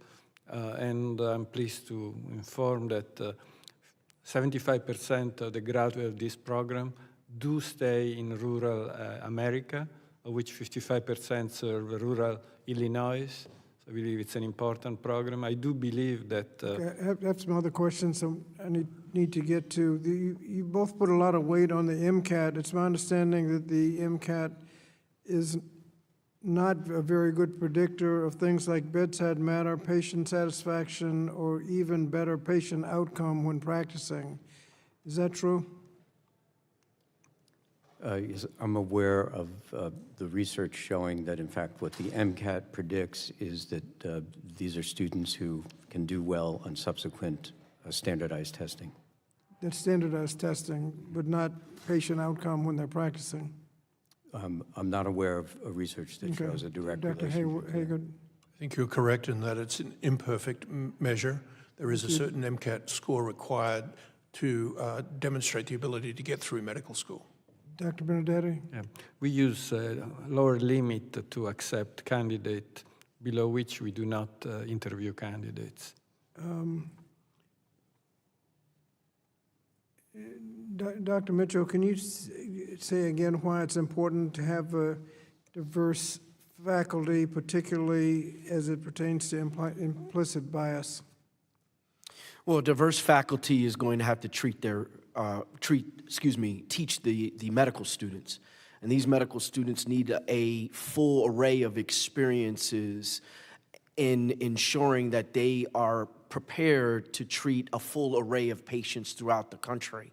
and I'm pleased to inform that 75% of the graduates of this program do stay in rural America, of which 55% serve rural Illinois. So I believe it's an important program. I do believe that... I have some other questions I need to get to. You both put a lot of weight on the MCAT. It's my understanding that the MCAT is not a very good predictor of things like bedside manner, patient satisfaction, or even better patient outcome when practicing. Is that true? Yes, I'm aware of the research showing that, in fact, what the MCAT predicts is that these are students who can do well on subsequent standardized testing. That's standardized testing, but not patient outcome when they're practicing. I'm not aware of a research that shows a direct Dr. relation. Hawgood. I think you're correct in that it's an imperfect measure. There is a certain MCAT score required to demonstrate the ability to get through medical school. Dr. Benedetti? Yeah. We use a lower limit to accept candidate, below which we do not interview candidates. Dr. Mitchell, can you say again why it's important to have a diverse faculty, particularly as it pertains to implicit bias? Well, diverse faculty is going to have to teach the medical students. And these medical students need a full array of experiences in ensuring that they are prepared to treat a full array of patients throughout the country.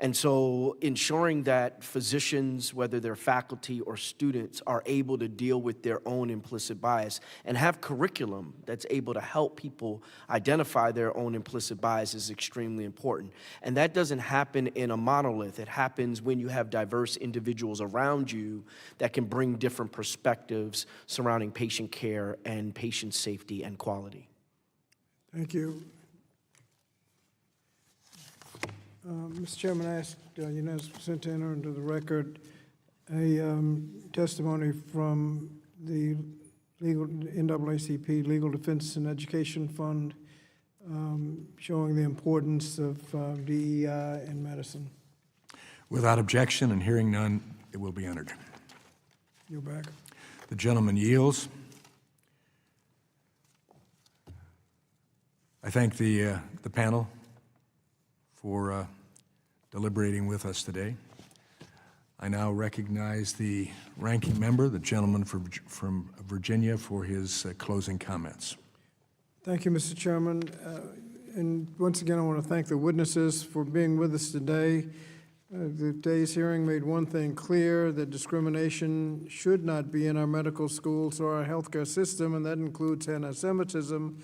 And so ensuring that physicians, whether they're faculty or students, are able to deal with their own implicit bias and have curriculum that's able to help people identify their own implicit bias is extremely important. And that doesn't happen in a monolith. It happens when you have diverse individuals around you that can bring different perspectives surrounding patient care and patient safety and quality. Thank you. Mr. Chairman, I ask unanimous consent to enter into the record a testimony from the NAACP Legal Defense and Education Fund showing the importance of DEI in medicine. Without objection and hearing none, it will be entered. You're back. The gentleman yields. I thank the panel for deliberating with us today. I now recognize the ranking member, the gentleman from Virginia, for his closing comments. Thank you, Mr. Chairman. And once again, I want to thank the witnesses for being with us today. Today's hearing made one thing clear, that discrimination should not be in our medical schools or our healthcare system, and that includes anti-Semitism.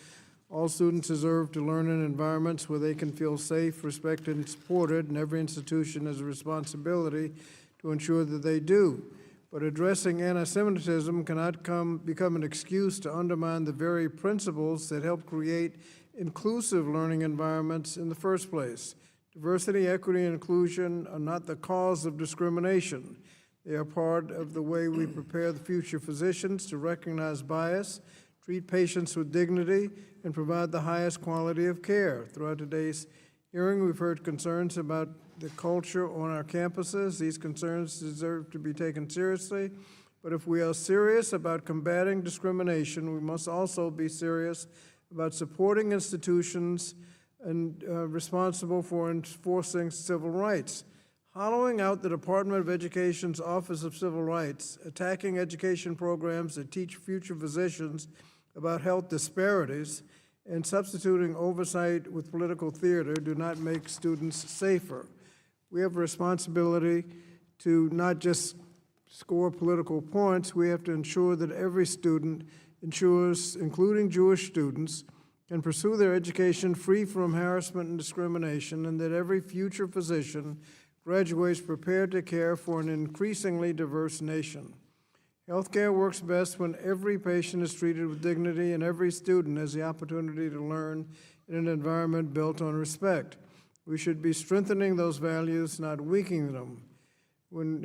All students deserve to learn in environments where they can feel safe, respected, and supported, and every institution has a responsibility to ensure that they do. But addressing anti-Semitism cannot become an excuse to undermine the very principles that help create inclusive learning environments in the first place. Diversity, equity, and inclusion are not the cause of discrimination. They are part of the way we prepare the future physicians to recognize bias, treat patients with dignity, and provide the highest quality of care. Throughout today's hearing, we've heard concerns about the culture on our campuses. These concerns deserve to be taken seriously, but if we are serious about combating discrimination, we must also be serious about supporting institutions and responsible for enforcing civil rights. Hollowing out the Department of Education's Office of Civil Rights, attacking education programs that teach future physicians about health disparities, and substituting oversight with political theater do not make students safer. We have a responsibility to not just score political points, we have to ensure that every student including Jewish students, can pursue their education free from harassment and discrimination, and that every future physician graduates prepared to care for an increasingly diverse nation. Healthcare works best when every patient is treated with dignity and every student has the opportunity to learn in an environment built on respect. We should be strengthening those values, not weakening them.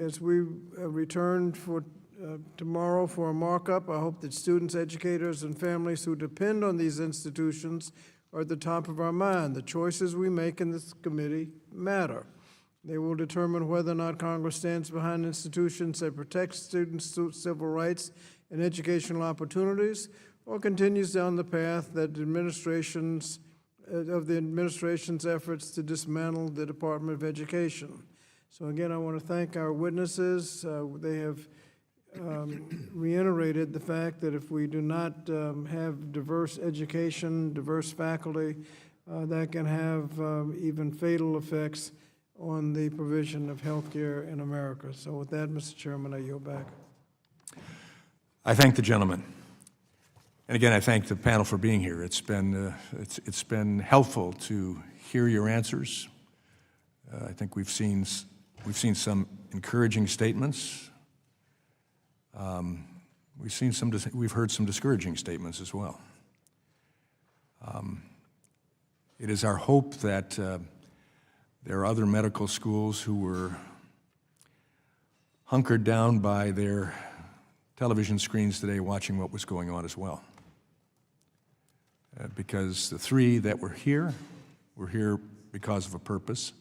As we return for tomorrow for a markup, I hope that students, educators, and families who depend on these institutions are at the top of our mind. The choices we make in this committee matter. They will determine whether or not Congress stands behind institutions that protect students' civil rights and educational opportunities, or continues down the path that the administration's efforts to dismantle the Department of Education. So again, I want to thank our witnesses. They have reiterated the fact that if we do not have diverse education, diverse faculty, that can have even fatal effects on the provision of health care in America. So with that, Mr. Chairman, I yield back. I thank the gentleman. And again, I thank the panel for being here. It's been helpful to hear your answers. I think we've seen some encouraging statements. We've heard some discouraging statements as well. It is our hope that there are other medical schools who were hunkered down by their television screens today watching what was going on as well. Because the three that were here because of a purpose,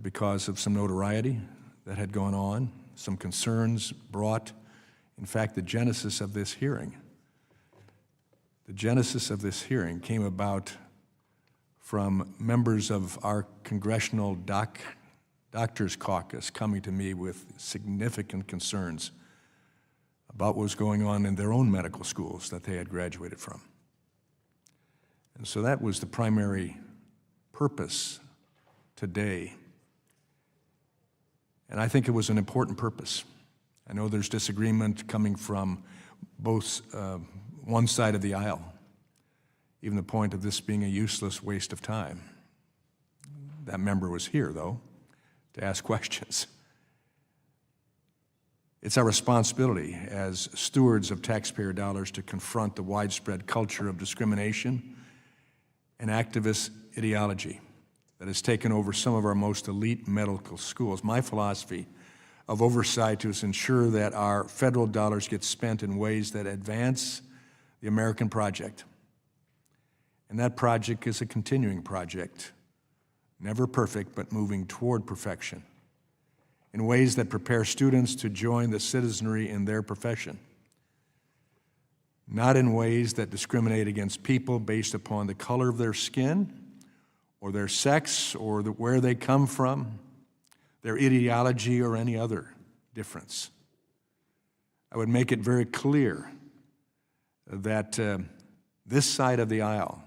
because of some notoriety that had gone on, some concerns brought. In fact, the genesis of this hearing came about from members of our Congressional Doctors Caucus coming to me with significant concerns about what was going on in their own medical schools that they had graduated from. And so that was the primary purpose today. And I think it was an important purpose. I know there's disagreement coming from both one side of the aisle, even the point of this being a useless waste of time. That member was here, though, to ask questions. It's our responsibility as stewards of taxpayer dollars to confront the widespread culture of discrimination and activist ideology that has taken over some of our most elite medical schools. My philosophy of oversight is to ensure that our federal dollars get spent in ways that advance the American project. And that project is a continuing project, never perfect, but moving toward perfection, in ways that prepare students to join the citizenry in their profession, not in ways that discriminate against people based upon the color of their skin, or their sex, or where they come from, their ideology, or any other difference. I would make it very clear that this side of the aisle,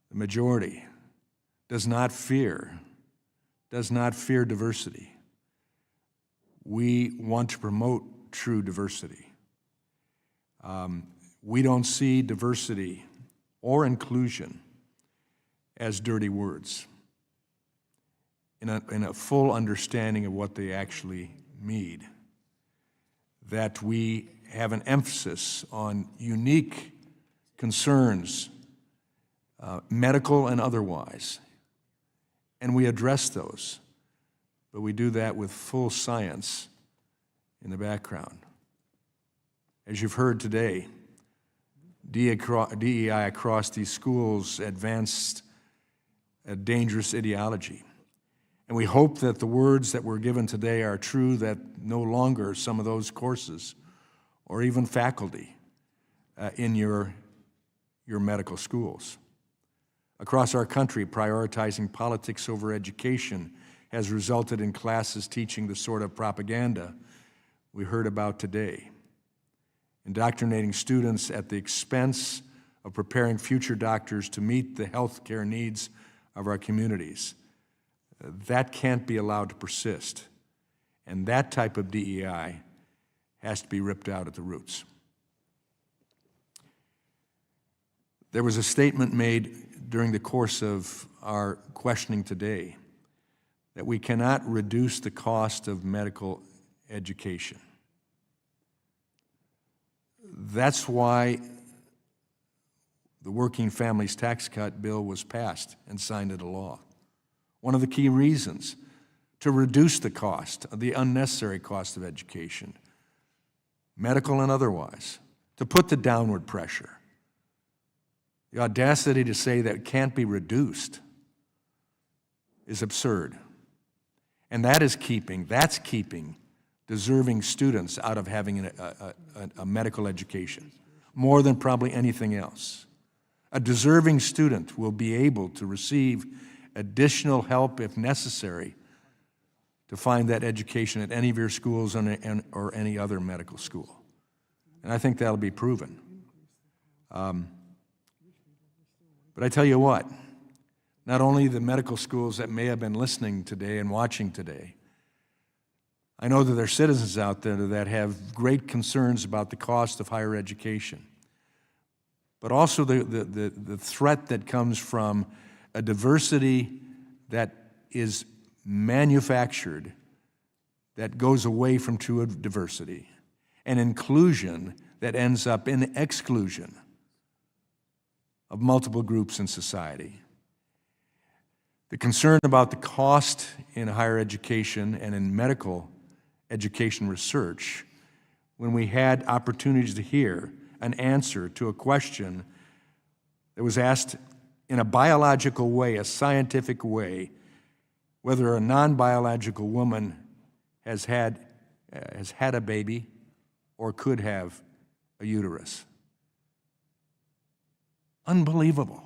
the majority, does not fear diversity. We want to promote true diversity. We don't see diversity or inclusion as dirty words, in a full understanding of what they actually mean. That we have an emphasis on unique concerns, medical and otherwise, and we address those, but we do that with full science in the background. As you've heard today, DEI across these schools advanced a dangerous ideology. And we hope that the words that were given today are true, that no longer some of those courses or even faculty in your medical schools. Across our country, prioritizing politics over education has resulted in classes teaching the sort of propaganda we heard about today, indoctrinating students at the expense of preparing future doctors to meet the healthcare needs of our communities. That can't be allowed to persist, and that type of DEI has to be ripped out at the roots. There was a statement made during the course of our questioning today that we cannot reduce the cost of medical education. That's why the Working Families Tax Cut bill was passed and signed into law. One of the key reasons to reduce the cost, the unnecessary cost of education, medical and otherwise, to put the downward pressure. The audacity to say that it can't be reduced is absurd. And that's keeping deserving students out of having a medical education, more than probably anything else. A deserving student will be able to receive additional help if necessary to find that education at any of your schools or any other medical school. And I think that'll be proven. But I tell you what, not only the medical schools that may have been listening today and watching today, I know that there are citizens out there that have great concerns about the cost of higher education, but also the threat that comes from a diversity that is manufactured, that goes away from true diversity, and inclusion that ends up in exclusion of multiple groups in society. The concern about the cost in higher education and in medical education research, when we had opportunities to hear an answer to a question that was asked in a biological way, a scientific way, whether a non-biological woman has had a baby or could have a uterus. Unbelievable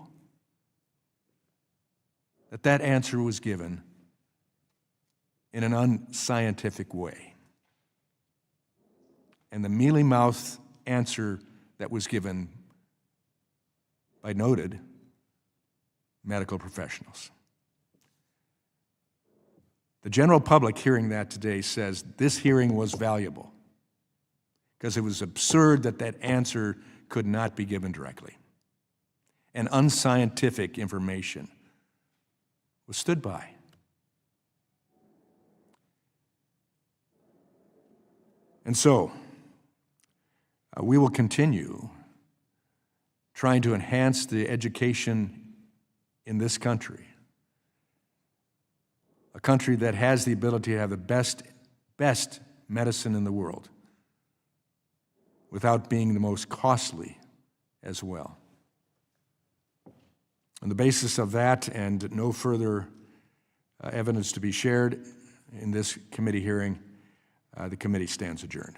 that answer was given in an unscientific way. And the mealy-mouthed answer that was given by noted medical professionals. The general public hearing that today says this hearing was valuable because it was absurd that answer could not be given directly. And unscientific information was stood by. And so, we will continue trying to enhance the education in this country, a country that has the ability to have the best medicine in the world without being the most costly as well. On the basis of that and no further evidence to be shared in this committee hearing, the committee stands adjourned.